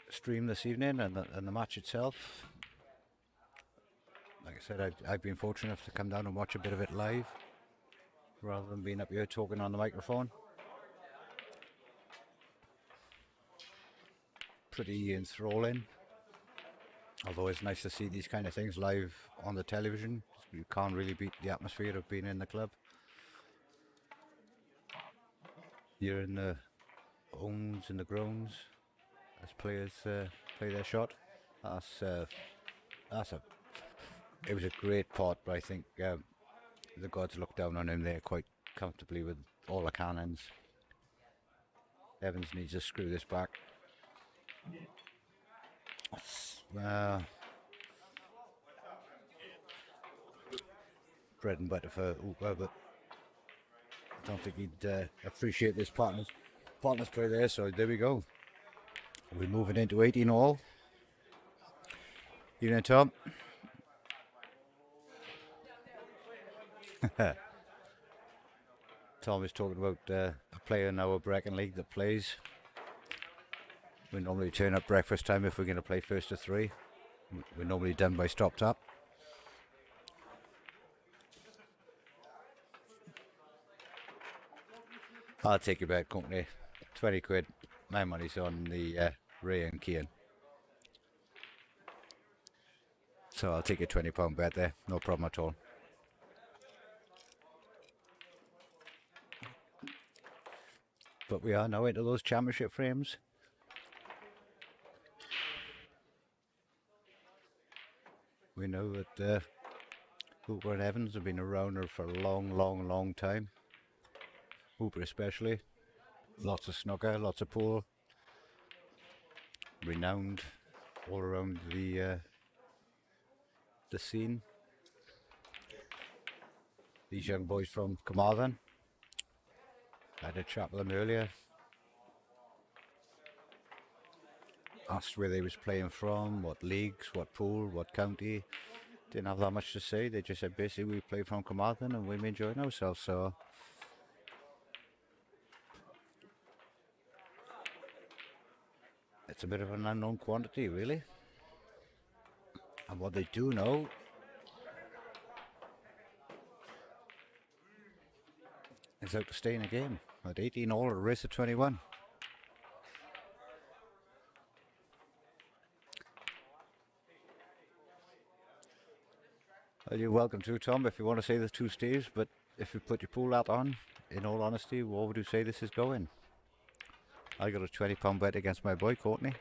stream this evening and the match itself. Like I said, I've been fortunate enough to come down and watch a bit of it live rather than being up here talking on the microphone. Pretty enthralling, although it's nice to see these kind of things live on the television. You can't really beat the atmosphere of being in the club. You're in the owns and the groans as players play their shot. It was a great pot, but I think the gods looked down on him there quite comfortably with all the cannons. Evans needs to screw this back. Bread and butter for Uber, but I don't think he'd appreciate this partner's play there, so there we go. We're moving into 18 all. Evening, Tom. Tom is talking about a player in our Brecon League that plays. We normally turn up breakfast time if we're going to play first to 3. We're normally done by stop tap. I'll take your bet, company. 20 quid. My money's on the Ray and Kian. So I'll take a £20 bet there. No problem at all. But we are now into those championship frames. We know that Hooper and Evans have been around for a long time. Hooper especially. Lots of snooker, lots of pool. Renowned all around the scene. These young boys from Carmarthen. I had a chat with them earlier. Asked where they was playing from, what leagues, what pool, what county. Didn't have that much to say. They just said basically we play from Carmarthen and we're enjoying ourselves. So it's a bit of an unknown quantity, really. And what they do know is out to stay in a game. At 18 all, a race of 21. Well, you're welcome to, Tom, if you want to say the 2 Steves, but if you put your pool hat on, in all honesty, what would you say this is going? I got a £20 bet against my boy, Courtney.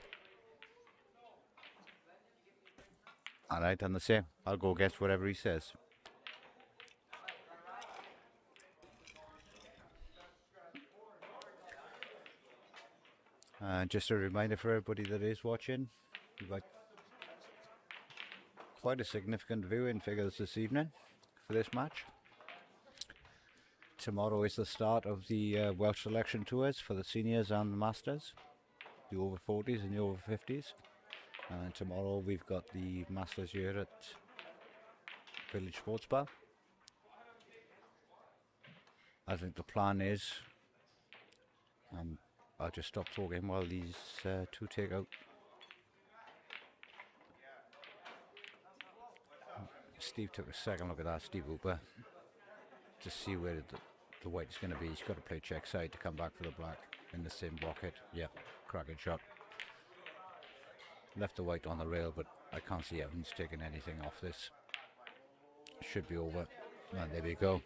And I've done the same. I'll go against whatever he says. And just a reminder for everybody that is watching, we've got quite a significant viewing figures this evening for this match. Tomorrow is the start of the Welsh selection tours for the seniors and the masters, the over 40s and the over 50s. And tomorrow we've got the masters here at Village Sports Bar. I think the plan is, I'll just stop talking while these 2 take out. Steve took a second look at that, Steve Hooper, to see where the white's going to be. He's got to play check side to come back for the black in the same pocket. Yep, cracking shot. Left the white on the rail, but I can't see Evans taking anything off this. Should be over. And there we go.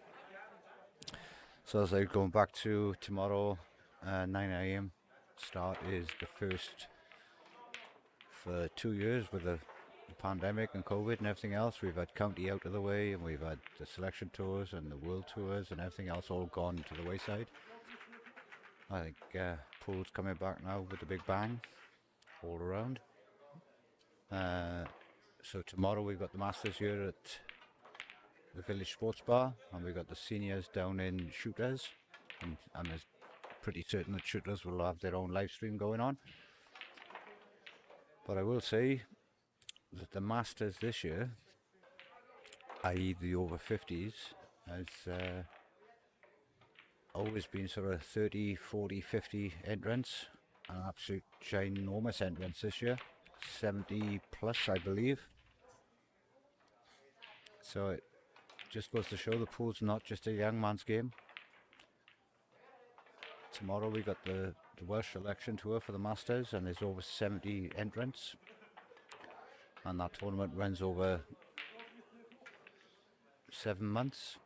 So as I going back to tomorrow, 9 a.m. start is the first for 2 years with the pandemic and COVID and everything else. We've had county out of the way, and we've had the selection tours and the world tours and everything else all gone to the wayside. I think pool's coming back now with a big bang all around. So tomorrow we've got the Masters here at the Village Sports Bar, and we've got the seniors down in Shooters, and I'm pretty certain that Shooters will have their own live stream going on. But I will say that the Masters this year, i.e. the over 50s, has always been sort of 30, 40, 50 entrants. An absolute ginormous entrance this year, 70 plus I believe. So it just goes to show the pool's not just a young man's game. Tomorrow we got the Welsh selection tour for the Masters, and there's over 70 entrants, and that tournament runs over 7 months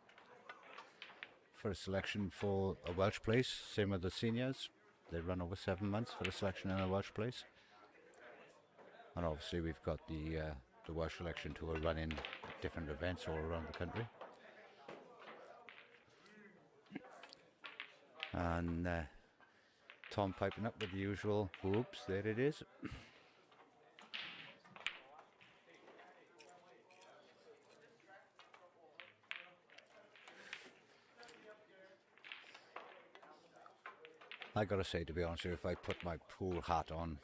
for a selection for a Welsh place. Same with the seniors, they run over 7 months for a selection in a Welsh place. And obviously we've got the Welsh selection tour running at different events all around the country. And Tom piping up with the usual whoops, there it is. I gotta say, to be honest with you, if I put my pool hat on,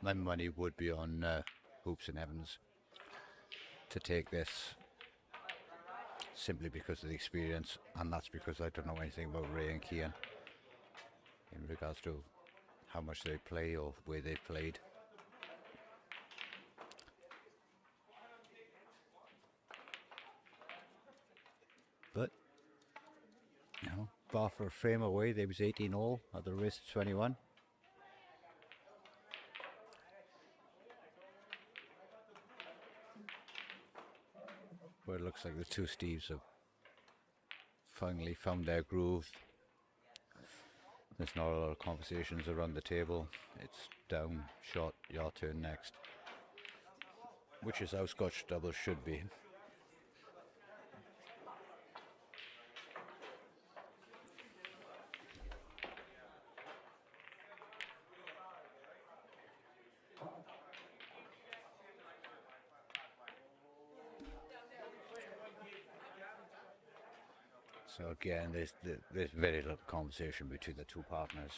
my money would be on Hoops and Evans to take this, simply because of the experience, and that's because I don't know anything about Ray and Kian in regards to how much they play or where they've played. But, you know, bar for a frame away, they was 18 all at the race of 21. Where it looks like the two Steves have finally found their groove. There's not a lot of conversations around the table. It's down, shot, your turn next, which is how Scotch doubles should be. So again, there's very little conversation between the two partners.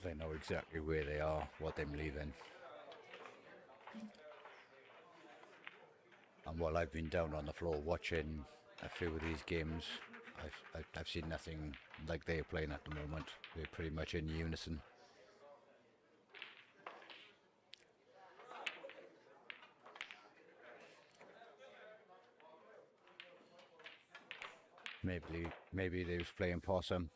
They know exactly where they are, what they're leaving. And while I've been down on the floor watching a few of these games, I've seen nothing like they're playing at the moment. They're pretty much in unison. Maybe they was playing possum.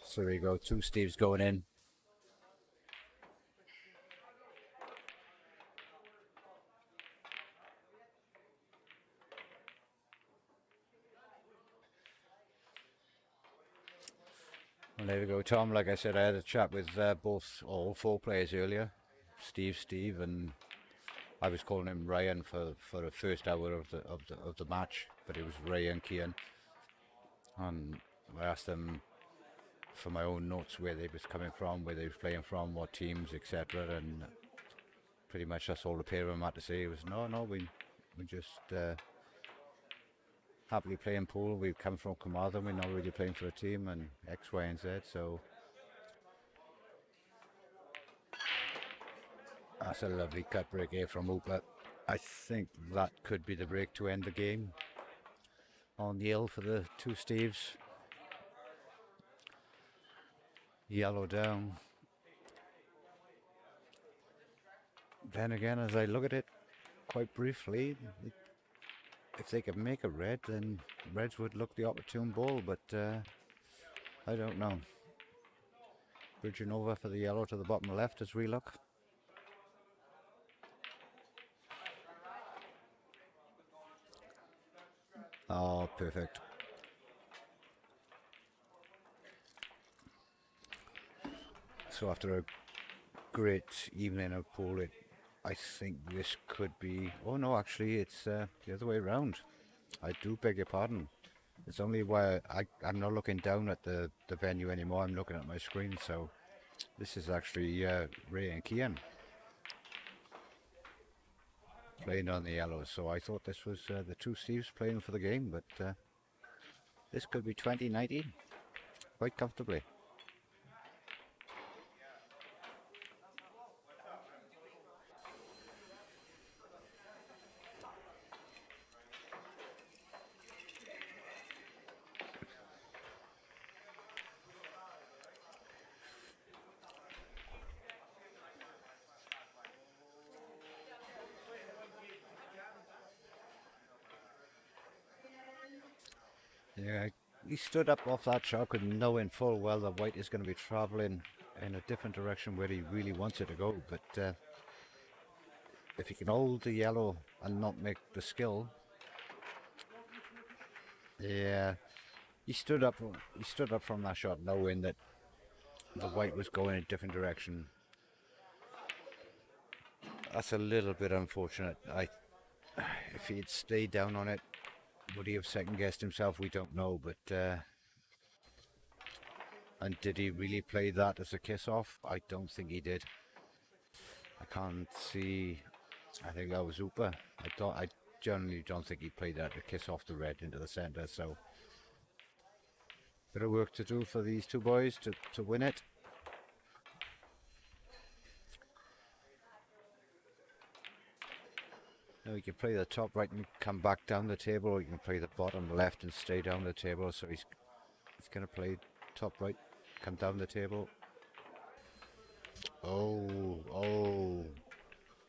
So there you go, two Steves going in. Well, there we go, Tom. Like I said, I had a chat with all four players earlier. Steve, and I was calling him Ryan for the first hour of the match, but it was Ray and Kian. And I asked them for my own notes where they was coming from, where they was playing from, what teams, etc. And pretty much that's all the pair of them had to say. It was no, we just happily playing pool. We've come from Carmarthen, we're not really playing for a team, and X, Y, and Z. So that's a lovely cut break here from Hoopla. I think that could be the break to end the game. On the hill for the two Steves. Yellow down. Then again, as I look at it quite briefly, if they could make a red, then reds would look the opportune ball, but I don't know. Bridging over for the yellow to the bottom left as we look. Oh, perfect. So after a great evening of pool, I think this could be... Oh no, actually it's the other way around. I do beg your pardon. It's only where I'm not looking down at the venue anymore, I'm looking at my screen, so this is actually Ray and Kian playing on the yellows. So I thought this was the two Steves playing for the game, but this could be 2019 quite comfortably. Yeah, he stood up off that shot, knowing full well that white is going to be travelling in a different direction where he really wants it to go. But if he can hold the yellow and not make the skill, yeah, he stood up. He stood up from that shot, knowing that the white was going a different direction. That's a little bit unfortunate. If he'd stayed down on it, would he have second guessed himself? We don't know, but. And did he really play that as a kiss off? I don't think he did. I can't see. I think that was Upa. I generally don't think he played that to kiss off the red into the centre. So bit of work to do for these two boys to win it. Now you can play the top right and come back down the table, or you can play the bottom left and stay down the table. So he's going to play top right, come down the table. Oh.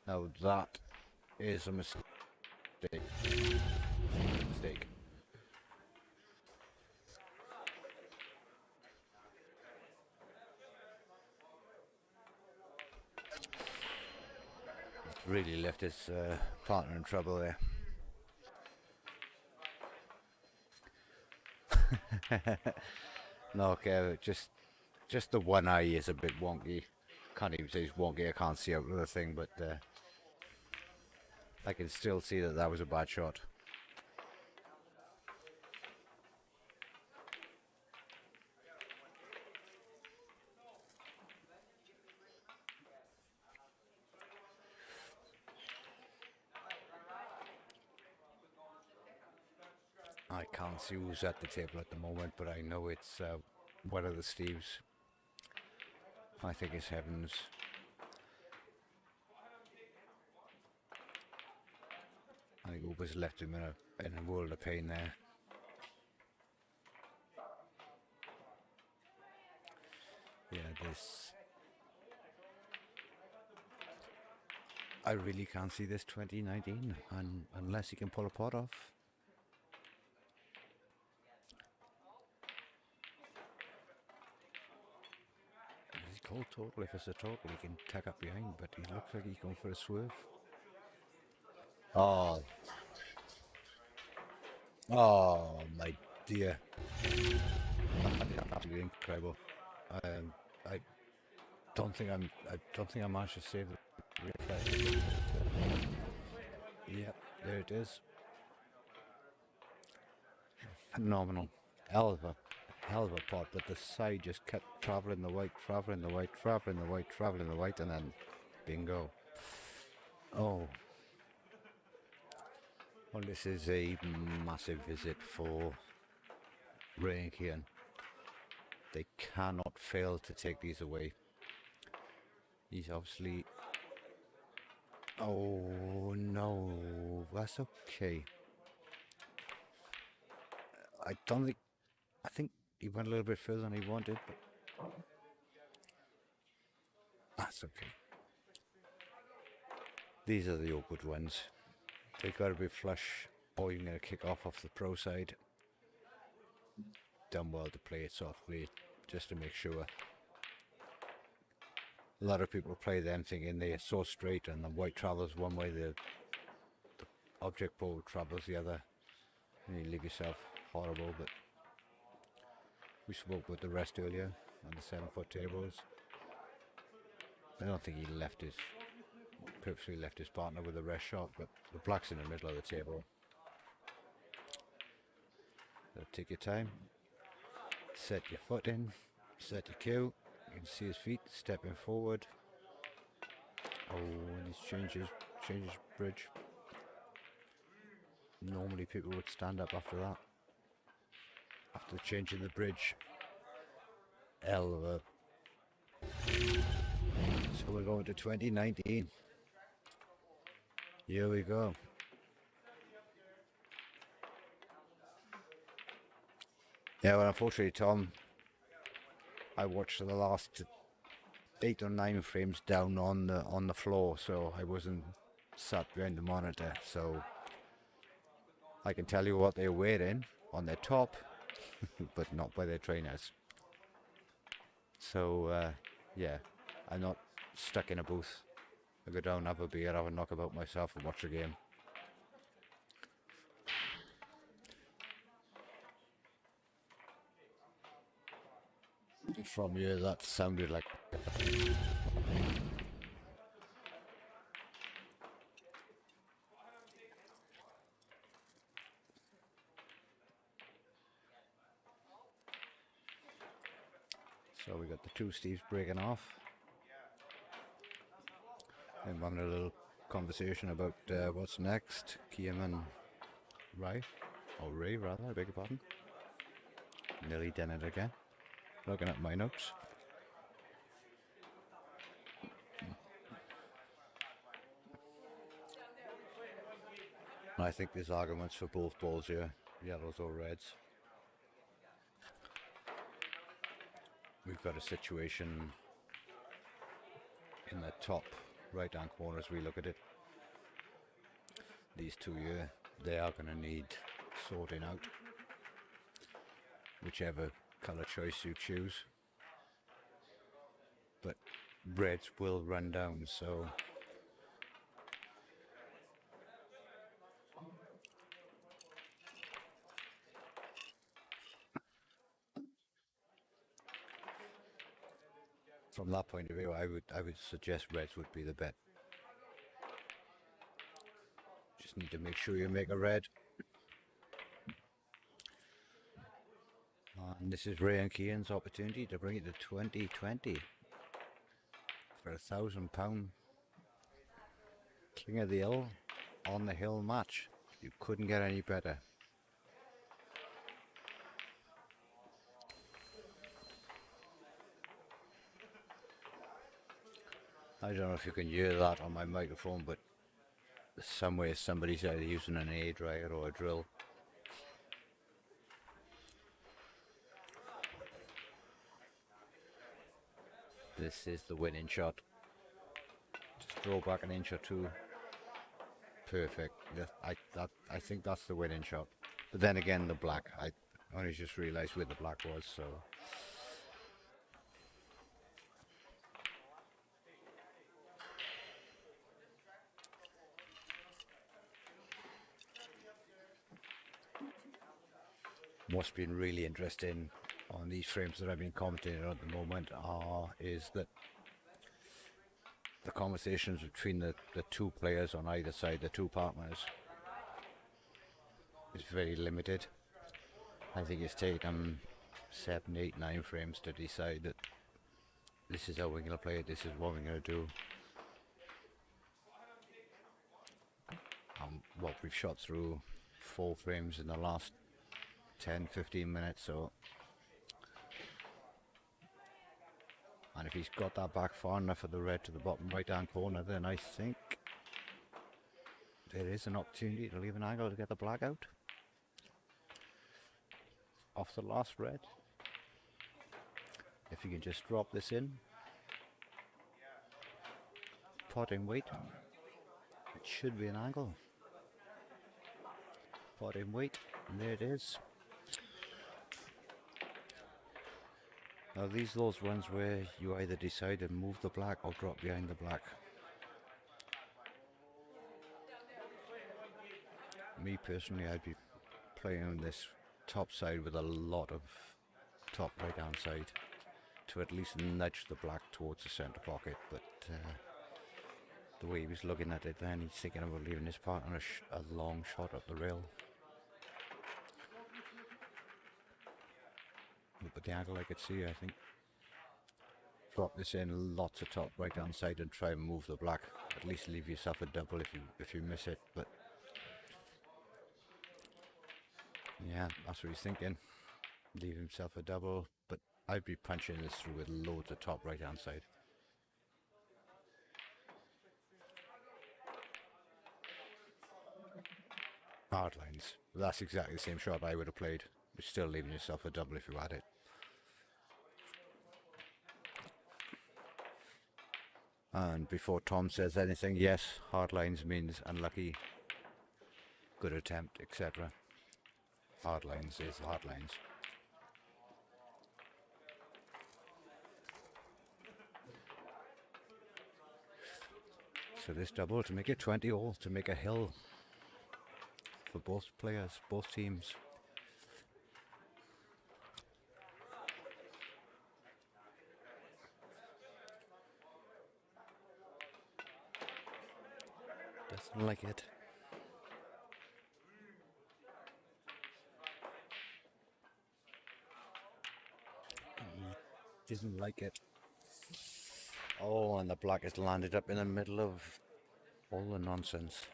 Now that is a mistake. Mistake. Really left his partner in trouble there. No, okay, just the one eye is a bit wonky. Can't even say it's wonky. I can't see out of the thing, but I can still see that was a bad shot. I can't see who's at the table at the moment, but I know it's one of the Steves. I think it's Heavens. I think Uber's left him in a world of pain there. Yeah, this... I really can't see this 2019 unless he can pull a pot off. He's called total. If it's a total, he can tack up behind, but he looks like he's going for a swerve. Oh, my dear. Absolutely incredible. I don't think I managed to save the replay. Yeah, there it is. Phenomenal. Hell of a pot, but the side just kept travelling the white, and then bingo. Oh. Well, this is a massive visit for Ray and Kian. They cannot fail to take these away. He's obviously... Oh no, that's okay. I think he went a little bit further than he wanted, but that's okay. These are the awkward ones. They've got to be flush, or you're going to kick off the pro side. Done well to play it softly, just to make sure. A lot of people play them thinking they are so straight, and the white travels one way, the object ball travels the other. you leave yourself horrible, but we spoke with the rest earlier on the 7-foot tables. I don't think he purposely left his partner with a rest shot, but the black's in the middle of the table. So take your time, set your foot in, set your cue. You can see his feet stepping forward. Oh, and he's changed his bridge. Normally people would stand up after that. After changing the bridge. So we're going to 2019. Here we go. Yeah, well, unfortunately, Tom, I watched the last 8 or 9 frames down on the floor, so I wasn't sat behind the monitor. So I can tell you what they're wearing on their top, but not by their trainers. So yeah, I'm not stuck in a booth. I go down, have a beer, have a knockabout myself, and watch the game. From here, that sounded like. So we got the two Steves breaking off. And having a little conversation about what's next. Kian and Ray rather, I beg your pardon. Nearly done it again. Looking at my notes. I think there's arguments for both balls here, yellows or reds. We've got a situation in the top right hand corner as we look at it. These two here, they are going to need sorting out, whichever colour choice you choose. But reds will run down, so from that point of view, I would suggest reds would be the bet. Just need to make sure you make a red. And this is Ray and Kian's opportunity to bring it to 2020 for £1,000 King of the Hill on the hill match. You couldn't get any better. I don't know if you can hear that on my microphone, but somewhere somebody's either using an air dryer or a drill. This is the winning shot. Just draw back an inch or two. Perfect. I think that's the winning shot. But then again, the black. I only just realised where the black was, so. What's been really interesting on these frames that I've been commenting on at the moment is that the conversations between the two players on either side, the two partners, is very limited. I think it's taken them 7, 8, 9 frames to decide that this is how we're going to play it, this is what we're going to do. Well, we've shot through 4 frames in the last 10-15 minutes, so, and if he's got that back far enough of the red to the bottom right hand corner, then I think there is an opportunity to leave an angle to get the black out off the last red. If you can just drop this in, potting weight, it should be an angle. Potting weight, and there it is. Now these are those ones where you either decide to move the black or drop behind the black. Me personally, I'd be playing this top side with a lot of top right hand side to at least nudge the black towards the centre pocket, but the way he was looking at it then, he's thinking about leaving his part on a long shot up the rail. But the angle I could see, I think, drop this in lots of top right hand side and try and move the black. At least leave yourself a double if you miss it. But yeah, that's what he's thinking. Leave himself a double, but I'd be punching this through with loads of top right hand side. Hard lines. That's exactly the same shot I would have played. You're still leaving yourself a double if you had it. And before Tom says anything, yes, hard lines means unlucky, good attempt, etc. Hard lines is hard lines. So this double to make it 20 all, to make a hill for both players, both teams. Doesn't like it. Doesn't like it. Oh, and the black has landed up in the middle of all the nonsense.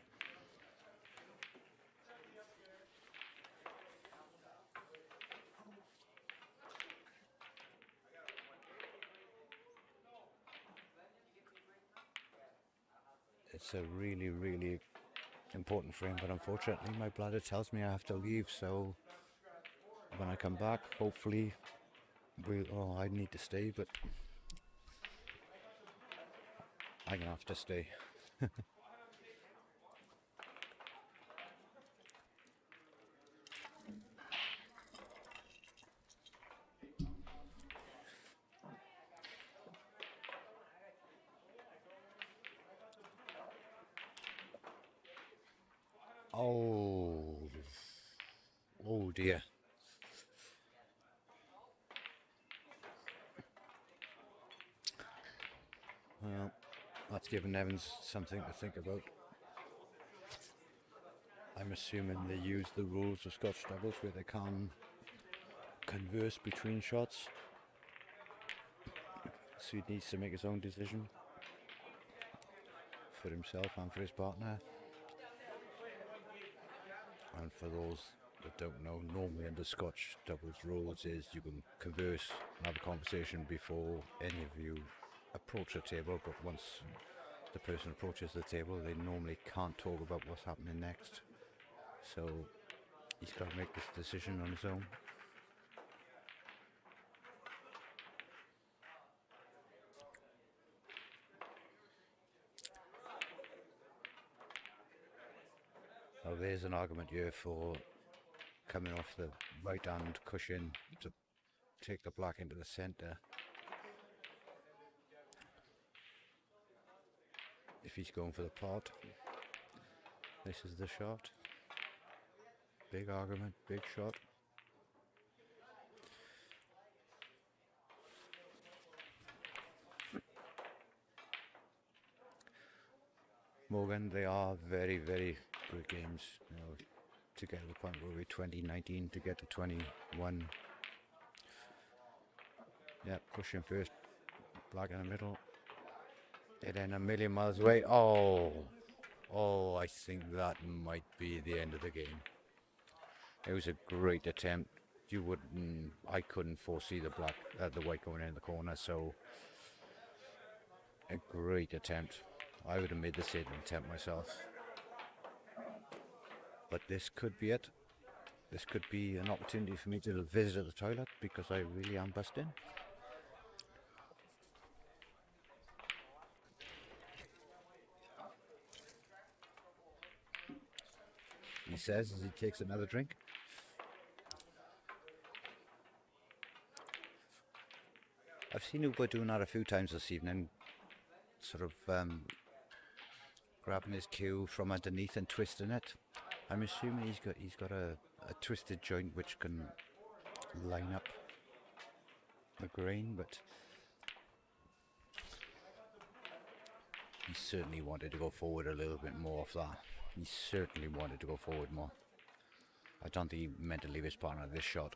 It's a really, really important frame, but unfortunately my bladder tells me I have to leave, so when I come back, hopefully I need to stay, but I'm gonna have to stay. Oh dear. Well, that's given Evans something to think about. I'm assuming they use the rules of Scotch doubles where they can converse between shots. So he needs to make his own decision for himself and for his partner. And for those that don't know, normally under Scotch doubles rules is you can converse and have a conversation before any of you approach the table, but once the person approaches the table, they normally can't talk about what's happening next. So he's got to make this decision on his own. Now there's an argument here for coming off the right hand cushion to take the black into the centre. If he's going for the pot, this is the shot. Big argument, big shot. Morgan, they are very, very good games. You know, to get to the point where we're 2019 to get to 21. Yeah, pushing first, black in the middle. And then a million miles away. Oh, I think that might be the end of the game. It was a great attempt. I couldn't foresee the white going in the corner, so a great attempt. I would have made the same attempt myself. But this could be it. This could be an opportunity for me to visit the toilet because I really am busting. He says as he takes another drink. I've seen Uber doing that a few times this evening, sort of grabbing his cue from underneath and twisting it. I'm assuming he's got a twisted joint which can line up the grain, but he certainly wanted to go forward a little bit more off that. He certainly wanted to go forward more. I don't think he meant to leave his partner this shot.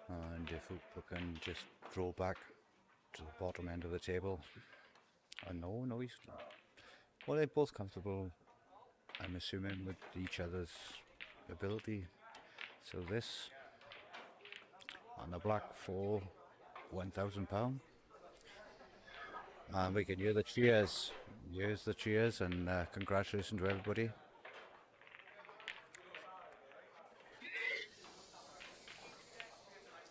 And if Hooper can just throw back to the bottom end of the table. No, he's... Well, they're both comfortable, I'm assuming, with each other's ability. So this on the black for £1,000. And we can hear the cheers. Here's the cheers, and congratulations to everybody.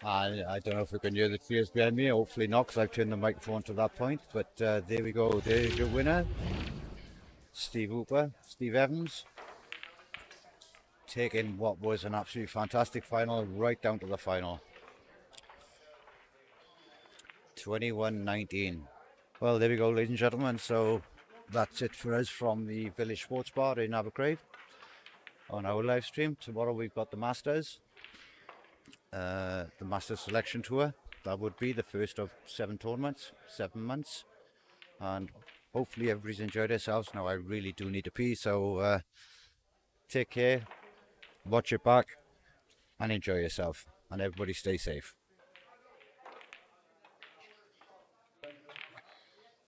I don't know if we can hear the cheers behind me. Hopefully not, because I've turned the microphone to that point. But there we go. There's your winner, Steve Evans, taking what was an absolutely fantastic final right down to the final. 21-19. Well, there we go, ladies and gentlemen. So that's it for us from the Village Sports Bar in Abercrave on our live stream. Tomorrow we've got the Masters. The Masters Selection Tour. That would be the first of 7 tournaments, 7 months, and hopefully everybody's enjoyed themselves. Now I really do need to pee, so take care, watch your back, and enjoy yourself, and everybody stay safe.